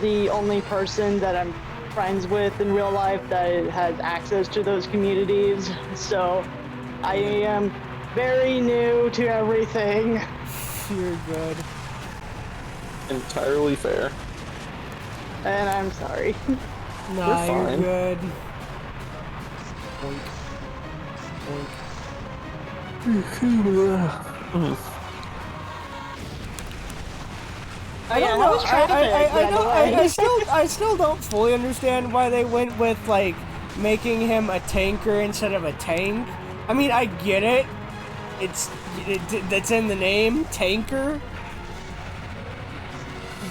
F: the only person that I'm friends with in real life that has access to those communities, so I am very new to everything.
A: You're good.
B: Entirely fair.
F: And I'm sorry.
A: Nah,
B: You're
A: you're
B: fine.
A: good. Oink. Oink. I don't know. I still don't fully understand why they went with like making him a tanker instead of a tank. I mean, I get it. That's in the name, tanker.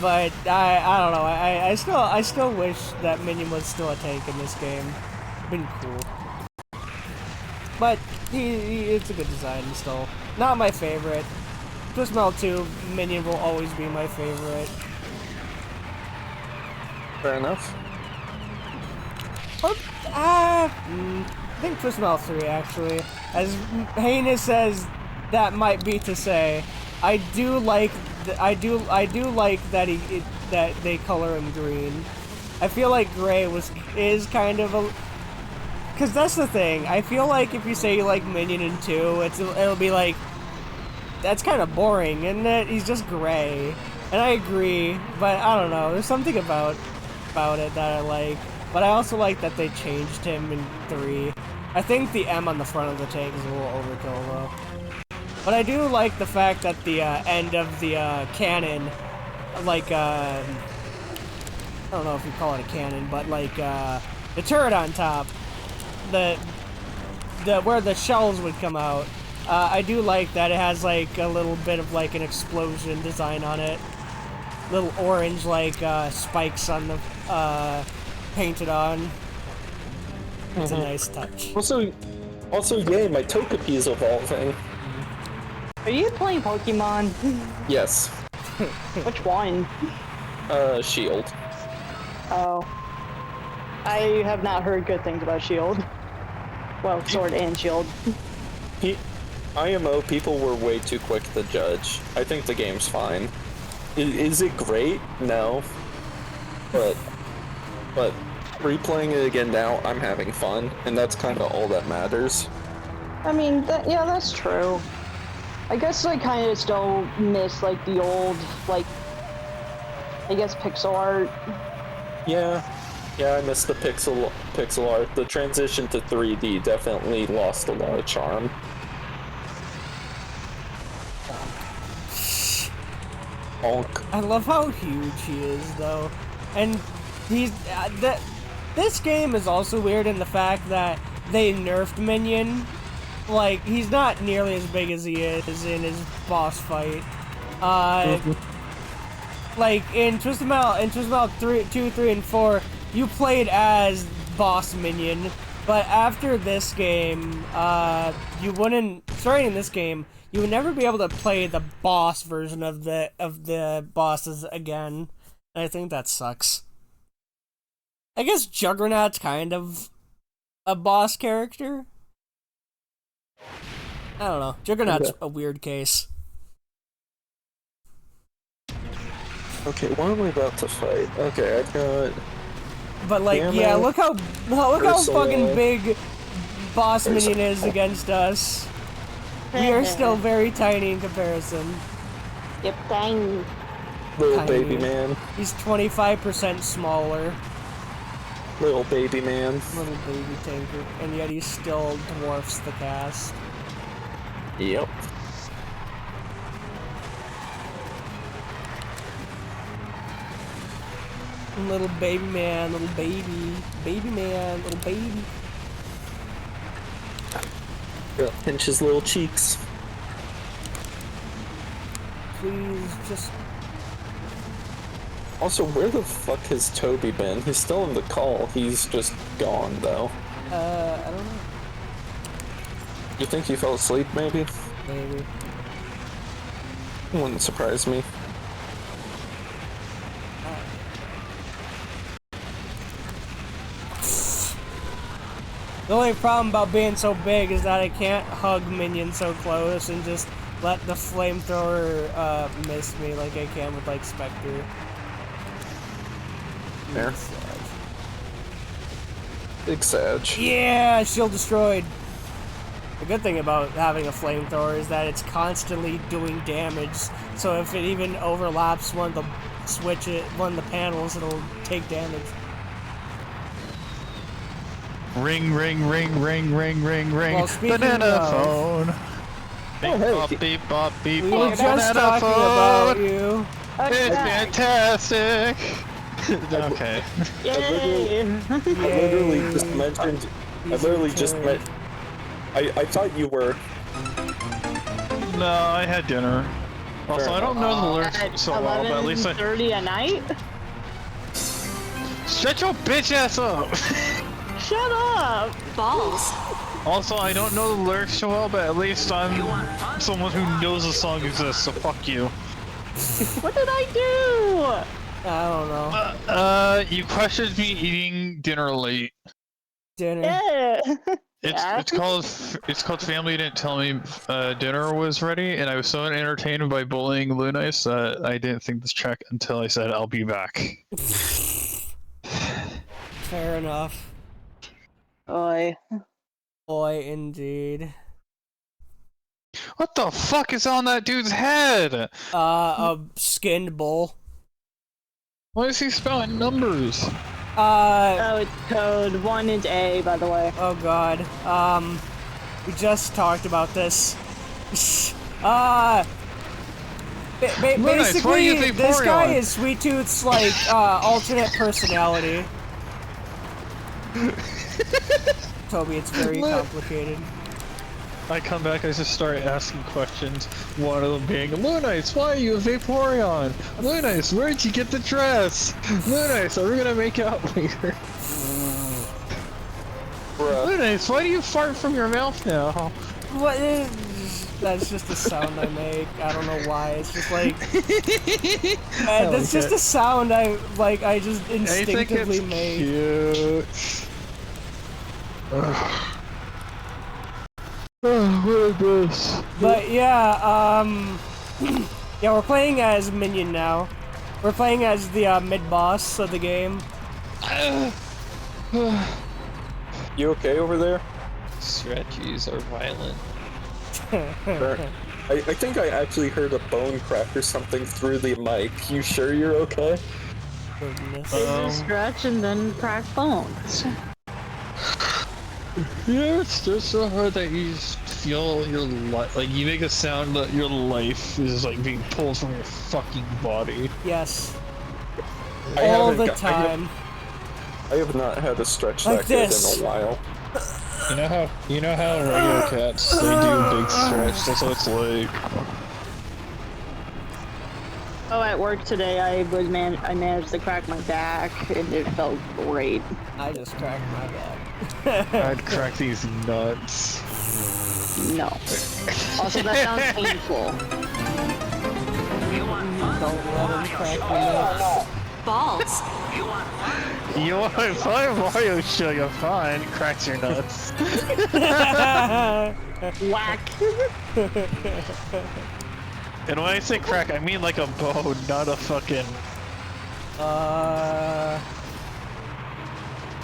A: But I don't know. I still wish that Minion was still a tank in this game. Been cool. But it's a good design still. Not my favorite. Twist Melt 2, Minion will always be my favorite.
B: Fair enough.
A: I think Twist Melt 3 actually. As heinous as that might be to say, I do like I do like that that they color him green. I feel like gray is kind of a... Cause that's the thing. I feel like if you say you like Minion in 2, it'll be like, that's kind of boring, isn't it? He's just gray. And I agree, but I don't know. There's something about it that I like. But I also like that they changed him in 3. I think the M on the front of the tank is a little overkill though. But I do like the fact that the end of the cannon, like I don't know if you call it a cannon, but like the turret on top, the where the shells would come out. I do like that it has like a little bit of like an explosion design on it. Little orange like spikes on the painted on. It's a nice touch.
B: Also, yay, my Togepi is evolving.
F: Are you playing Pokemon?
B: Yes.
F: Which one?
B: Shield.
F: Oh. I have not heard good things about Shield. Well, Sword and Shield.
B: IMO, people were way too quick to judge. I think the game's fine. Is it great? No. But replaying it again now, I'm having fun, and that's kind of all that matters.
F: I mean, yeah, that's true. I guess I kind of still miss, like, the old, like, I guess pixel art.
B: Yeah, I miss the pixel art. The transition to 3D definitely lost a lot of charm. Honk.
A: I love how huge he is, though, and he's this game is also weird in the fact that they nerfed Minion. Like, he's not nearly as big as he is in his boss fight. Like in Twisted Metal 2, 3, and 4, you played as boss Minion, but after this game, you wouldn't. Starting in this game, you would never be able to play the boss version of the bosses again. And I think that sucks. I guess Juggernaut's kind of a boss character. I don't know. Juggernaut's a weird case.
B: Okay, what am I about to fight? Okay, I've got...
A: But like, yeah, look how fucking big Boss Minion is against us. We are still very tiny in comparison.
F: Yep, tiny.
B: Little
A: Tiny.
B: baby man.
A: He's 25% smaller.
B: Little baby man.
A: Little baby tanker. And yet he still dwarfs the cast.
B: Yep.
A: Little baby man, little baby. Baby man, little baby.
B: Pinch his little cheeks.
A: Please, just...
B: Also, where the fuck has Toby been? He's still in the call. He's just gone, though.
A: I don't know.
B: You think he fell asleep, maybe?
A: Maybe.
B: Wouldn't surprise me.
A: The only problem about being so big is that I can't hug minions so close and just let the flamethrower miss me like I can with like Spectre.
B: There. Big Sag.
A: Yeah, shield destroyed. The good thing about having a flamethrower is that it's constantly doing damage. So if it even overlaps one of the panels, it'll take damage.
C: Ring, ring, ring, ring, ring, ring, ring.
A: Well, speaking
C: Banana
A: of-
C: phone. Beep,
B: hey.
C: bop, beep, bop, beep,
A: We were
C: bop.
A: just
C: Banana
A: talking about
C: phone.
A: you.
C: It's fantastic. Okay.
F: Yay!
B: I literally just mentioned. I literally just
A: Turn.
B: met. I thought you were.
C: No, I had dinner. Also, I don't know the lyrics
F: At
C: so well, but at least I
F: 11:30 at night?
C: shut your bitch ass up.
F: Shut up!
H: Balls.
C: Also, I don't know the lyrics so well, but at least I'm someone who knows the song exists. So fuck you.
F: What did I do?
A: I don't know.
C: You questioned me eating dinner late.
A: Dinner.
F: Yeah.
C: It's called Family Didn't Tell Me dinner was ready, and I was so entertained by bullying Lunice that I didn't think this track until I said I'll be back.
A: Fair enough.
F: Oi.
A: Boy, indeed.
C: What the fuck is on that dude's head?
A: A skinned bull.
C: Why is he spelling numbers?
F: Oh, it's code 1 is A, by the way.
A: Oh god. We just talked about this. Basically, this guy is Sweet Tooth's, like, alternate personality. Toby, it's very complicated.
C: I come back, I just start asking questions. One of them being, Lunice, why are you a Vaporeon? Lunice, where'd you get the dress? Lunice, are we gonna make out later? Lunice, why do you fart from your mouth now?
A: What is... That's just a sound I make. I don't know why. It's just like... that's just a sound I just instinctively make.
C: Cute. What is this?
A: But yeah, yeah, we're playing as Minion now. We're playing as the mid-boss of the game.
B: You okay over there?
I: Stretchies are violent.
B: I think I actually heard a bone crack or something through the mic. You sure you're okay?
A: Goodness.
F: Stretch and then crack bones.
C: Yeah, it's just so hard that you just feel your life, like you make a sound that your life is like being pulled from your fucking body.
A: Yes.
B: I
A: All
B: haven't
A: the
B: got-
A: time.
B: I have not had a stretch
A: Like
B: that good
A: this.
B: in a while.
C: You know how regular cats they do a big stretch. That's what it's like.
F: Oh, at work today, I managed to crack my back, and it felt great.
A: I just cracked my back.
C: I'd crack these nuts.
F: No. Also, that sounds painful.
A: Don't let him crack your nuts.
H: Balls.
C: You want to play Mario show? You're fine. Cracks your nuts.
F: Whack.
C: And when I say crack, I mean like a bone, not a fucking.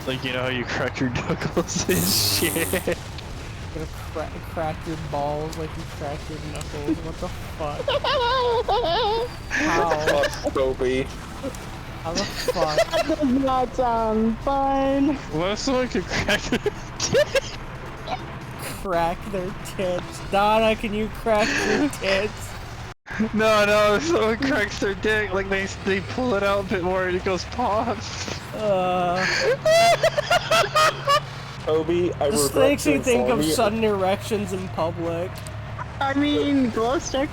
C: Like, you know how you crack your knuckles and shit?
A: You're gonna crack your balls like you cracked your knuckles. What the fuck? How?
B: Fuck, Toby.
A: How the fuck?
F: That does not sound fun.
C: What if someone could crack
A: Crack their tits. Donna, can you crack your tits?
C: No, if someone cracks their dick, like they pull it out a bit more and it goes pop.
B: Toby, I
A: This
B: regret
A: makes
B: to
A: me think
B: inform
A: of
B: you.
A: sudden erections in public.
F: I mean, glow stick.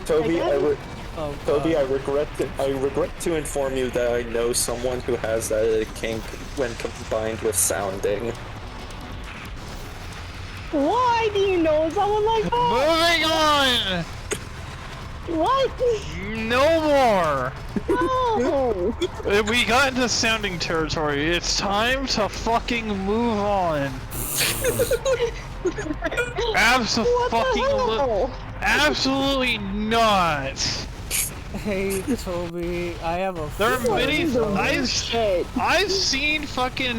B: Toby,
F: I
A: Oh,
B: Toby,
A: God.
B: I regret to inform you that I know someone who has that kink when combined with sounding.
F: Why do you know someone like that?
C: Moving on!
F: What?
C: No more!
F: No!
C: We got into sounding territory. It's time to fucking move on. Absolutely not.
A: Hey, Toby, I have a.
C: There are many.
F: Shit.
C: I've seen fucking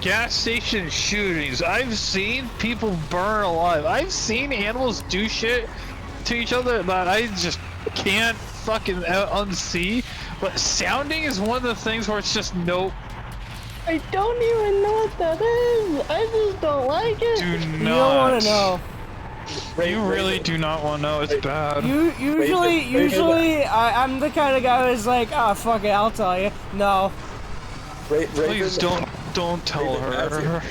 C: gas station shootings. I've seen people burn alive. I've seen animals do shit to each other that I just can't fucking unsee. But sounding is one of the things where it's just nope.
F: I don't even know what that is. I just don't like it.
C: Do not.
A: You don't want to know.
C: You really do not want to know. It's bad.
A: Usually, I'm the kind of guy who's like, ah, fuck it, I'll tell you. No.
C: Please don't tell her.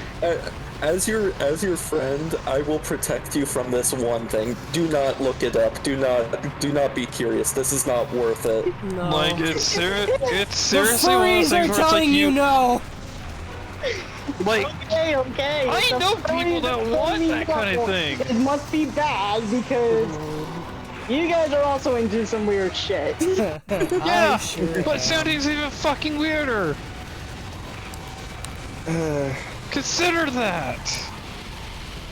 B: As your friend, I will protect you from this one thing. Do not look it up. Do not be curious. This is not worth it.
A: No.
C: Like it's seriously
A: The
C: one of those things
A: furries
C: where
A: are
C: it's like
A: telling you no.
C: Like
F: Okay.
C: I know people that want that kind of thing.
F: It must be bad because you guys are also into some weird shit.
C: Yeah,
A: sure
C: but
A: am.
C: sounding's even fucking weirder. Consider that.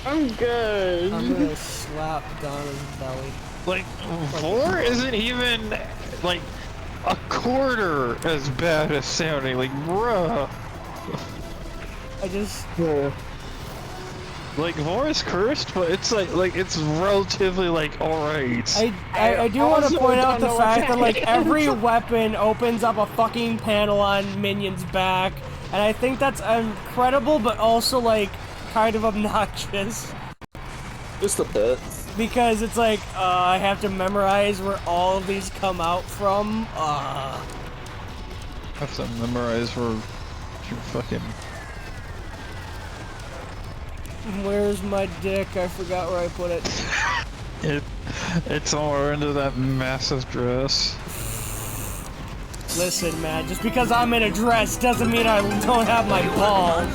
F: I'm good.
A: I'm gonna slap Donna's belly.
C: Like, 4 isn't even like a quarter as bad as sounding. Like, bruh.
A: I just.
C: Like, 4 is cursed, but it's like it's relatively like alright.
A: I do want to
F: also
A: point out
F: don't
A: the
F: know
A: fact
F: what
A: that like
F: that
A: every
F: is.
A: weapon opens up a fucking panel on Minion's back, and I think that's incredible, but also like kind of obnoxious
B: Just a bit.
A: because it's like I have to memorize where all of these come out from.
C: Have to memorize where you fucking.
A: Where's my dick? I forgot where I put it.
C: It's somewhere into that massive dress.
A: Listen, man, just because I'm in a dress doesn't mean I don't have my balls.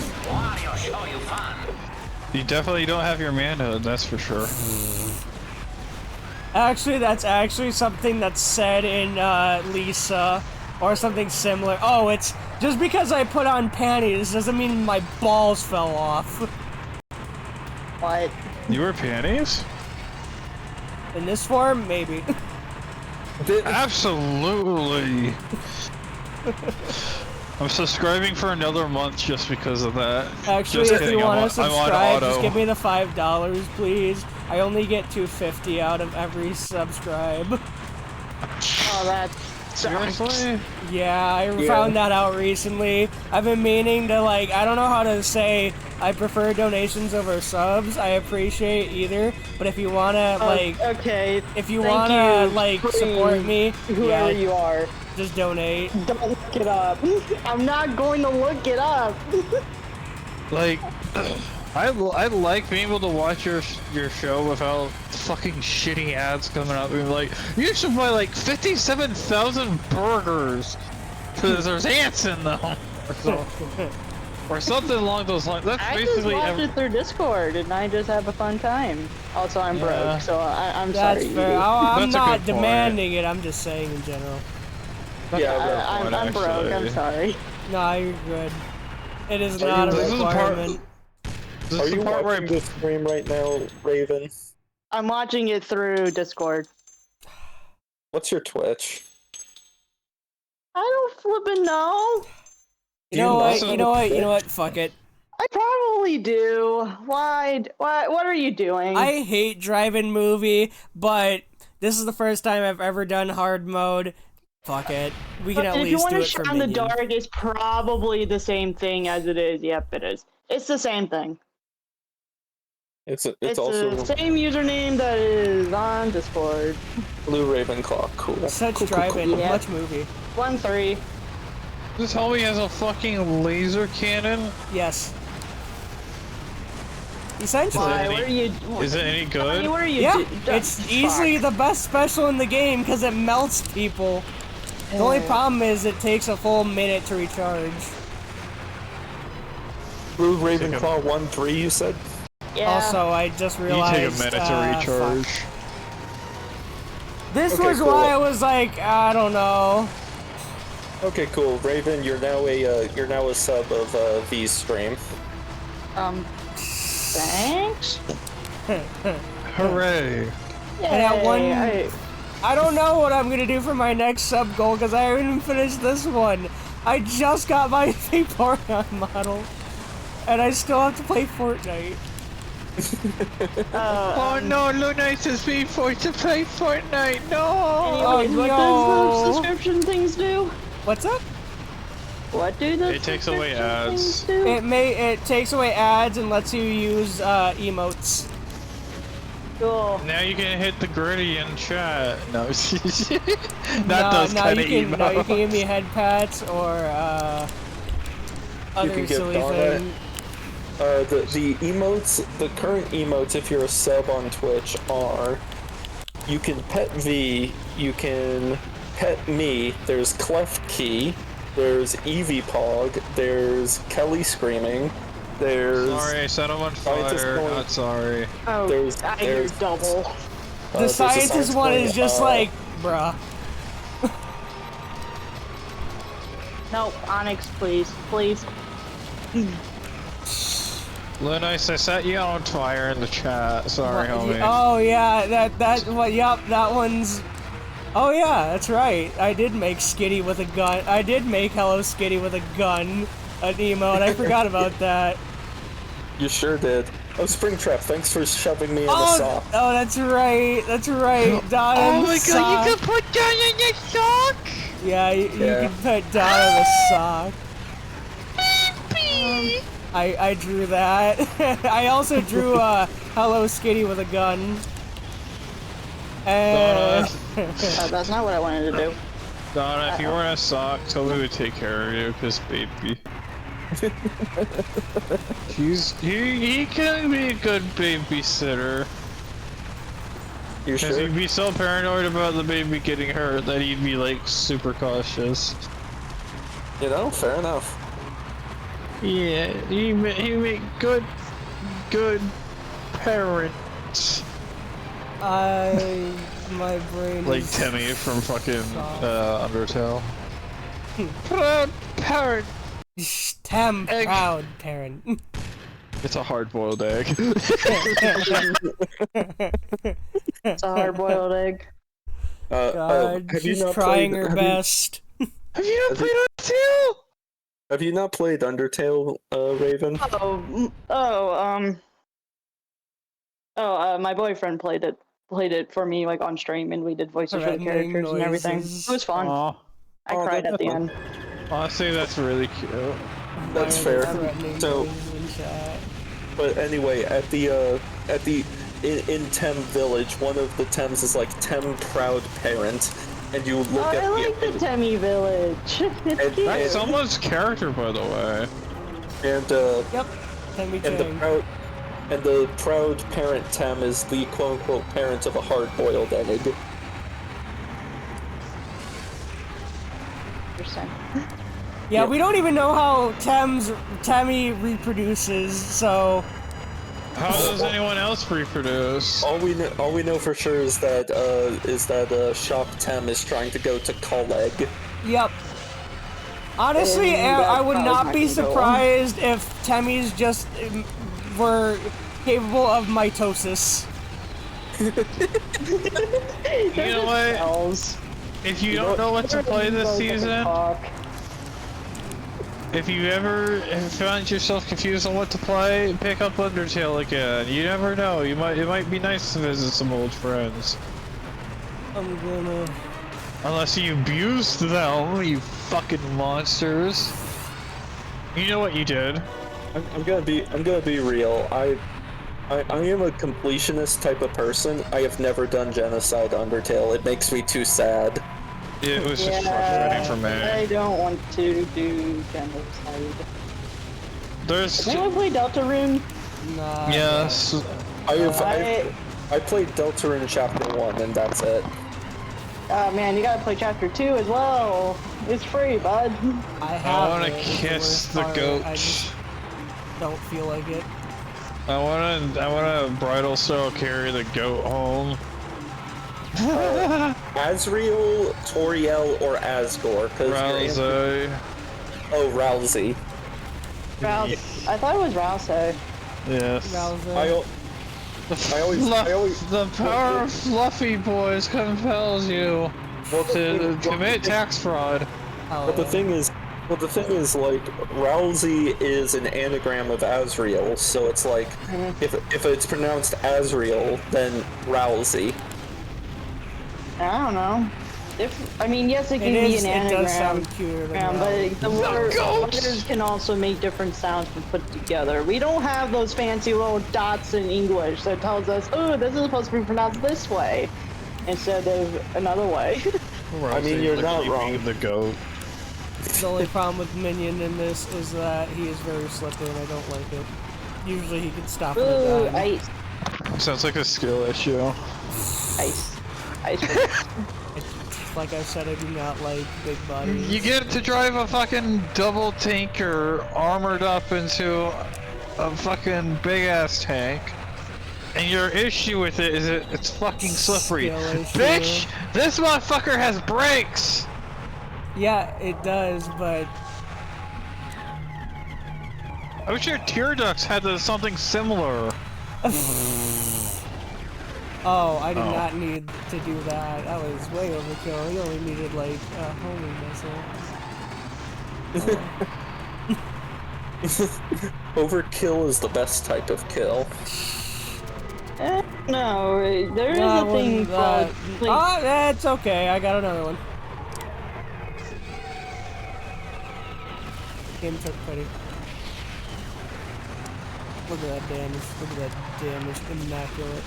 C: You definitely don't have your manhood, that's for sure.
A: Actually, that's actually something that's said in Lisa, or something similar. Oh, it's just because I put on panties doesn't mean my balls fell off.
F: What?
C: You wear panties?
A: In this form, maybe.
C: Absolutely. I'm subscribing for another month just because of that.
A: Actually,
C: Just
A: if
C: kidding,
A: you want to
C: I'm on
A: subscribe, just
C: auto.
A: give me the $5, please. I only get $2.50 out of every subscribe.
F: Oh, that's
C: Seriously?
A: Yeah, I found that out recently. I've been meaning to, like, I don't know how to say I prefer donations over subs. I appreciate either. But if you want to, like,
F: okay.
A: if you
F: Thank
A: want to,
F: you,
A: like,
F: please,
A: support me,
F: whoever you are,
A: just donate.
F: don't look it up. I'm not going to look it up.
C: Like, I like being able to watch your show without fucking shitty ads coming up. Being like, you should buy like 57,000 burgers because there's ants in them, or something along those lines. That's
F: I just
C: basically
F: watched it through Discord and I just have a fun time. Also, I'm broke, so I'm
A: That's
F: sorry.
A: fair. I'm
C: That's a
A: not
C: good point.
A: demanding it. I'm just saying in general.
B: Yeah,
F: I'm broke. I'm sorry.
A: Nah, you're good. It is not a
C: This is the part-
A: requirement.
C: This
B: Are
C: is the
B: you
C: part where
B: watching this stream right now, Raven?
F: I'm watching it through Discord.
B: What's your Twitch?
F: I don't flippin' know.
A: You know what?
B: also
A: You know what?
B: have a
A: You know what? Fuck it.
F: I probably do. Why? What are you doing?
A: I hate drive-in movie, but this is the first time I've ever done hard mode. Fuck it. We can
F: But
A: at
F: if you
A: least
F: want
A: do
F: to
A: it for
F: shine the
A: Minion.
F: dark, it's probably the same thing as it is. Yep, it is. It's the same thing.
B: It's
F: It's
B: also
F: the same username that is on Discord.
B: Blue Ravenclaw. Cool.
A: Such
B: cool,
A: drive-in,
B: cool.
F: Yeah.
A: much movie.
F: 1-3.
C: This homie has a fucking laser cannon?
A: Yes. Essentially.
F: Why? What are you?
C: Is it any good?
F: What are you?
A: Yeah, it's easily the best special in the game because it melts people. The only problem is it takes a full minute to recharge.
B: Blue Ravenclaw 1-3, you said?
F: Yeah.
A: Also, I just
C: You
A: realized.
C: take a minute to recharge.
A: Fuck. This
B: Okay,
A: was
B: cool.
A: why I was like, I don't know.
B: Okay, cool. Raven, you're now a sub of V's stream.
F: Thanks.
C: Hooray!
A: And at one,
F: Yay,
A: I don't know what I'm gonna do for my next sub goal because I haven't even finished this one. I just got my Vaporeon model, and I still have to play Fortnite.
C: Oh no, Luna says me for to play Fortnite. No.
F: Anyways, what
A: no.
F: does the subscription things do?
A: What's up?
F: What do the
C: It takes away
F: subscription
C: ads.
F: things do?
A: It takes away ads and lets you use emotes.
F: Cool.
C: Now you can hit the gritty in chat. No, that
A: Now
C: does kind
A: you
C: of
A: can
C: emo.
A: now you can give me head pats or other
B: can give
A: silly
B: Donna-
A: thing.
B: The emotes, the current emotes, if you're a sub on Twitch, are you can pet V, you can pet me. There's Cleft Key, there's Eevee Pog, there's Kelly Screaming, there's
C: Sorry, I set him on
B: Scientist
C: fire.
B: going-
C: Not sorry.
F: Oh,
B: There's-
F: I hear
B: there's-
F: double.
A: The
B: there's a
A: scientist one
B: going,
A: is just like, bruh.
F: No, Onyx, please, please.
C: Luna, I set you on fire in the chat. Sorry, homie.
A: Oh yeah, yup, that one's. Oh yeah, that's right. I did make Skitty with a gun. I did make Hello Skitty with a gun, an emote. I forgot about that.
B: You sure did. Oh, Springtrap, thanks for shoving me in the sock.
A: Oh, that's right. That's right. Don
C: Oh
A: in
C: my
A: the
C: god, you
A: sock.
C: can put down in your sock!
A: Yeah, you
B: Yeah.
A: can put Don in the sock. I drew that. I also drew Hello Skitty with a gun.
C: Donna,
F: That's not what I wanted to do.
C: Donna, if you weren't a sock, Toby would take care of you, cause baby. He can be a good babysitter.
B: You
C: Cause
B: sure?
C: he'd be so paranoid about the baby getting hurt that he'd be like super cautious.
B: You know, fair enough.
C: Yeah, he make good parents.
A: My brain
C: Like
A: is
C: Timmy from fucking
A: soft.
C: Undertale. Proud parent.
A: Tem
C: Egg.
A: proud parent.
C: It's a hard-boiled egg.
F: It's a hard-boiled egg.
A: God,
B: have you
A: she's
B: not
A: trying
B: played-
A: her
B: have you-
A: best.
C: Have you not played Undertale?
B: Have you not played Undertale, Raven?
F: My boyfriend played it for me like on stream, and we did voices for the
A: Threatening
F: characters and everything.
A: noises.
F: It was fun.
C: Aw.
F: I
B: Oh,
F: cried
B: that's
F: at the
B: fun.
F: end.
C: Honestly, that's really cute.
B: That's
A: Why are
B: fair.
A: they threatening
B: So-
A: noises in chat?
B: But anyway, in Tem Village, one of the Tems is like Tem Proud Parent, and you look
F: I
B: at
F: like the Temmie village. It's
B: And-
F: cute.
C: That's someone's character, by the way.
B: and
A: Yep. Timmy
B: and the
A: Chang.
B: proud parent Tem is the quote unquote parent of a hard-boiled egg.
A: Yeah,
B: Yep.
A: we don't even know how Tammy reproduces, so
C: How does anyone else reproduce?
B: All we know for sure is that Shop Tem is trying to go to Colleg.
A: yep. Honestly,
F: And
A: I would
F: that's
A: not
F: how
A: be
F: it's gonna go.
A: surprised if Tammy's just were capable of mitosis.
C: You know what?
F: Cells.
C: If you don't know what to play this
F: Like a
C: season,
F: cock.
C: if you ever found yourself confused on what to play, pick up Undertale again. You never know. It might be nice to visit some old friends.
A: I'm gonna
C: Unless you abused them, you fucking monsters. You know what you did.
B: I'm gonna be real. I am a completionist type of person. I have never done Genocide Undertale. It makes me too sad.
C: It was just frustrating for me.
F: I don't want to do Genocide.
C: There's...
F: Did anyone play Deltarune?
A: Nah.
C: Yes.
B: I played Deltarune Chapter 1 and that's it.
F: Oh man, you gotta play Chapter 2 as well. It's free, bud.
C: I wanna kiss the goat.
A: I just don't feel like it.
C: I wanna bridal style carry the goat home.
B: Asriel, Toriel, or Asgore?
C: Rousey.
B: Oh, Rousey.
F: Rouse. I thought it was Rousey.
C: Yes.
A: Rousey.
C: The power of Fluffy Boys compels you to commit tax fraud.
B: But the thing is, like, Rousey is an anagram of Asriel, so it's like, if it's pronounced Asriel, then Rousey.
F: I don't know. I mean, yes, it can be an anagram.
A: It does sound cuter than
F: but the letters can also make different sounds when put together. We don't have those fancy little dots in English that tells us, oh, this is supposed to be pronounced this way, instead of another way.
B: I mean, you're not wrong.
C: The goat.
A: The only problem with Minion in this is that he is very slippery and I don't like it. Usually he can stop it
F: Ooh,
A: at a dime.
F: ice.
C: Sounds like a skill issue.
F: Ice.
A: Like I said, I do not like big bodies.
C: You get to drive a fucking double tanker armored up into a fucking big ass tank, and your issue with it is it's fucking slippery. Bitch, this motherfucker has brakes.
A: Yeah, it does, but
C: I wish your tear ducts had something similar.
A: Oh, I did not need to do that. That was way overkill. You only needed, like, a homing missile.
B: Overkill is the best type of kill.
F: No, there is a thing called...
A: Ah, that's okay. I got another one. Game took pretty. Look at that damage. Look at that damage. Immaculate.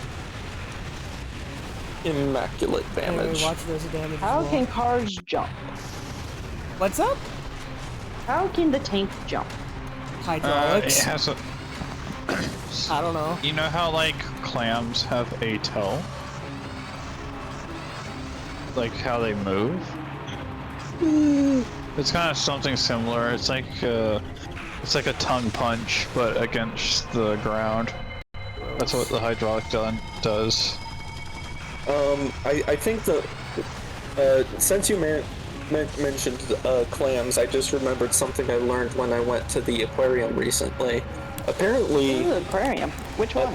B: Immaculate damage.
A: Anyway, watch this damage.
F: How can cars jump?
A: What's up?
F: How can the tank jump?
A: Hydraulics.
C: It has a...
A: I don't know.
C: You know how, like, clams have a toe? Like, how they move? It's kind of something similar. It's like a tongue punch, but against the ground. That's what the hydraulic gun does.
B: I think since you mentioned clams, I just remembered something I learned when I went to the aquarium recently. Apparently...
F: Ooh, aquarium. Which one?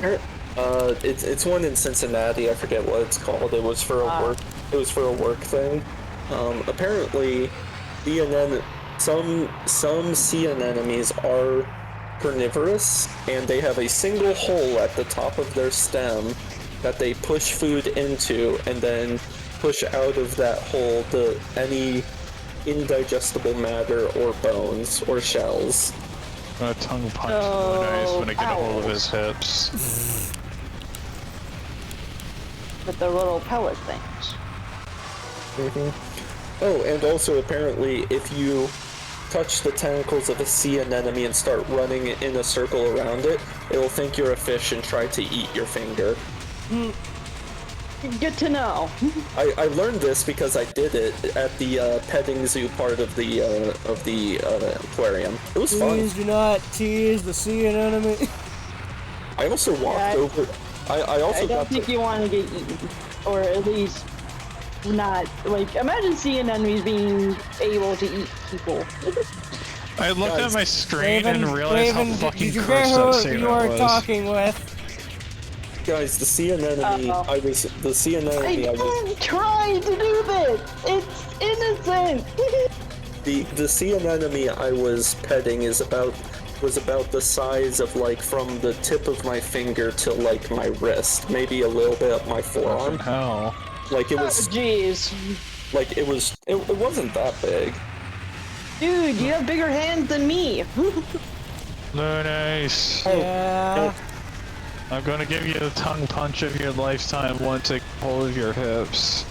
B: It's one in Cincinnati. I forget what it's called. It was for a work. It was for a work thing. Apparently, some sea anemones are carnivorous, and they have a single hole at the top of their stem that they push food into, and then push out of that hole any indigestible matter or bones or shells.
C: A tongue punch is really nice when I get a hold of his hips.
F: With the little pellet things.
B: Oh, and also apparently if you touch the tentacles of a sea anemone and start running in a circle around it, it'll think you're a fish and try to eat your finger.
F: Good to know.
B: I learned this because I did it at the petting zoo part of the aquarium. It was fun.
A: Please do not tease the sea anemone.
B: I also walked over. I
F: don't think you want to get eaten, or at least not. Like, imagine sea anemones being able to eat people.
C: I looked at my screen and realized how fucking
A: did you
C: cursed
A: hear
C: that
A: who
C: statement
A: you are
C: was.
A: talking with?
B: Guys, the sea anemone.
F: I'm trying to do this. It's innocent.
B: The sea anemone I was petting was about the size of, like, from the tip of my finger to, like, my wrist, maybe a little bit up my forearm.
C: Hell.
B: Like, it was.
F: Oh, jeez.
B: Like, it wasn't that big.
F: Dude, you have bigger hands than me.
C: Very nice.
A: Yeah.
C: I'm gonna give you the tongue punch of your lifetime once it pulls your hips.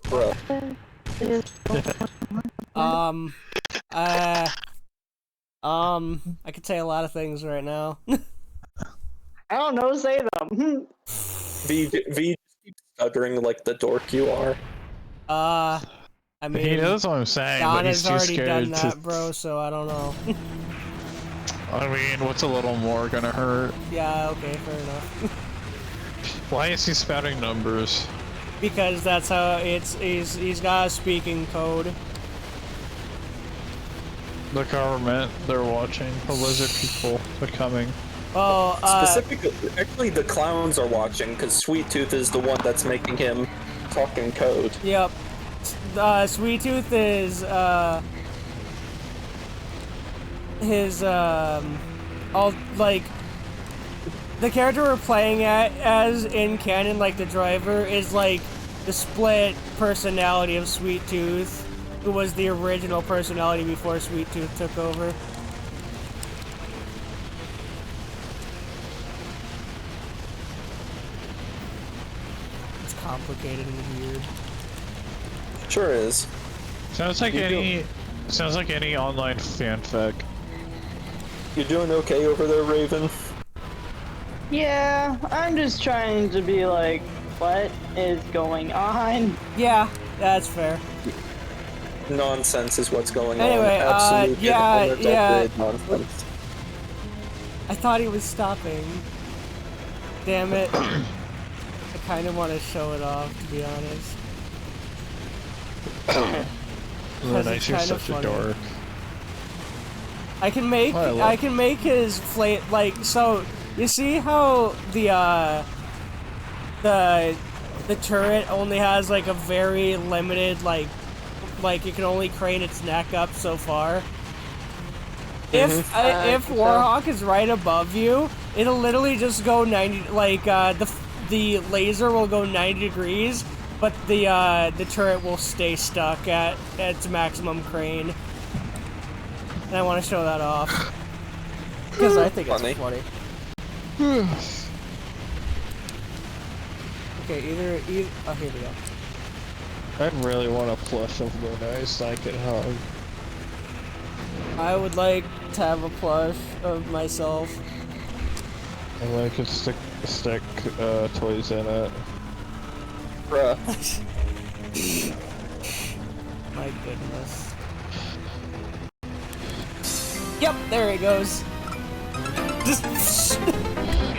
B: Bruh.
A: I could say a lot of things right now.
F: I don't know, say them.
B: V just keeps stuttering like the dork you are.
A: I mean,
C: He knows what I'm saying, but he's
A: Donna's
C: too
A: already done
C: scared
A: that,
C: to.
A: bro, so I don't know.
C: I mean, what's a little more gonna hurt?
A: Yeah, okay, fair enough.
C: Why is he spouting numbers?
A: Because that's how he's got a speaking code.
C: The government, they're watching. The lizard people, they're coming.
A: Well,
B: Specifically, actually, the clowns are watching because Sweet Tooth is the one that's making him talk in code.
A: Yep. Sweet Tooth is, his, all, like, the character we're playing as in canon, like the driver, is like the split personality of Sweet Tooth, who was the original personality before Sweet Tooth took over. It's complicated and weird.
B: Sure is.
C: Sounds like any online fanfic.
B: You doing okay over there, Raven?
F: Yeah, I'm just trying to be like, what is going on?
A: Yeah, that's fair.
B: Nonsense is what's going
A: Anyway,
B: on. Absolute
A: yeah.
B: unadulterated nonsense.
A: I thought he was stopping. Damn it. I kind of want to show it off, to be honest.
C: Nice, you're
A: kinda
C: such a
A: funny.
C: dork.
A: I can make his so you see how the turret only has like a very limited like it can only crane its neck up so far. If Warhawk is right above you, it'll literally just go 90 the laser will go 90 degrees, but the turret will stay stuck at its maximum crane. And I want to show that off. Because I think it's funny. Okay, either oh, here we go.
C: I really want a plush of Luna so I can hug.
A: I would like to have a plush of myself.
C: And I could stick toys in it.
B: Bruh.
A: My goodness. Yep, there he goes. Just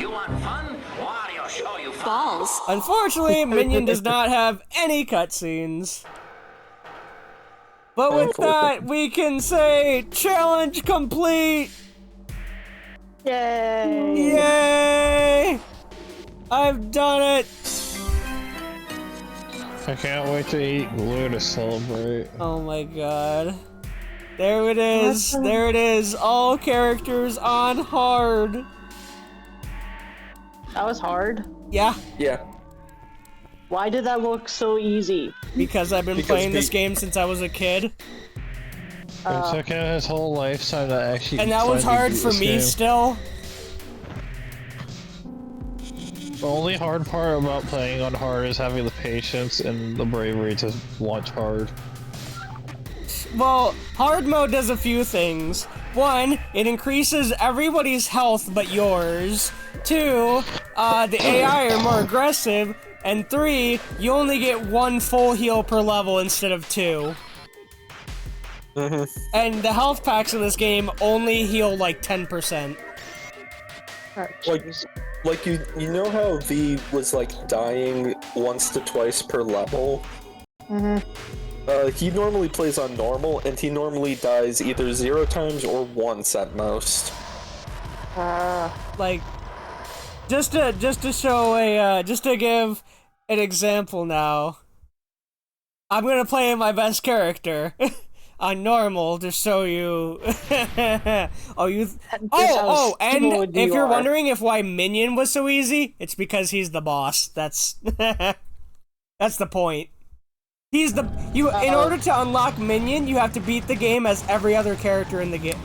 H: You want fun? Wario show you fun.
J: Balls.
A: Unfortunately, Minion does not have any cutscenes. But with that, we can say challenge complete.
F: Yay!
A: Yay! I've done it.
C: I can't wait to eat glue to celebrate.
A: Oh my god. There it is. There it is. All characters on hard.
F: That was hard.
A: Yeah,
B: Yeah.
F: Why did that look so easy?
A: because I've been playing this game since I was a kid.
C: It took him his whole lifetime to actually.
A: And that was
C: finally
A: hard
C: beat
A: for
C: this
A: me
C: game.
A: still.
C: The only hard part about playing on hard is having the patience and the bravery to launch hard.
A: Well, hard mode does a few things. One, it increases everybody's health but yours. Two, the AI are more aggressive. And three, you only get one full heal per level instead of two. And the health packs in this game only heal like 10%.
B: Like you know how V was like dying once to twice per level? He normally plays on normal, and he normally dies either 0 times or once at most.
A: Like, just to show a, just to give an example now. I'm gonna play my best character on normal to show you. And if you're wondering why Minion was so easy, it's because he's the boss. That's That's the point. He's the in order to unlock Minion, you have to beat the game as every other character in the game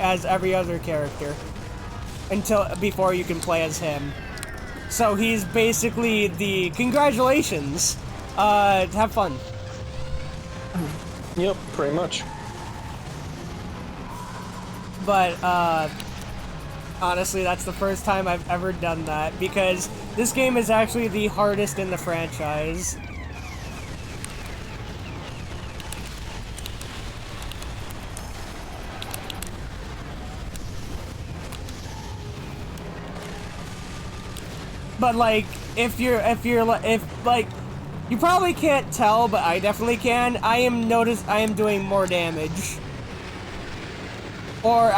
A: before you can play as him. So he's basically the congratulations. Have fun.
B: Yep, pretty much.
A: But honestly, that's the first time I've ever done that because this game is actually the hardest in the franchise. But like, if you probably can't tell, but I definitely can. I am doing more damage, or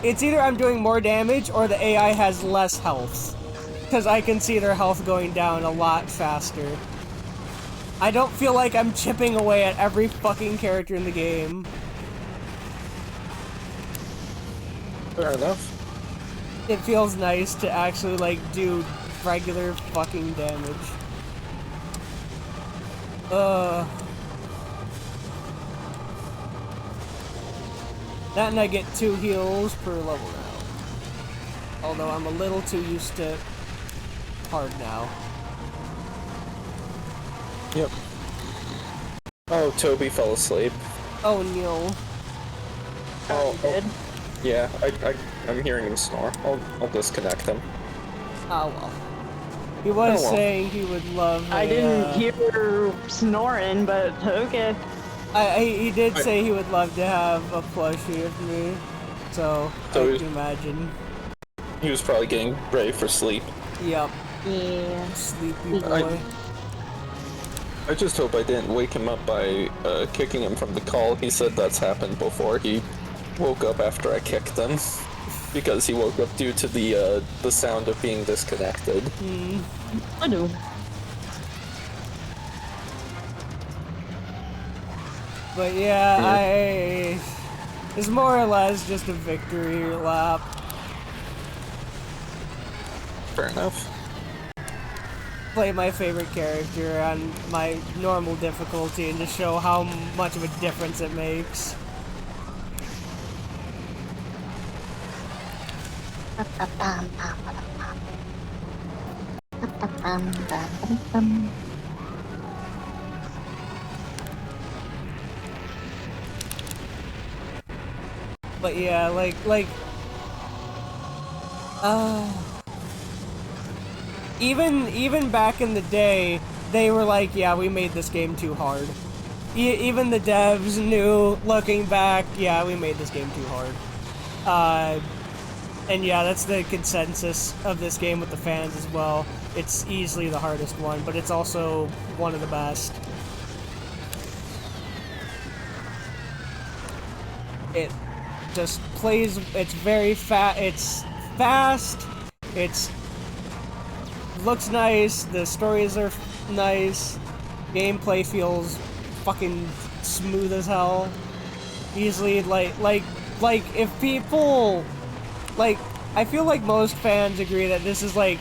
A: it's either I'm doing more damage or the AI has less health, because I can see their health going down a lot faster. I don't feel like I'm chipping away at every fucking character in the game.
B: Fair enough.
A: It feels nice to actually, like, do regular fucking damage. That and I get 2 heals per level now. Although I'm a little too used to hard now.
B: Yep. Oh, Toby fell asleep.
A: Oh, no.
B: Oh, yeah, I'm hearing him snore. I'll disconnect him.
A: Oh, well. He was saying he would love
F: I didn't hear snoring, but okay.
A: He did say he would love to have a plushie of me, so I can imagine.
B: He was probably getting ready for sleep.
A: Yep.
F: Yeah.
A: Sleepy boy.
B: I just hope I didn't wake him up by kicking him from the call. He said that's happened before. He woke up after I kicked him because he woke up due to the sound of being disconnected.
F: I know.
A: But yeah, it's more or less just a victory lap.
B: Fair enough.
A: Play my favorite character on my normal difficulty and just show how much of a difference it makes. But yeah, even back in the day, they were like, yeah, we made this game too hard. Even the devs knew, looking back, yeah, we made this game too hard. And yeah, that's the consensus of this game with the fans as well. It's easily the hardest one, but it's also one of the best. It just plays, it's very it's fast, looks nice, the stories are nice, gameplay feels fucking smooth as hell. Easily, like if people, I feel like most fans agree that this is, like,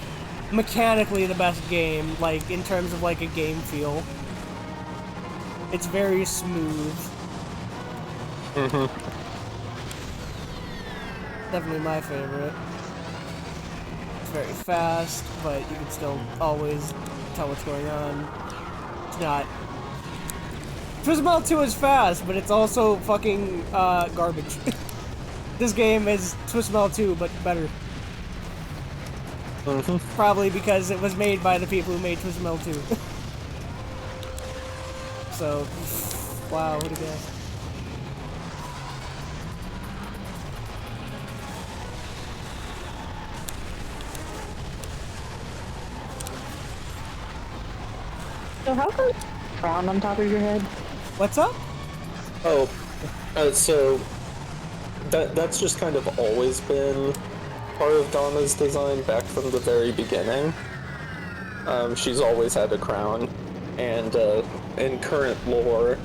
A: mechanically the best game, like, in terms of, like, a game feel. It's very smooth. Definitely my favorite. It's very fast, but you can still always tell what's going on. It's not... Twismel 2 is fast, but it's also fucking, garbage. This game is Twismel 2, but better. Probably because it was made by the people who made Twismel 2. So, wow, what a guess.
F: So how come crown on top of your head?
A: What's up?
B: Oh, so that's just kind of always been part of Donna's design back from the very beginning. She's always had a crown, and in current lore,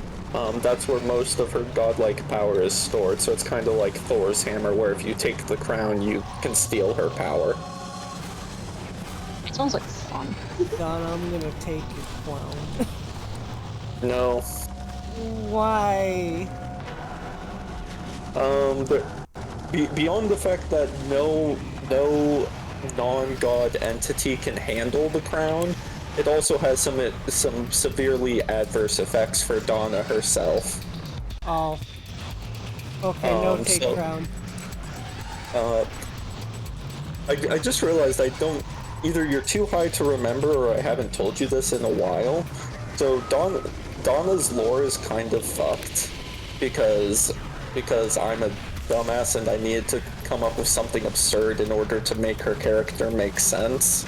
B: that's where most of her godlike power is stored, so it's kind of like Thor's hammer, where if you take the crown, you can steal her power.
F: It smells like fun.
A: Donna, I'm gonna take your clown.
B: No.
A: Why?
B: Beyond the fact that no non-god entity can handle the crown, it also has some severely adverse effects for Donna herself.
A: Oh. Okay, no take
B: So,
A: crown.
B: I just realized I don't... Either you're too high to remember, or I haven't told you this in a while. So Donna's lore is kind of fucked, because I'm a dumbass and I needed to come up with something absurd in order to make her character make sense.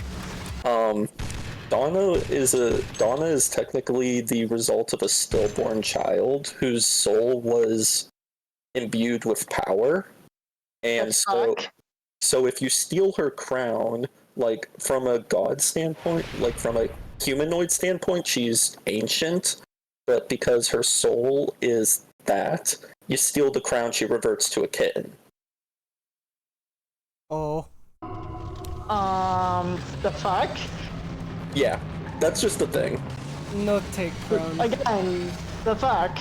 B: Donna is technically the result of a stillborn child whose soul was imbued with power, and so if you steal her crown, like from a god standpoint, like from a humanoid standpoint, she's ancient, but because her soul is that, you steal the crown, she reverts to a kitten.
A: Oh.
F: The fuck?
B: Yeah, that's just the thing.
A: No take crown.
F: Again, the fuck?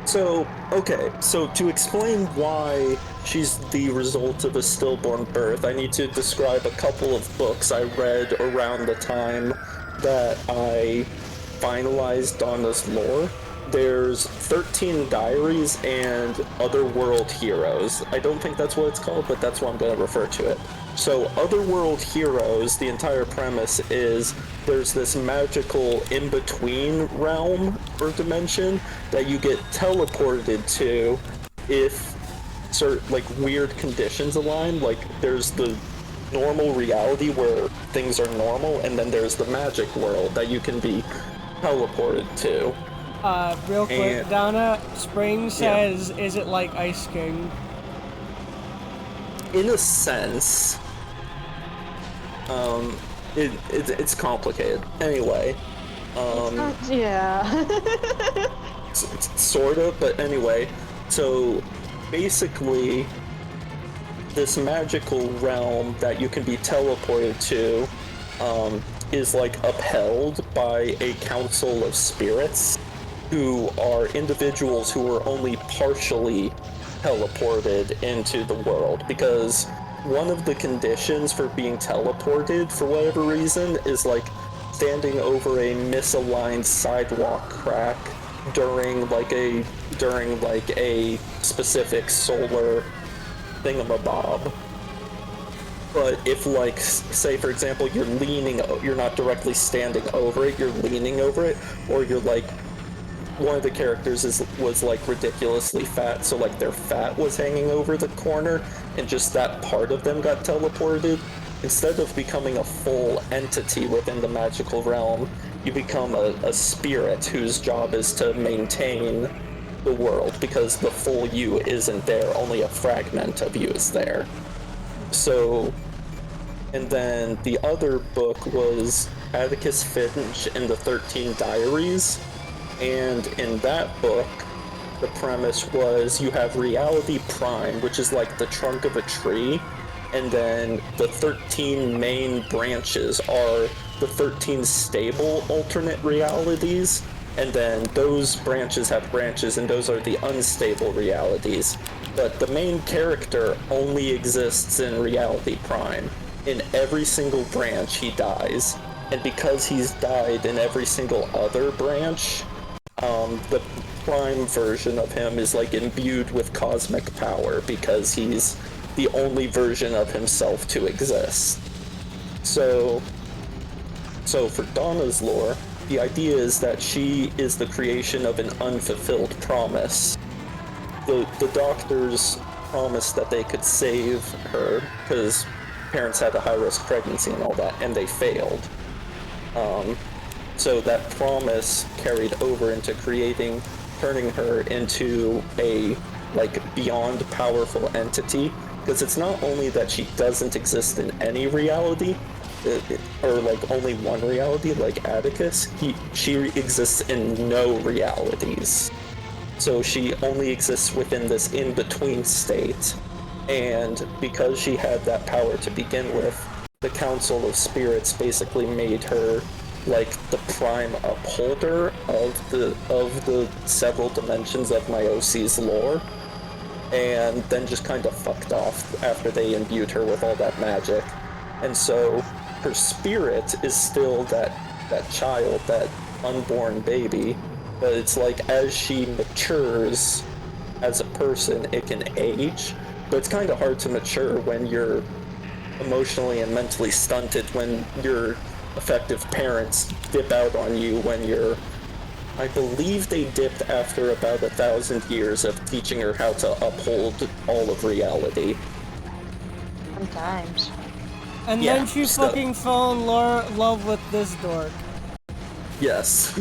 B: So, okay, so to explain why she's the result of a stillborn birth, I need to describe a couple of books I read around the time that I finalized Donna's lore. There's 13 Diaries and Otherworld Heroes. I don't think that's what it's called, but that's what I'm going to refer to it. So, Otherworld Heroes, the entire premise is there's this magical in-between realm or dimension that you get teleported to if certain, like, weird conditions align. Like, there's the normal reality where things are normal, and then there's the magic world that you can be teleported to.
A: Real quick, Donna, Spring says, is it like Ice King?
B: In a sense, it's complicated. Anyway,
F: yeah.
B: sort of, but anyway, so basically, this magical realm that you can be teleported to is like upheld by a council of spirits who are individuals who are only partially teleported into the world, because one of the conditions for being teleported for whatever reason is like standing over a misaligned sidewalk crack during like a specific solar thingamabob. But if, like, say for example, you're not directly standing over it, you're leaning over it, or you're like, one of the characters was like ridiculously fat, so like their fat was hanging over the corner, and just that part of them got teleported. Instead of becoming a full entity within the magical realm, you become a spirit whose job is to maintain the world, because the full you isn't there, only a fragment of you is there. So, and then the other book was Atticus Finch and the 13 Diaries. And in that book, the premise was you have Reality Prime, which is like the trunk of a tree, and then the 13 main branches are the 13 stable alternate realities, and then those branches have branches, and those are the unstable realities. But the main character only exists in Reality Prime. In every single branch, he dies, and because he's died in every single other branch, the prime version of him is like imbued with cosmic power because he's the only version of himself to exist. So for Donna's lore, the idea is that she is the creation of an unfulfilled promise. The doctors promised that they could save her because parents had a high-risk pregnancy and all that, and they failed. So that promise carried over into turning her into a, like, beyond powerful entity, because it's not only that she doesn't exist in any reality, or like only one reality, like Atticus, she exists in no realities. So she only exists within this in-between state, and because she had that power to begin with, the Council of Spirits basically made her like the prime upholder of the several dimensions of my OC's lore, and then just kind of fucked off after they imbued her with all that magic. And so her spirit is still that child, that unborn baby, but it's like as she matures as a person, it can age, but it's kind of hard to mature when you're emotionally and mentally stunted, when your effective parents dip out on you when you're, I believe they dipped after about 1,000 years of teaching her how to uphold all of reality.
F: Sometimes.
A: And
B: Yeah,
A: then she
B: so-
A: fucking fell in love with this dork.
B: Yes.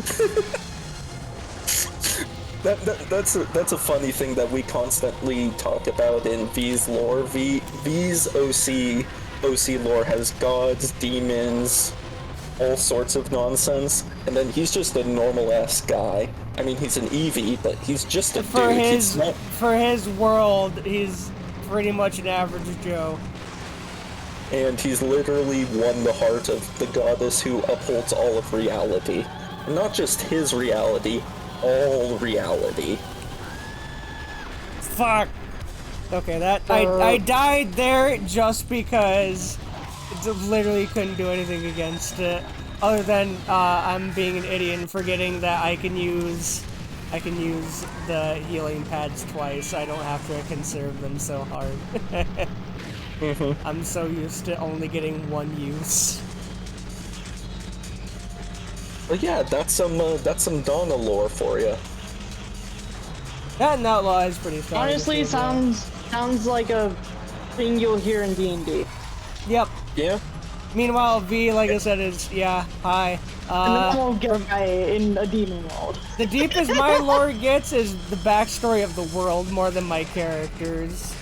B: That's a funny thing that we constantly talk about in V's lore. V's OC lore has gods, demons, all sorts of nonsense, and then he's just a normal-ass guy. I mean, he's an Eevee, but he's just a
A: For
B: dude.
A: his for his world, he's pretty much an average Joe.
B: And he's literally won the heart of the goddess who upholds all of reality. And not just his reality, all reality.
A: Fuck. Okay, that I died there just because I literally couldn't do anything against it, other than I'm being an idiot and forgetting that I can use the healing pads twice. I don't have to conserve them so hard. I'm so used to only getting one use.
B: But yeah, that's some Donna lore for you.
A: That and Outlaw is pretty fun.
F: Honestly, sounds like a thing you'll hear in D&D.
A: Yep.
B: Yeah.
A: Meanwhile, V, like I said, is hi.
F: A normal guy in a demon world.
A: The deepest my lore gets is the backstory of the world more than my characters.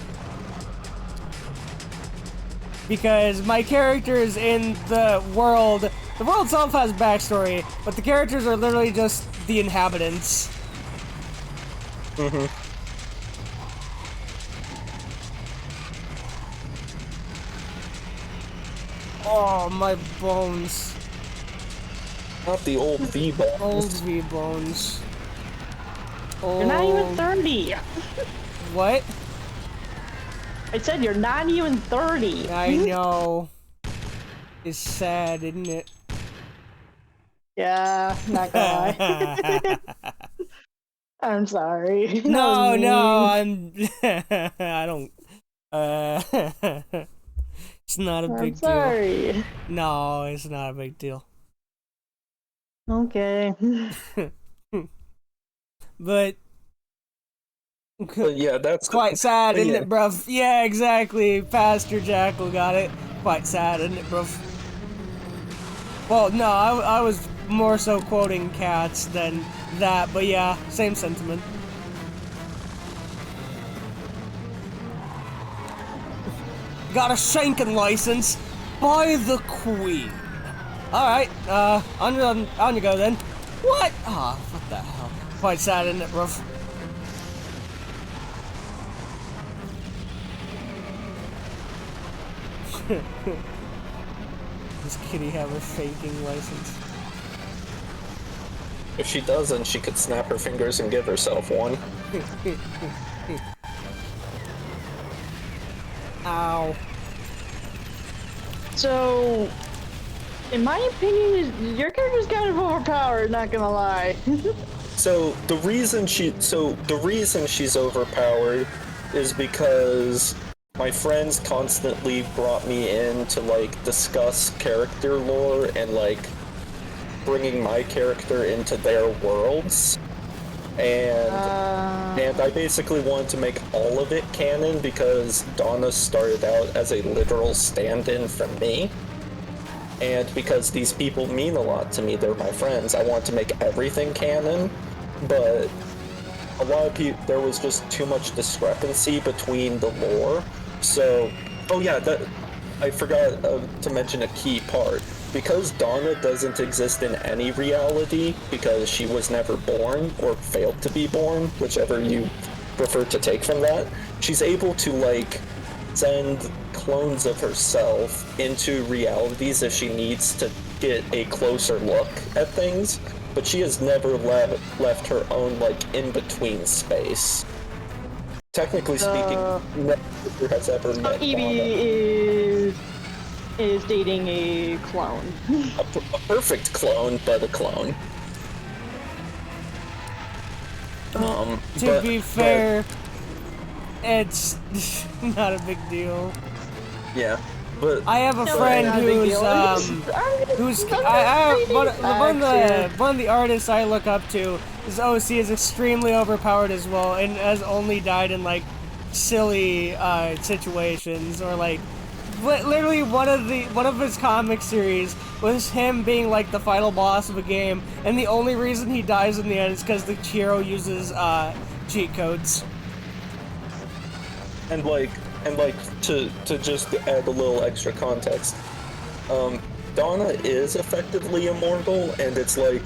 A: Because my characters in the world itself has backstory, but the characters are literally just the inhabitants. Oh, my bones.
B: Not the old V bones.
A: Old V bones. Oh.
F: You're not even 30.
A: What?
F: I said you're not even 30.
A: I know. It's sad, isn't it?
F: Yeah, not gonna lie. I'm sorry.
A: No,
F: That was mean.
A: I don't. It's not a
F: I'm
A: big
F: sorry.
A: deal. No, it's not a big deal.
F: Okay.
A: But
B: Yeah, that's
A: quite sad, isn't
B: yeah.
A: it, bruv? Yeah, exactly. Pastor Jackal got it. Quite sad, isn't it, bruv? Well, no, I was more so quoting Cats than that, but yeah, same sentiment. Got a shanking license by the Queen. Alright, on you go then. What? Ah, what the hell? Quite sad, isn't it, bruv? Does Kitty have a faking license?
B: If she doesn't, she could snap her fingers and give herself one.
A: Ow.
F: So, in my opinion, your character's kind of overpowered, not gonna lie.
B: So the reason she's overpowered is because my friends constantly brought me in to like discuss character lore and like bringing my character into their worlds, and I basically wanted to make all of it canon because Donna started out as a literal stand-in for me, and because these people mean a lot to me, they're my friends, I want to make everything canon, but a lot of people, there was just too much discrepancy between the lore. So, oh yeah, I forgot to mention a key part. Because Donna doesn't exist in any reality, because she was never born, or failed to be born, whichever you prefer to take from that, she's able to, like, send clones of herself into realities if she needs to get a closer look at things, but she has never left her own, like, in-between space. Technically speaking, no one has ever met
F: Evie is dating a clone.
B: a perfect clone, but a clone.
A: To be fair, it's not a big deal.
B: Yeah, but
A: I have a friend who's one of the artists I look up to is OC is extremely overpowered as well, and has only died in like silly situations, or like literally one of his comic series was him being like the final boss of a game, and the only reason he dies in the end is because the hero uses cheat codes.
B: And to just add a little extra context, Donna is effectively immortal, and it's like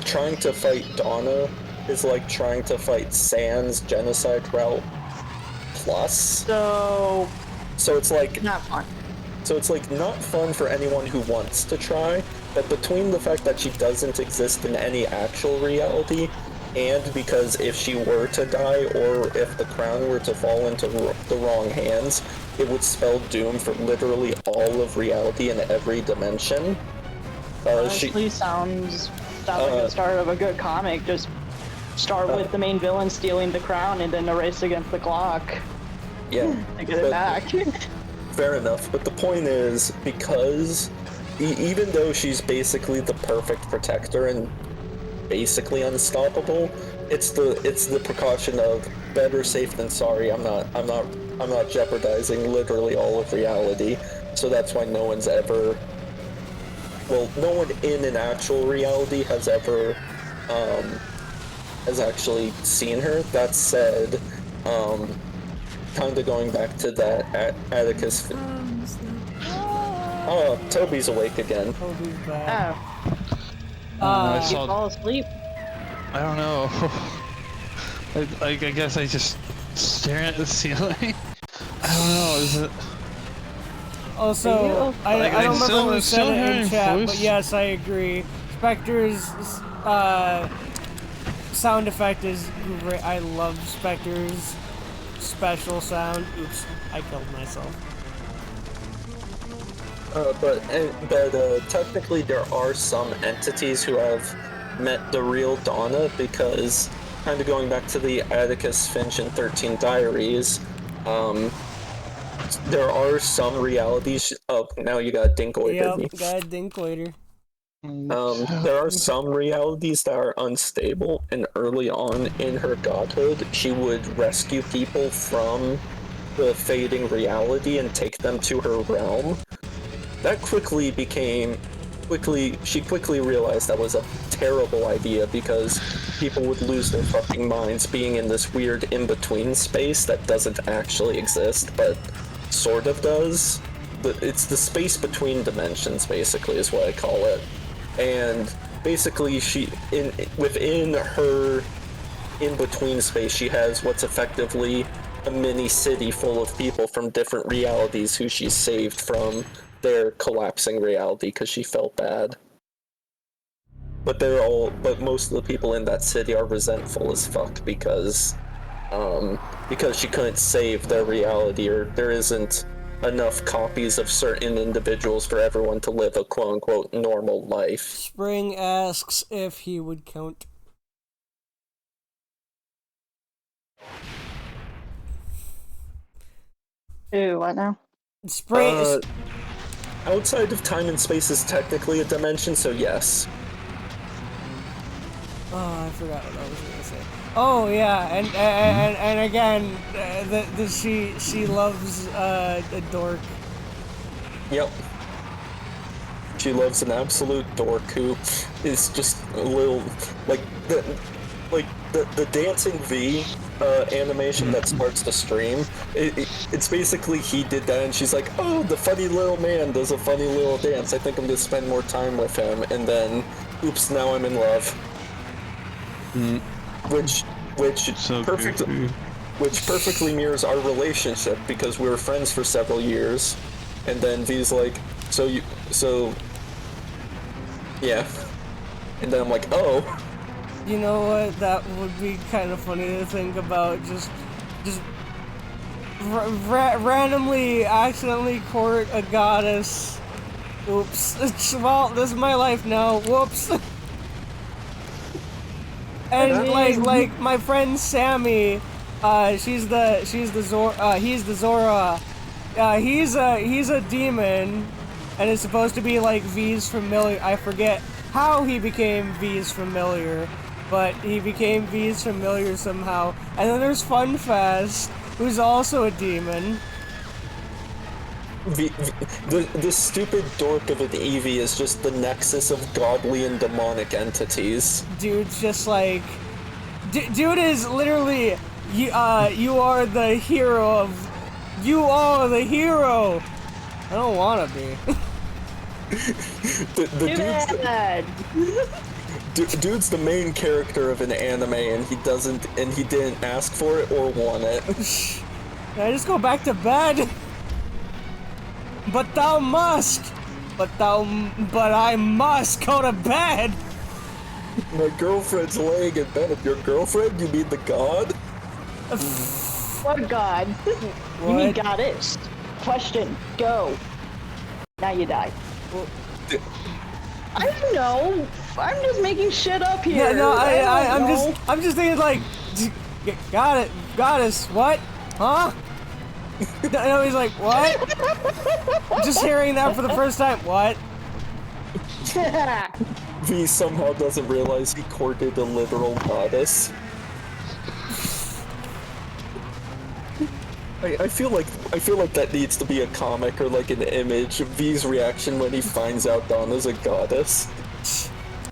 B: trying to fight Donna is like trying to fight Sans genocide route plus. So it's like
F: not fun.
B: So it's like not fun for anyone who wants to try, but between the fact that she doesn't exist in any actual reality, and because if she were to die, or if the crown were to fall into the wrong hands, it would spell doom for literally all of reality in every dimension.
F: Honestly, sounds like the start of a good comic. Just start with the main villain stealing the crown, and then a race against the clock.
B: Yeah.
F: To get it back.
B: Fair enough, but the point is, because even though she's basically the perfect protector and basically unstoppable, it's the precaution of better safe than sorry. I'm not jeopardizing literally all of reality. So that's why no one in an actual reality has ever has actually seen her. That said, kind of going back to that Atticus. Oh, Toby's awake again.
A: Toby's back.
F: You fall asleep?
C: I don't know. I guess I just stare at the ceiling. I don't know. Is it?
A: Also, I don't remember who said it in chat, but yes, I agree. Spectre's sound effect is great. I love Spectre's special sound. Oops, I killed myself.
B: But technically there are some entities who have met the real Donna, because kind of going back to the Atticus Finch and 13 Diaries, there are some realities. Oh, now you got Dinkoid.
A: Yep, got Dinkoider.
B: There are some realities that are unstable, and early on in her godhood, she would rescue people from the fading reality and take them to her realm. That she quickly realized that was a terrible idea, because people would lose their fucking minds being in this weird in-between space that doesn't actually exist, but sort of does. It's the space between dimensions, basically, is what I call it. And basically, within her in-between space, she has what's effectively a mini city full of people from different realities who she saved from their collapsing reality because she felt bad. But most of the people in that city are resentful as fuck because she couldn't save their reality, or there isn't enough copies of certain individuals for everyone to live a quote-unquote normal life.
A: Spring asks if he would count.
F: Ooh, what now?
A: Spring.
B: Outside of time and space is technically a dimension, so yes.
A: Oh, I forgot what I was gonna say. Oh yeah, and again, she loves a dork.
B: Yep. She loves an absolute dork who is just a little like the dancing V animation that starts the stream. It's basically he did that, and she's like, "Oh, the funny little man does a funny little dance. I think I'm gonna spend more time with him." And then, oops, now I'm in love. Which
C: so
B: perfect.
C: goofy.
B: which perfectly mirrors our relationship because we were friends for several years, and then V's like, yeah, and then I'm like, oh.
A: You know what? That would be kind of funny to think about. Just randomly, accidentally court a goddess. Oops. Well, this is my life now. Whoops. And like my friend Sammy, he's the Zora. He's a demon, and it's supposed to be like V's familiar. I forget how he became V's familiar, but he became V's familiar somehow. And then there's Funfest, who's also a demon.
B: The stupid dork of an Eevee is just the nexus of godly and demonic entities.
A: Dude's just like, dude is literally, you are the hero of, you are the hero. I don't wanna be.
B: Dude's the main character of an anime, and he didn't ask for it or want it.
A: Can I just go back to bed? But thou must! But I must go to bed!
B: My girlfriend's laying in bed. If your girlfriend, you mean the god?
F: What god? You mean goddess? Question, go. Now you die. I don't know. I'm just making shit up here.
A: Yeah, no, I'm just thinking like, goddess, what? Huh? No, he's like, what? Just hearing that for the first time, what?
B: V somehow doesn't realize he courted a literal goddess. I feel like that needs to be a comic or like an image. V's reaction when he finds out Donna's a goddess.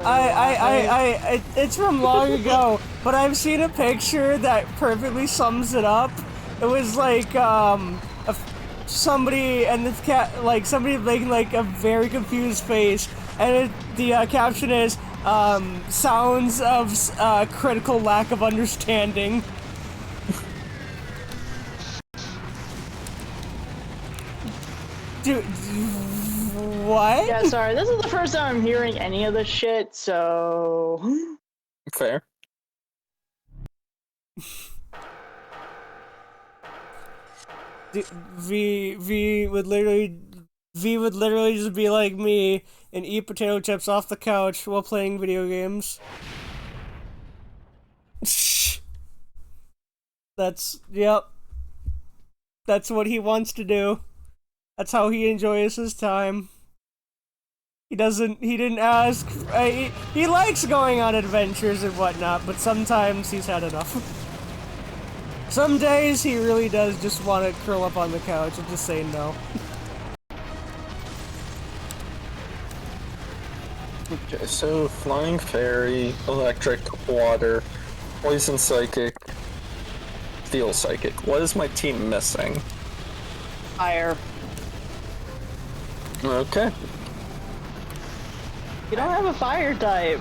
A: It's from long ago, but I've seen a picture that perfectly sums it up. It was like, somebody and this cat, like somebody making like a very confused face, and the caption is, sounds of critical lack of understanding. Dude, what?
F: Yeah, sorry, this is the first time I'm hearing any of this shit, so...
B: Fair.
A: V would literally just be like me and eat potato chips off the couch while playing video games. Yep. That's what he wants to do. That's how he enjoys his time. He didn't ask. He likes going on adventures and whatnot, but sometimes he's had enough. Some days he really does just want to curl up on the couch and just say no.
B: Okay, so flying fairy, electric, water, poison psychic, steel psychic. What is my team missing?
F: Fire.
B: Okay.
F: You don't have a fire type.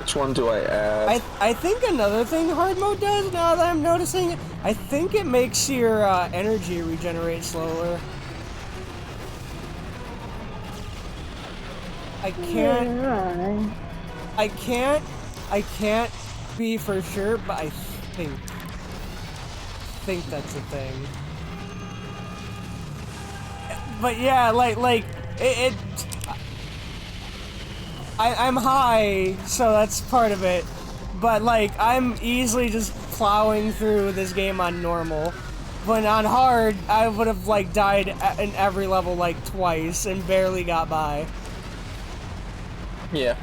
B: Which one do I add?
A: I think another thing hard mode does, now that I'm noticing it, I think it makes your energy regenerate slower. I can't be for sure, but I think that's a thing. But yeah, I'm high, so that's part of it. But like, I'm easily just plowing through this game on normal. When on hard, I would have like died in every level like twice and barely got by.
B: Yeah.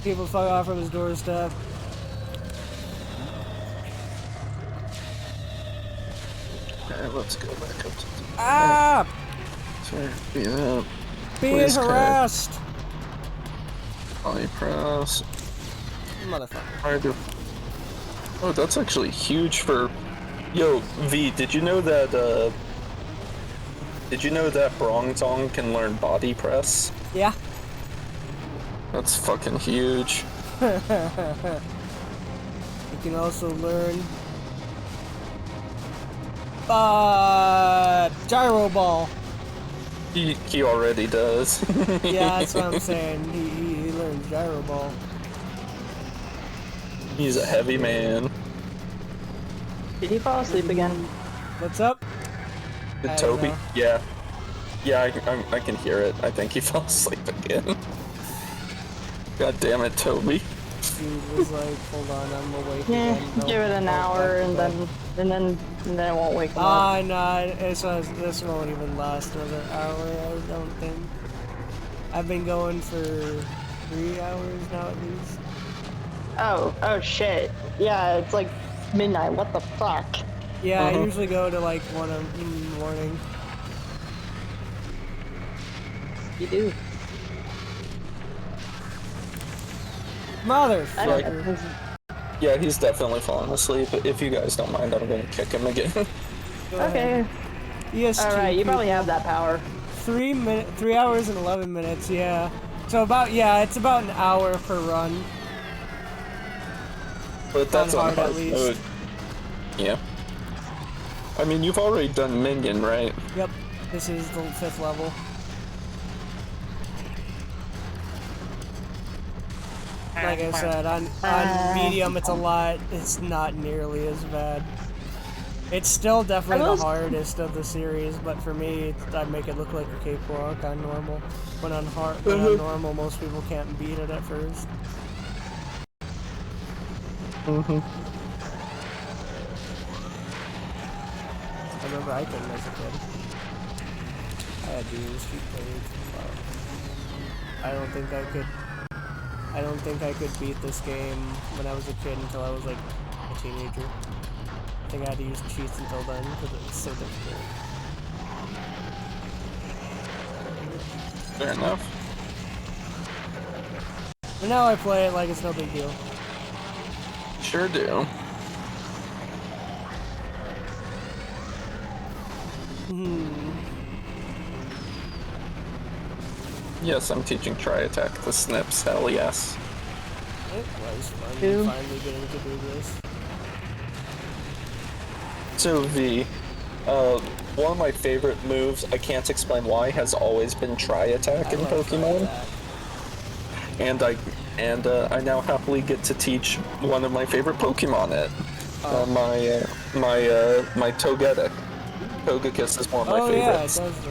A: People fuck off from his doorstep.
B: Alright, let's go back up to the...
A: Ah!
B: Sorry, being up.
A: Being harassed!
B: Press.
A: Motherfucker.
B: Oh, that's actually huge for... Yo, V, did you know that, Brongtong can learn body press?
A: Yeah.
B: That's fucking huge.
A: You can also learn gyro ball.
B: He already does.
A: Yeah, that's what I'm saying. He learns gyro ball.
B: He's a heavy man.
F: Did he fall asleep again?
A: What's up? I don't
B: Toby?
A: know.
B: Yeah. Yeah, I can hear it. I think he fell asleep again. God damn it, Toby.
A: He was like, hold on, I'm awake
F: Yeah,
A: again. No,
F: give it an
A: no,
F: hour
A: back
F: and
A: to
F: then it won't wake him up.
A: Ah, nah, this won't even last another hour, I don't think. I've been going for 3 hours now at least.
F: Oh shit. Yeah, it's like midnight. What the fuck?
A: Yeah, I usually go to like 1 in the morning.
F: You do.
A: Motherfucker.
B: Yeah, he's definitely falling asleep. If you guys don't mind, I'm gonna kick him again.
F: Okay.
A: EST
F: Alright, you probably
A: people.
F: have that power.
A: 3 hours and 11 minutes, yeah. So it's about an hour per run.
B: But that's on
A: hard, at
B: hard
A: least.
B: mode. Yeah. I mean, you've already done Minion, right?
A: Yep, this is the 5th level. Like I said, on medium it's not nearly as bad. It's still definitely the hardest of the series, but for me, I make it look like a cakewalk on normal. When on normal, most people can't beat it at first. I remember I couldn't as a kid. I had to use cheat codes. I don't think I could beat this game when I was a kid until I was like a teenager. I think I had to use cheats until then because it was so difficult.
B: Fair enough.
A: But now I play it like it's no big deal.
B: Sure do. Yes, I'm teaching Tri-Attack the Snips, hell yes.
A: It was fun finally getting to do this.
B: So V, one of my favorite moves, I can't explain why, has always been Tri-Attack in Pokemon. And I now happily get to teach one of my favorite Pokemon it. My Togetic. Togekiss is one of my favorites.
A: Yeah, it does.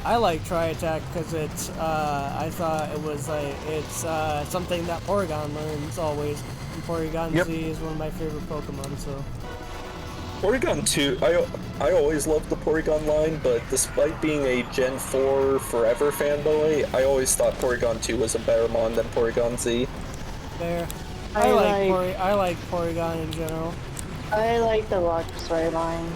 A: I like Tri-Attack because it's, I thought it was like, it's something that Porygon learns always. And Porygon Z is one of my favorite Pokemon, so.
B: Porygon 2, I always loved the Porygon line, but despite being a Gen 4 forever fanboy, I always thought Porygon 2 was a better mon than Porygon Z.
A: Fair. I like Porygon in general.
F: I like the Luxray line.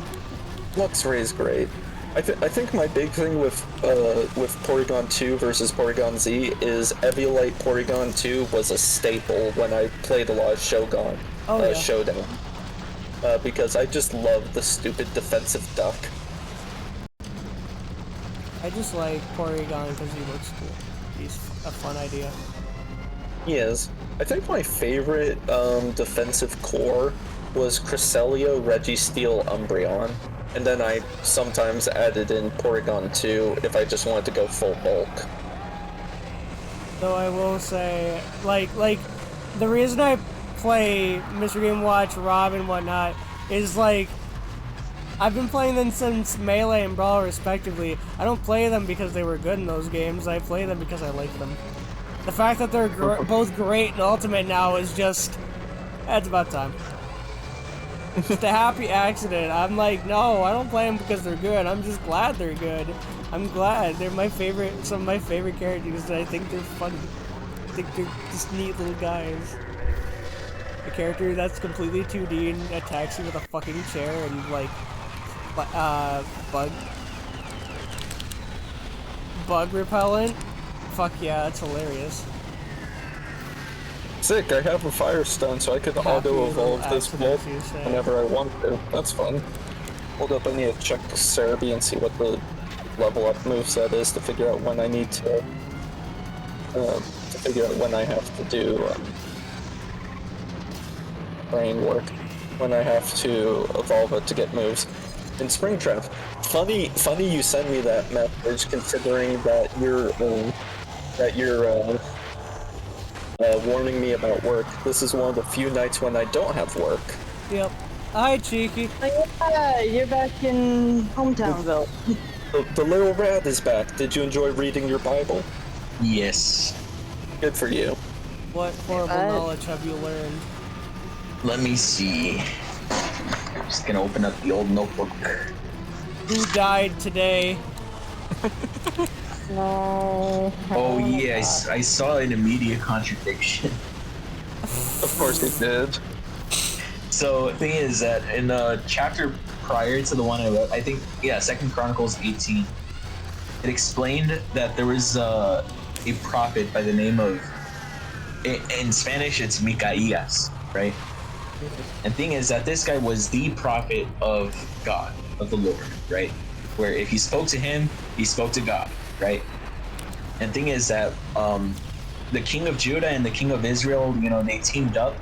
B: Luxray is great. I think my big thing with Porygon 2 versus Porygon Z is Eviolite Porygon 2 was a staple when I played a lot of Showdown. Because I just love the stupid defensive duck.
A: I just like Porygon because he looks cool. He's a fun idea.
B: He is. I think my favorite defensive core was Cresselia, Registeel, Umbreon. And then I sometimes added in Porygon 2 if I just wanted to go full bulk.
A: Though I will say, like the reason I play Mr. Game Watch, Rob, and whatnot is like, I've been playing them since Melee and Brawl respectively. I don't play them because they were good in those games, I play them because I like them. The fact that they're both great in Ultimate now is just, that's about time. Just a happy accident. I'm like, no, I don't play them because they're good. I'm just glad they're good. I'm glad. They're my favorite, some of my favorite characters, and I think they're funny. I think they're just neat little guys. A character that's completely 2D and attacks you with a fucking chair and like, bug repellent. Fuck yeah, that's hilarious.
B: Sick, I have a Firestone, so I could auto-evolve this wolf whenever I want to. That's fun. Hold up, I need to check Cerebi and see what the level up moveset is to figure out when I need to to figure out when I have to do brain work, when I have to evolve it to get moves. In Springtrap, funny you send me that message, considering that you're warning me about work. This is one of the few nights when I don't have work.
A: Yep. Hi, Cheeky.
F: Yeah, you're back in Hometownville.
B: The little rat is back. Did you enjoy reading your Bible?
D: Yes.
B: Good for you.
A: What horrible knowledge have you learned?
D: Let me see. I'm just gonna open up the old notebook.
A: Who died today?
F: No.
D: Oh yeah, I saw an immediate contradiction.
B: Of course it did.
D: So the thing is that in the chapter prior to the one I wrote, I think, yeah, 2nd Chronicles 18, it explained that there was a prophet by the name of, in Spanish it's Micaías, right? And thing is that this guy was the prophet of God, of the Lord, right? Where if you spoke to him, he spoke to God, right? And thing is that the king of Judah and the king of Israel, you know, they teamed up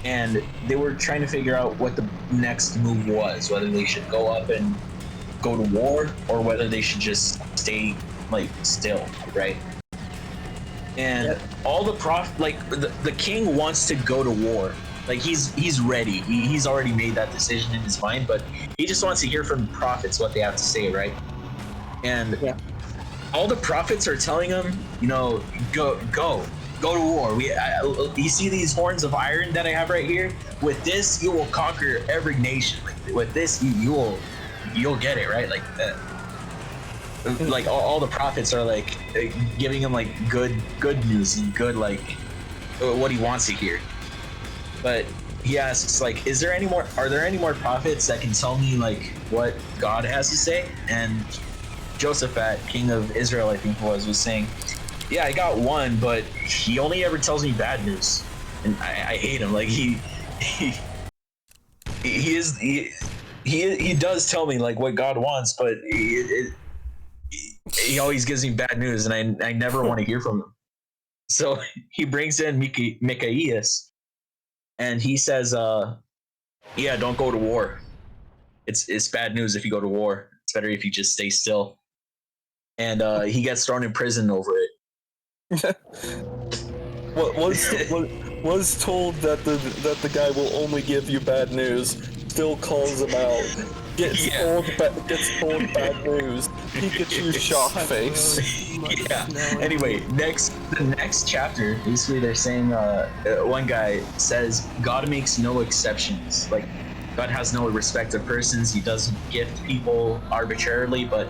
D: and they were trying to figure out what the next move was, whether they should go up and go to war or whether they should just stay like still, right? And all the the king wants to go to war. Like he's ready. He's already made that decision in his mind, but he just wants to hear from the prophets what they have to say, right? And all the prophets are telling him, you know, go to war. You see these horns of iron that I have right here? With this, you will conquer every nation. Like, with this, you'll get it, right? Like all the prophets are like giving him like good news and good like what he wants to hear. But he asks, like, are there any more prophets that can tell me like what God has to say? And Josaphat, king of Israel, I think was saying, yeah, I got one, but he only ever tells me bad news, and I hate him. Like he does tell me like what God wants, but he always gives me bad news, and I never want to hear from him. So he brings in Micaías. And he says, yeah, don't go to war. It's bad news if you go to war. It's better if you just stay still. And he gets thrown in prison over it.
B: was told that the guy will only give you bad news, still calls him out. Gets told bad news. Pikachu shock face.
D: Yeah. Anyway, the next chapter, basically they're saying one guy says God makes no exceptions. Like God has no respect of persons. He doesn't gift people arbitrarily, but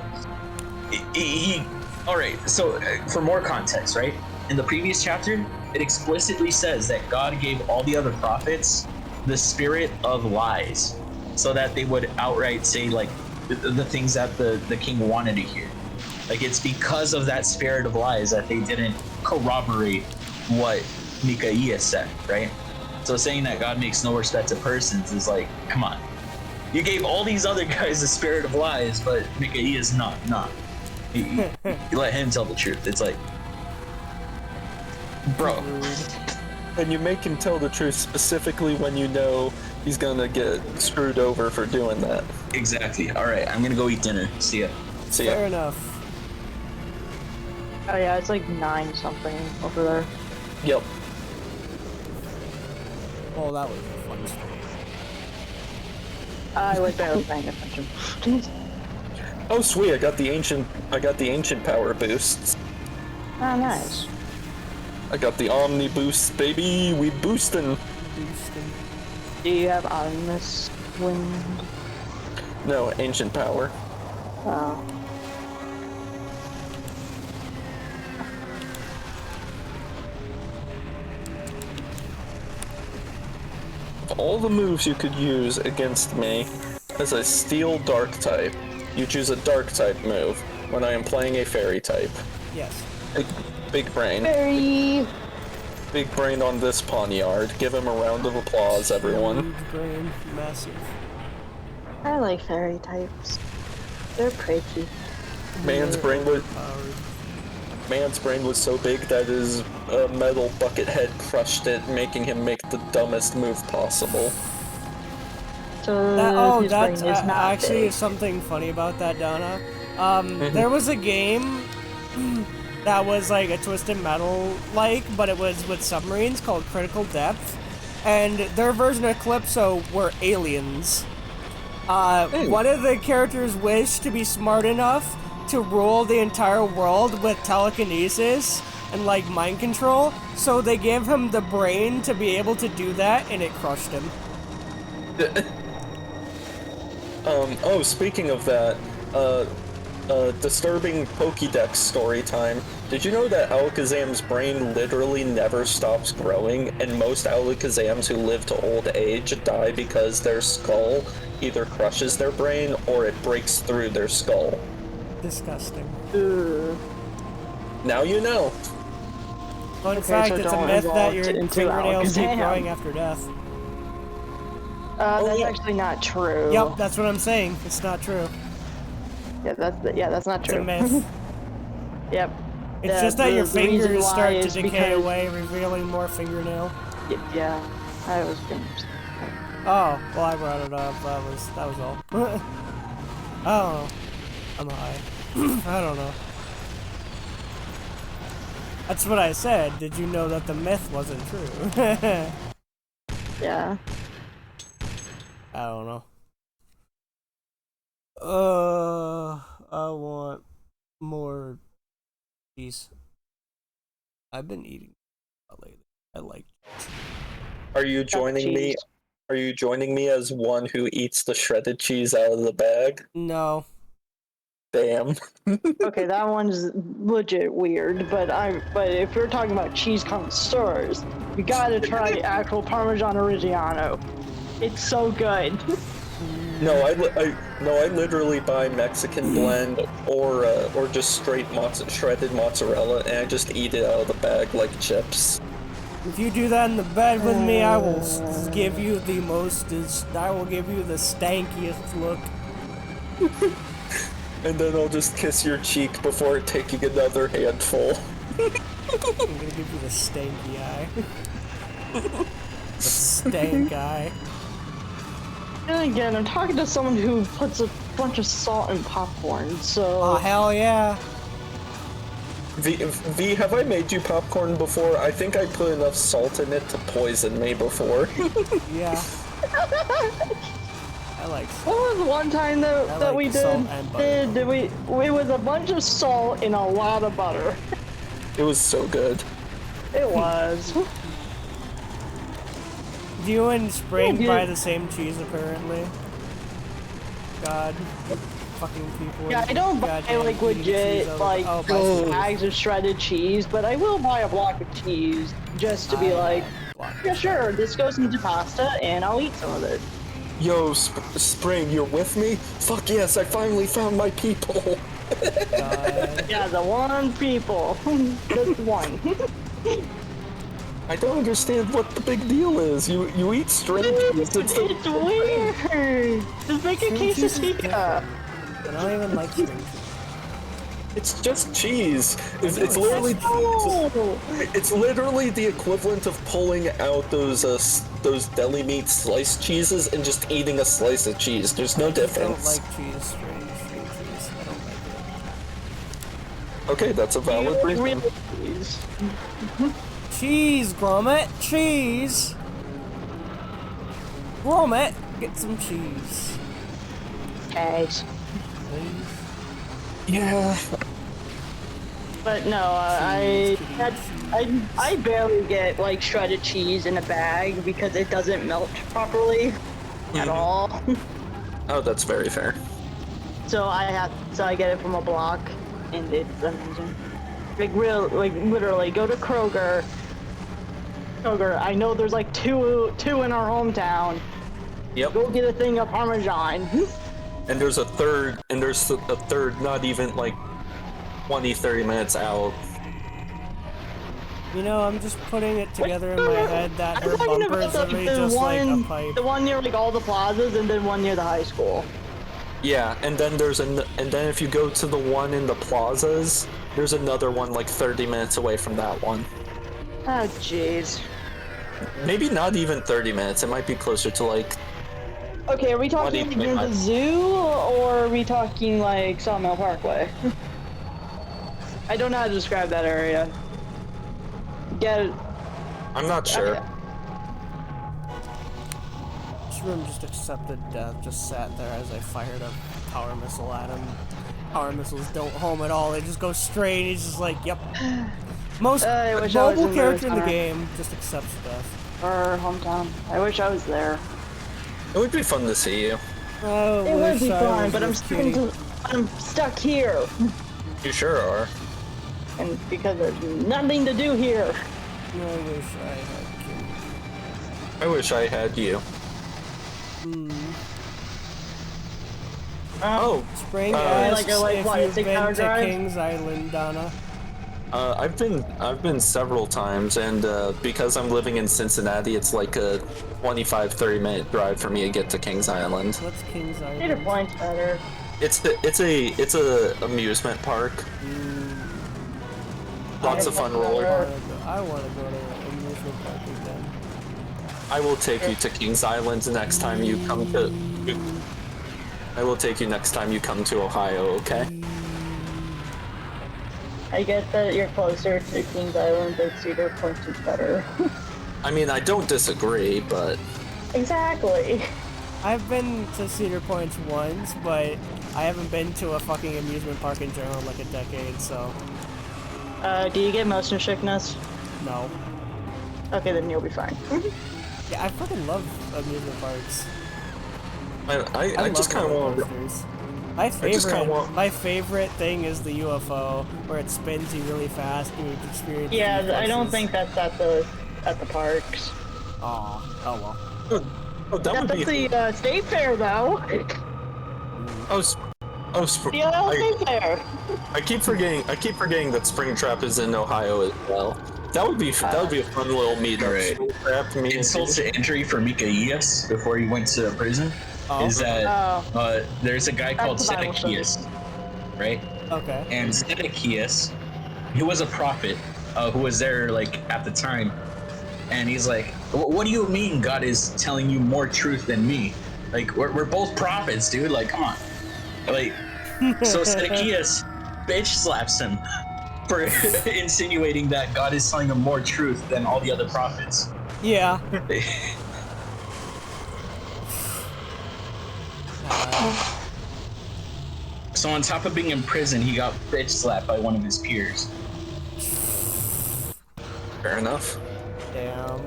D: he all right. So for more context, right? In the previous chapter, it explicitly says that God gave all the other prophets the spirit of lies, so that they would outright say like the things that the king wanted to hear. Like it's because of that spirit of lies that they didn't corroborate what Micaías said, right? So saying that God makes no respect to persons is like, come on. You gave all these other guys the spirit of lies, but Micaías not. You let him tell the truth. It's like, bro.
B: And you make him tell the truth specifically when you know he's gonna get screwed over for doing that.
D: Exactly. All right, I'm gonna go eat dinner. See ya.
A: Fair enough.
F: Oh yeah, it's like 9 something over there.
B: Yep.
A: Oh, that was a fun story.
F: I was barely paying attention.
B: Oh sweet, I got the ancient power boosts.
F: Oh nice.
B: I got the Omni boost, baby. We boostin'.
F: Do you have Omnis Wind?
B: No, ancient power.
F: Oh.
B: All the moves you could use against me as a steel dark type, you choose a dark type move when I am playing a fairy type.
A: Yes.
B: Big brain.
F: Fairy!
B: Big brain on this poniard. Give him a round of applause, everyone.
A: Huge brain, massive.
F: I like fairy types. They're pretty.
B: Man's brain was man's brain was so big that his metal bucket head crushed it, making him make the dumbest move possible.
F: So his
A: that's
F: brain is not
A: actually
F: big.
A: something funny about that, Donna. There was a game that was like a Twisted Metal but it was with submarines called Critical Depth, and their version of Calypso were aliens. One of the characters wished to be smart enough to rule the entire world with telekinesis and like mind control, so they gave him the brain to be able to do that, and it crushed him.
B: Oh, speaking of that, disturbing Pokédex story time. Did you know that Alakazam's brain literally never stops growing, and most Alakazams who live to old age die because their skull either crushes their brain or it breaks through their skull?
A: Disgusting.
B: Now you know.
A: Fun
F: Okay,
A: fact,
F: so
A: it's a
F: don't
A: myth that
F: evolve
A: your
F: into
A: fingernails keep
F: Alakazam.
A: growing after death.
F: That's actually not true.
A: Yep, that's what I'm saying. It's not true.
F: Yeah, that's not
A: It's
F: true.
A: a myth.
F: Yep.
A: It's just that your
F: the reason
A: fingers
F: why
A: start to
F: is
A: decay
F: because-
A: away, revealing more fingernail.
F: Yeah, I was gonna.
A: Oh, well, I brought it up. That was all. Oh, I'm high. I don't know. That's what I said. Did you know that the myth wasn't true?
F: Yeah.
A: I don't know. I want more cheese. I've been eating lately. I like.
B: Are you joining me?
F: cheese.
B: Are you joining me as one who eats the shredded cheese out of the bag?
A: No.
B: Damn.
F: Okay, that one's legit weird, but if you're talking about cheese connoisseurs, you gotta try the actual Parmesan Reggiano. It's so good.
B: No, I literally buy Mexican blend or just straight shredded mozzarella, and I just eat it out of the bag like chips.
A: If you do that in the bed with me, I will give you the I will give you the stankiest look.
B: And then I'll just kiss your cheek before taking another handful.
A: I'm gonna give you the stanky eye. The stank eye.
F: And again, I'm talking to someone who puts a bunch of salt in popcorn, so...
A: Oh, hell yeah.
B: V, have I made you popcorn before? I think I put enough salt in it to poison me before.
A: Yeah. I like salt.
F: What was one time that we did? It was a bunch of salt and a lot of butter.
B: It was so good.
F: It was.
A: You and Spring
F: Yeah,
A: buy
F: dude.
A: the same cheese, apparently. God. Fucking people.
F: Yeah, I don't buy
A: goddamn
F: like
A: eating cheese
F: legit
A: over-
F: like
A: oh, buy some-
F: bags of shredded cheese, but I will buy a block of cheese just to be like, yeah, sure, this goes into pasta and I'll eat some of it.
B: Yo, Spring, you're with me? Fuck yes, I finally found my people.
F: Yeah, the one people. Just one.
B: I don't understand what the big deal is. You eat string cheese.
F: It's weird. Just make a quesadilla.
A: I don't even like string cheese.
B: It's just cheese. It's literally the equivalent of pulling out those deli meat sliced cheeses and just eating a slice of cheese. There's no
A: I
B: difference.
A: don't like cheese, string cheese. I don't like
B: Okay, that's a valid reason.
F: Real cheese.
A: it. Cheese, Gromit! Cheese! Gromit, get some cheese.
F: Cheese.
B: Yeah.
F: But no, I barely get like shredded cheese in a bag because it doesn't melt properly at all.
B: Oh, that's very fair.
F: So I get it from a block, and it's amazing. Like literally, go to Kroger. I know there's like two in our hometown.
B: Yep.
F: Go get a thing of Parmesan.
B: And there's a third, not even like 20-30 minutes out.
A: You know, I'm just putting it together in my head that her
F: I'm talking
A: bumper
F: about
A: is literally just like a pipe.
F: the one near like all the plazas, and then one near the high school.
B: Yeah, and then and then if you go to the one in the plazas, There's another one like 30 minutes away from that one.
F: Oh, jeez.
B: Maybe not even 30 minutes. It might be closer to like.
F: Okay, are we talking
B: 20,
F: near the zoo, or are we talking like Sawmill Parkway? I don't know how to describe that area. Get it?
B: I'm not sure.
F: Okay.
A: This room just accepted death, just sat there as I fired a power missile at him. Power missiles don't home at all, they just go straight, he's just like, yep. Most mobile character in the game just accepts death.
F: Or hometown. I wish I was there.
B: It would be fun to see you.
A: Oh,
F: It would be
A: wish I
F: fun,
A: was
F: but
A: this
F: I'm stuck here.
B: You sure are.
F: And because there's nothing to do here.
A: I wish I had you.
B: I wish I had you. Oh,
A: Spring
F: like
A: asks
F: a, like,
A: if
F: what,
A: you've
F: 6
A: been
F: hour
A: to
F: drive?
A: Kings Island, Donna.
B: I've been several times, and because I'm living in Cincinnati, it's like a 25-30 minute drive for me to get to Kings Island.
A: What's Kings Island?
F: Cedar Point's better.
B: It's a amusement park. Lots of fun roller.
A: I want to go to an amusement park again.
B: I will take you to Kings Island next time you come to. I will take you next time you come to Ohio. Okay.
F: I get that you're closer to Kings Island, but Cedar Point is better.
B: I mean, I don't disagree, but
F: Exactly.
A: I've been to Cedar Point once, but I haven't been to a fucking amusement park in general in like a decade, so
F: Do you get motion sickness?
A: no.
F: Okay, then you'll be fine.
A: Yeah, I fucking love amusement parks.
B: I just kind of want.
A: coasters.
B: just kinda want-
A: My favorite thing is the UFO, where it spins you really fast and you experience.
F: Yeah,
A: new
F: I don't
A: places.
F: think that's at the parks.
A: Aw, oh well.
B: Oh, that would
F: That's
B: be.
F: at the state fair, though.
A: Mm.
F: Yeah, state fair.
B: I keep forgetting that Springtrap is in Ohio as well. That would be a fun little meetup.
D: Right.
B: Springtrap, me and
D: Insult to injury for Mikaeus before he went to prison is that there's a guy called
F: That's the Bible
D: Zedekias, right?
A: Okay.
D: And Zedekias, he was a prophet who was there like at the time, and he's like, "What do you mean God is telling you more truth than me? Like we're both prophets, dude. Like come on." Like so Zedekias bitch slaps him for insinuating that God is telling him more truth than all the other prophets.
A: Yeah.
D: So on top of being in prison, he got bitch slapped by one of his peers.
B: Fair enough.
A: Damn.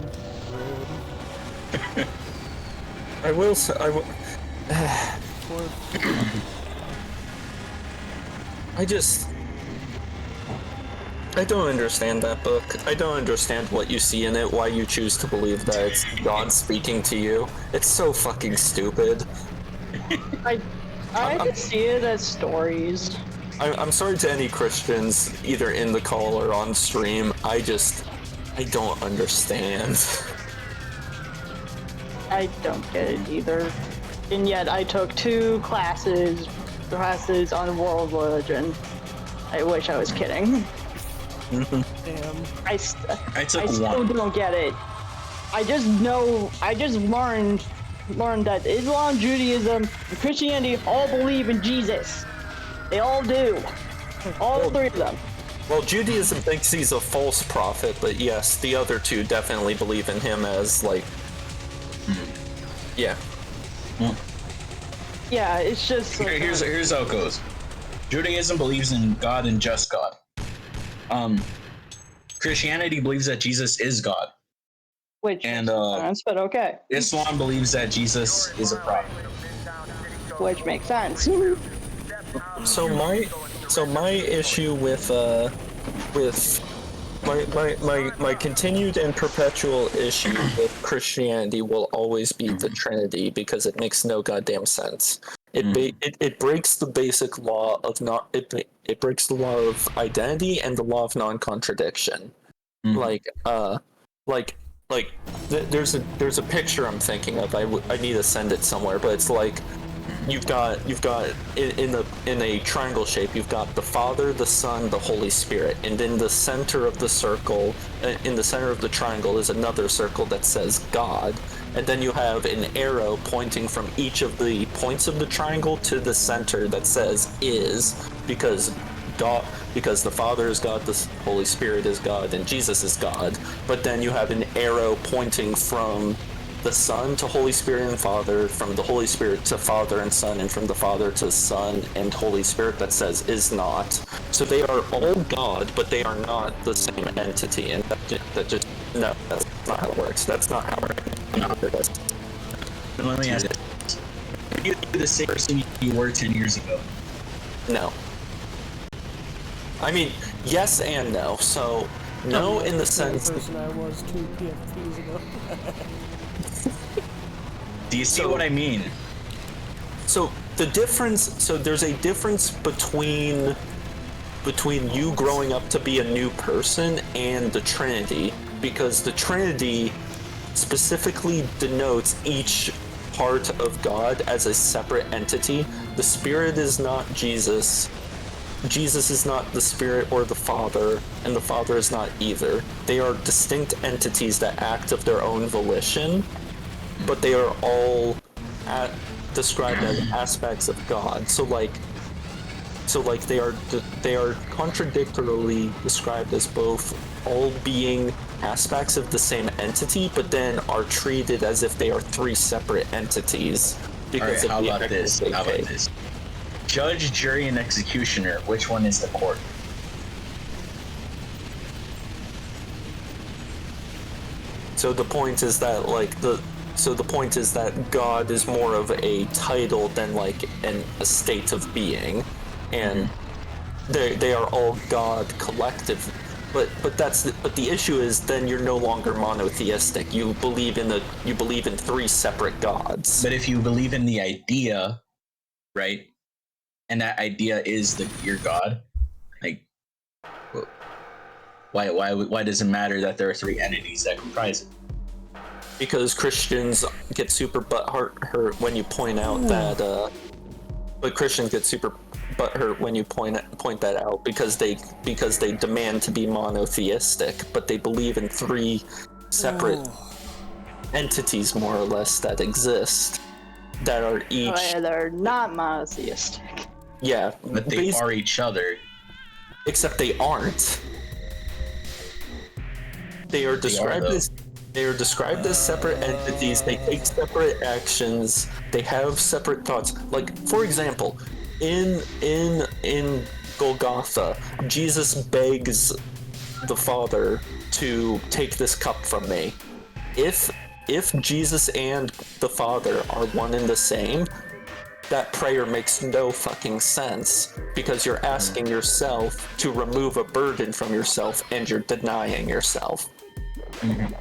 A: Rude.
B: I will say,
A: Poor.
B: I don't understand that book. I don't understand what you see in it, why you choose to believe that it's God speaking to you. It's so fucking stupid.
F: I could see it as stories.
B: I'm sorry to any Christians, either in the call or on stream. I don't understand.
F: I don't get it either. And yet I took 2 classes on world religion. I wish I was kidding.
A: Damn.
F: I
D: took
F: still
D: one.
F: don't get it. I just learned that Islam, Judaism, and Christianity all believe in Jesus. They all do. All 3 of them.
B: Well, Judaism thinks he's a false prophet, but yes, the other 2 definitely believe in him as, like... Yeah.
F: Yeah, it's just... Like,
D: Here's how it goes. Judaism believes in God and just God. Christianity believes that Jesus is God.
F: which
D: And
F: makes sense, but okay.
D: Islam believes that Jesus is a prophet.
F: Which makes sense.
B: So my issue with my continued and perpetual issue with Christianity will always be the Trinity, because it makes no goddamn sense. It breaks the basic law of it breaks the law of identity and the law of non-contradiction. There's a picture I'm thinking of. I need to send it somewhere, but it's like you've got in a triangle shape, you've got the Father, the Son, the Holy Spirit, and in the center of the circle, in the center of the triangle, is another circle that says God, and then you have an arrow pointing from each of the points of the triangle to the center that says is, because God, because the Father is God, the Holy Spirit is God, and Jesus is God. But then you have an arrow pointing from the Son to Holy Spirit and Father, from the Holy Spirit to Father and Son, and from the Father to Son and Holy Spirit that says is not. So they are all God, but they are not the same entity. And that just no, that's not how it works. That's not how it works.
D: Let me ask you, are you the same person you were 10 years ago?
B: No. I mean, yes and no. So, no in the sense...
A: The person I was 2 PFTs ago.
D: Do you see what I mean?
B: So, the difference... So, there's a difference between you growing up to be a new person and the Trinity, because the Trinity specifically denotes each part of God as a separate entity. The Spirit is not Jesus. Jesus is not the Spirit or the Father, and the Father is not either. They are distinct entities that act of their own volition, but they are all described as aspects of God. So they are contradictorily described as both all being aspects of the same entity, but then are treated as if they are 3 separate entities. Because
D: All right, how about this? Judge, jury, and executioner. Which one is the court?
B: So the point is that God is more of a title than like a state of being, and they are all God collective. But the issue is then you're no longer monotheistic. You believe in 3 separate gods.
D: But if you believe in the idea, right, and that idea is your God, like, why does it matter that there are 3 entities that comprise it?
B: Because Christians get super butthurt when you point out that. But Christians get super butthurt when you point that out because they demand to be monotheistic, but they believe in 3 separate entities, more or less, that exist, that are each.
F: Oh, yeah, they're not monotheistic.
B: Yeah,
D: but they are each other.
B: Except they aren't. They are described as separate entities. They take separate actions. They have separate thoughts. Like, for example, in Golgotha, Jesus begs the Father to take this cup from me. If Jesus and the Father are one and the same, that prayer makes no fucking sense, because you're asking yourself to remove a burden from yourself and you're denying yourself.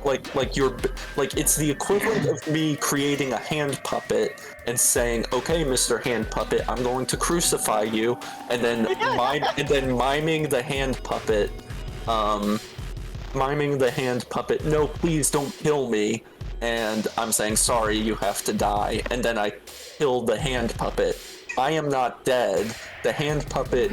B: Like it's the equivalent of me creating a hand puppet and saying, "Okay, Mr. Hand Puppet, I'm going to crucify you," and then miming the hand puppet, "No, please don't kill me," and I'm saying, "Sorry, you have to die," and then I kill the hand puppet. I am not dead. The hand puppet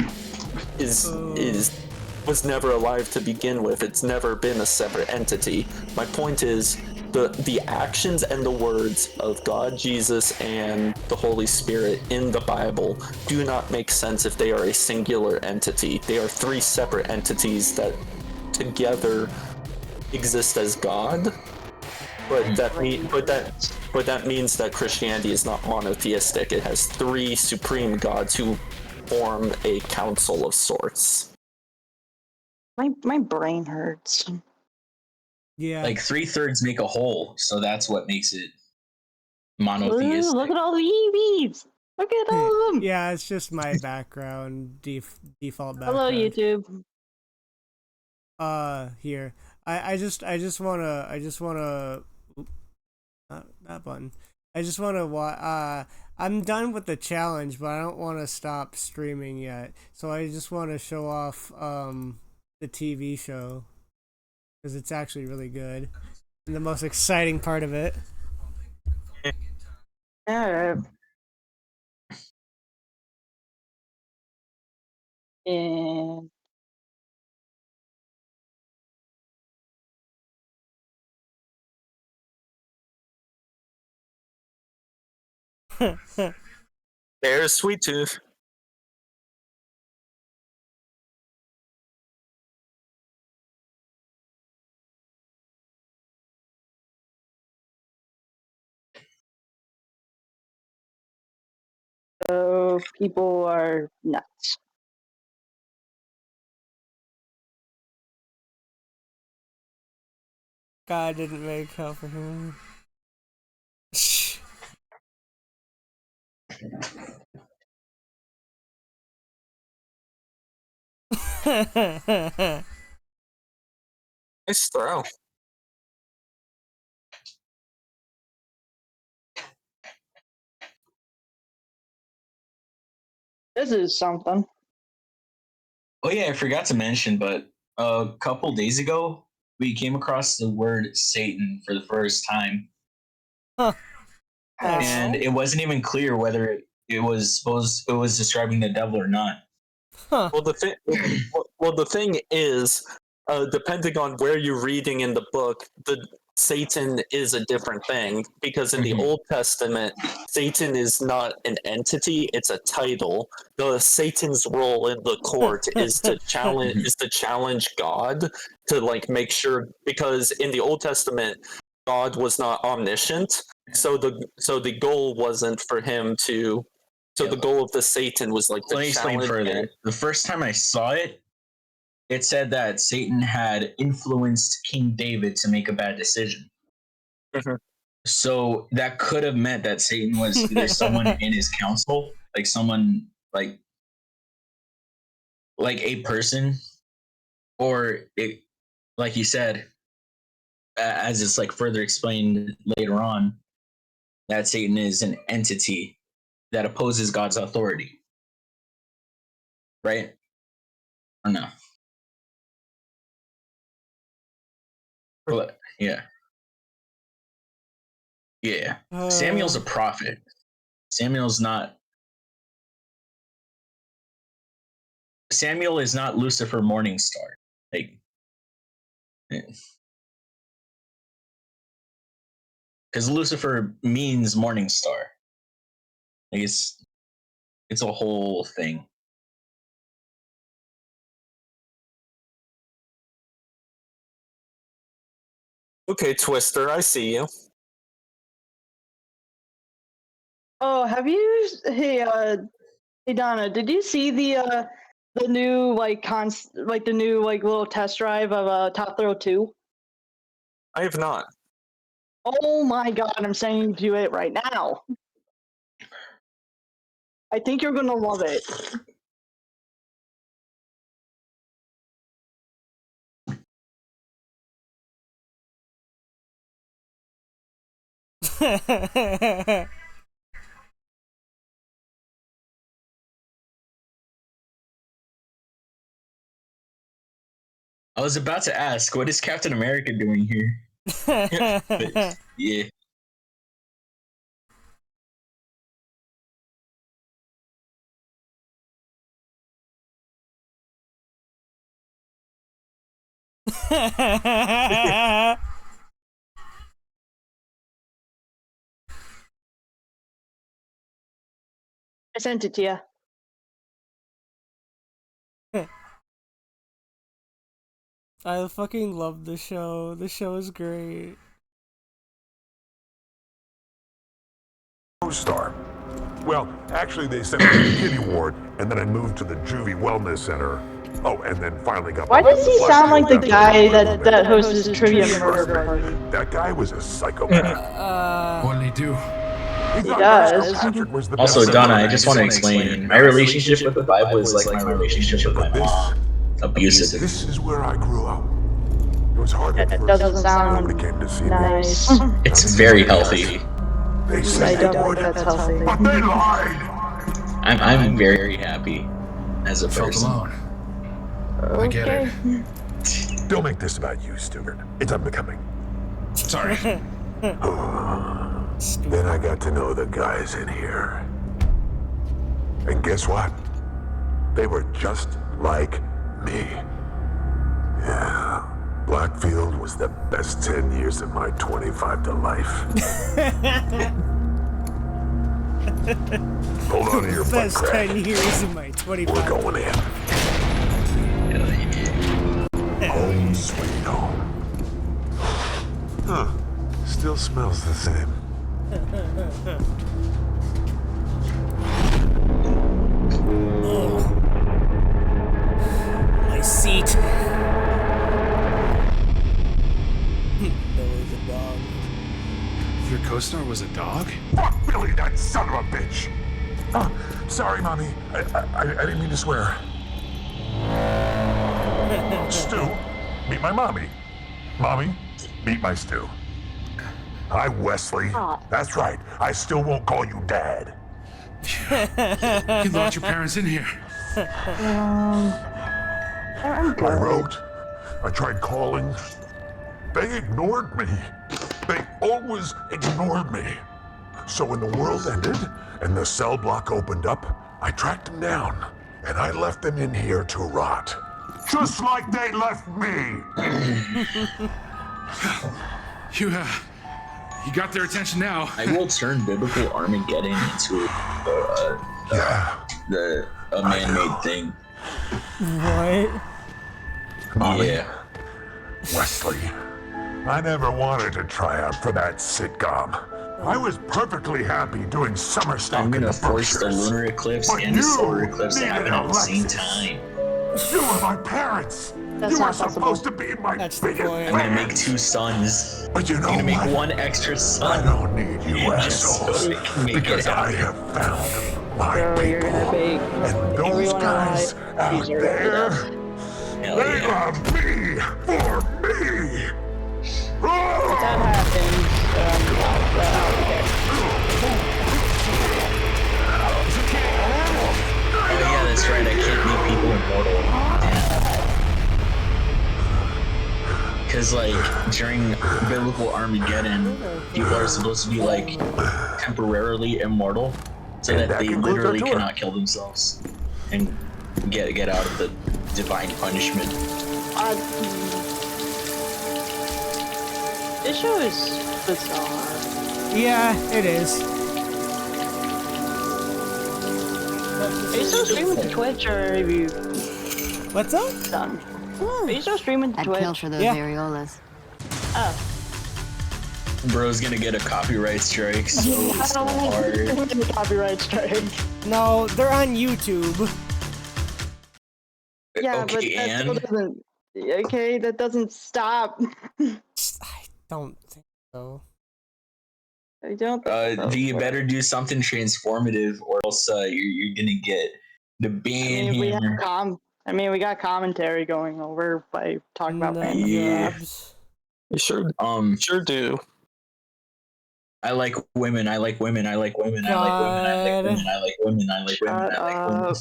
B: was never alive to begin with. It's never been a separate entity. My point is, the actions and the words of God, Jesus, and the Holy Spirit in the Bible do not make sense if they are a singular entity. They are 3 separate entities that together exist as God. But that means that Christianity is not monotheistic. It has 3 supreme gods who form a council of sorts.
F: My brain hurts.
A: Yeah.
D: Like 3/3 make a whole, so that's what makes it monotheistic.
F: Ooh, look at all the EVs. Look at all of them.
A: Yeah, it's just my background, default background.
F: Hello, YouTube.
A: Here. I just wanna, that button. I just wanna, I'm done with the challenge, but I don't want to stop streaming yet. So I just want to show off, the TV show, because it's actually really good, and the most exciting part of it.
F: And
B: There's Sweet Tooth.
F: so people are nuts.
A: God didn't make hell for him.
B: Nice throw.
F: This is something.
D: Oh yeah, I forgot to mention, but a couple days ago we came across the word Satan for the first time,
A: Huh.
D: and it wasn't even clear whether it was describing the devil or not.
A: Huh.
B: Well, the thing is, depending on where you're reading in the book, the Satan is a different thing, because in the Old Testament, Satan is not an entity; it's a title. The Satan's role in the court is to challenge God to like make sure, because in the Old Testament, God was not omniscient, so the goal wasn't for him to. So the goal of the Satan was like to
D: Let me explain
B: challenge
D: further.
B: him.
D: The first time I saw it, it said that Satan had influenced King David to make a bad decision.
B: Mhm.
D: So that could have meant that Satan was either someone in his council, like someone like a person, or it, like you said, as it's like further explained later on, that Satan is an entity that opposes God's authority. Right? Or no? Well, yeah. Yeah. Samuel's a prophet. Samuel is not Lucifer Morningstar. Like, because Lucifer means morning star. Like it's a whole thing.
B: Okay, Twister, I see you.
F: Oh, have you? Hey, Donna, did you see the new the new like little test drive of Top Thrill 2?
B: I have not.
F: Oh my god, I'm sending you it right now. I think you're gonna love it.
D: I was about to ask, what is Captain America doing here? But, yeah.
F: I sent it to you.
A: I fucking love the show. The show is great.
G: Star. Well, actually, they sent me to the kiddie ward, and then I moved to the Juvie Wellness Center. Oh, and then finally got.
F: Why does he sound like the guy that hosts his trivia murder party?
G: That guy was a psychopath.
J: What did he do?
F: He does.
D: Also, Donna, I just want to explain. My relationship with the Bible is like my relationship with my mom. Abusive.
G: This is where I grew up. It was hard at
F: It
G: first.
F: doesn't sound
G: Nobody came to see me.
F: nice.
D: It's very healthy.
G: They
F: I
G: said they
F: don't
G: would,
F: think that's healthy.
G: but they lied.
D: I'm very happy as a
J: Felt
D: person.
J: alone. I get it.
G: Don't make this about you, Stuart. It's unbecoming.
J: Sorry.
G: Then I got to know the guys in here. And guess what? They were just like me. Yeah, Blackfield was the best 10 years of my 25 to life. Hold on to your butt
A: Best
G: crack.
A: 10 years of my 25.
G: We're going in. Home sweet home. Huh. Still smells the same.
A: My seat. Billy the dog.
J: Your co-star was a dog?
G: Fuck Billy, that son of a bitch! Oh, sorry, Mommy. I didn't mean to swear. Stu, meet my mommy. Mommy, meet my Stu. Hi, Wesley. That's right. I still won't call you Dad.
J: You can let your parents in here.
F: I'm good.
G: I wrote. I tried calling. They ignored me. They always ignored me. So when the world ended and the cell block opened up, I tracked them down and I left them in here to rot. Just like they left me.
J: You got their attention now.
D: I will turn biblical Armageddon into a man-made thing.
A: What?
G: Mommy,
D: Yeah.
G: Wesley, I never wanted to try out for that sitcom. I was perfectly happy doing summer stock
D: I'm
G: in
D: gonna
G: the
D: force the
G: Berkshires.
D: lunar eclipse
G: But
D: and the
G: you
D: solar eclipse to happen
G: needed
D: at the same
G: Alexis.
D: time.
G: You were my parents.
F: That's
G: you were
F: not possible.
G: supposed to be my
A: That's the
G: biggest
A: point.
D: I'm gonna make
G: fans.
D: 2 sons.
G: But you know
D: I'm gonna make
G: what?
D: 1 extra
G: I
D: son.
G: don't need you
D: Just so
G: assholes.
D: they can make
G: Because
D: it
G: I
D: happen.
G: have found my
F: Bro,
G: people.
F: you're gonna bake
G: And those
F: everyone
G: guys
F: alive.
G: out
F: These are
G: there,
D: Hell
G: they
D: yeah.
G: love me for me.
F: If that happens,
D: Oh yeah, that's right. I can't make people immortal. Because like during biblical Armageddon, people are supposed to be like temporarily immortal, so
G: And
D: that
G: that
D: they
G: concludes our
D: literally
G: tour.
D: cannot kill themselves and get out of the divine punishment.
F: this show is bizarre.
A: Yeah, it is.
F: Are you still streaming to Twitch, or have you
A: What's up?
F: done? Are you still streaming to
K: I'd
F: Twitch?
K: kill for those
A: Yeah.
K: areolas.
F: Oh.
D: Bro's gonna get a copyright strike so
F: I don't want
D: hard.
F: to copyright strike.
A: No, they're on YouTube.
F: Yeah,
D: Okay,
F: but that still
D: and
F: doesn't. Okay, that doesn't stop.
A: I don't think so.
F: I don't think so.
D: you better do something transformative, or else you're gonna get the ban
F: we
D: hammer.
F: have we got commentary going over by talking about fandom.
D: Yeah.
A: Jobs.
B: You sure do.
D: I like women. I like women. I like women. I like women. I like women. I like women. I like women. I like women.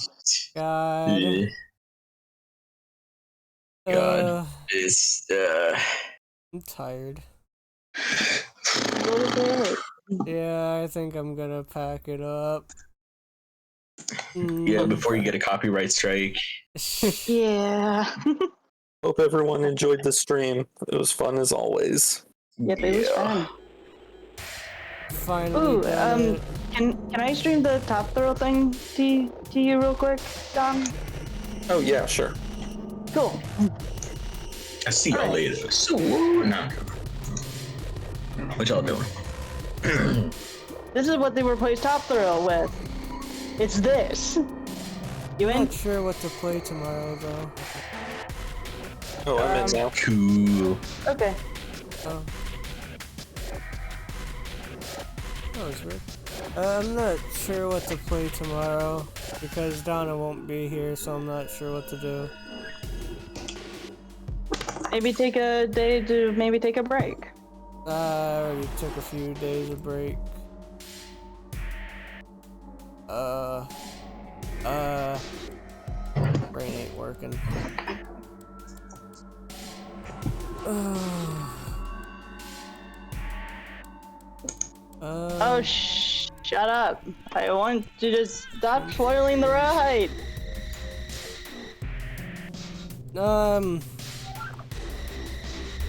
A: God.
D: Yeah. God.
A: Uh,
D: It's
A: I'm tired.
F: Go to bed.
A: Yeah, I think I'm gonna pack it up.
D: yeah. Before you get a copyright strike.
F: Yeah.
B: Hope everyone enjoyed the stream. It was fun as always.
F: Yep, it was fun.
A: Finally
F: Ooh,
A: done it.
F: can I stream the top throw thing to you real quick, Don?
B: Oh yeah, sure.
F: Cool.
D: I see y'all later. So no. What y'all doing?
F: This is what they replaced top throw with. It's this. You
A: I'm
F: in?
A: not sure what to play tomorrow though.
B: Oh, I'm in now.
D: Cool.
F: Okay.
A: Oh. That was weird. I'm not sure what to play tomorrow because Donna won't be here, so I'm not sure what to do.
F: Maybe take a day to take a break.
A: I already took a few days of break. Brain ain't working.
F: Oh, shut up. I want to just stop spoiling the ride.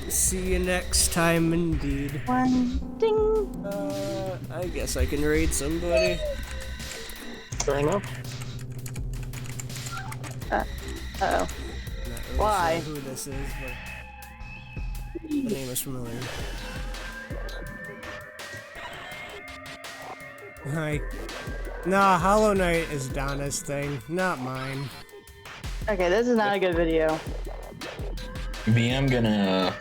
A: See you next time, indeed.
F: One ding.
A: I guess I can raid somebody.
B: Fair enough.
F: Uh-oh.
A: Not really
F: Why?
A: sure who this is, but the name is familiar. Hi. Nah, Hollow Knight is Donna's thing, not mine.
F: Okay, this is not a good video.
D: Me, I'm gonna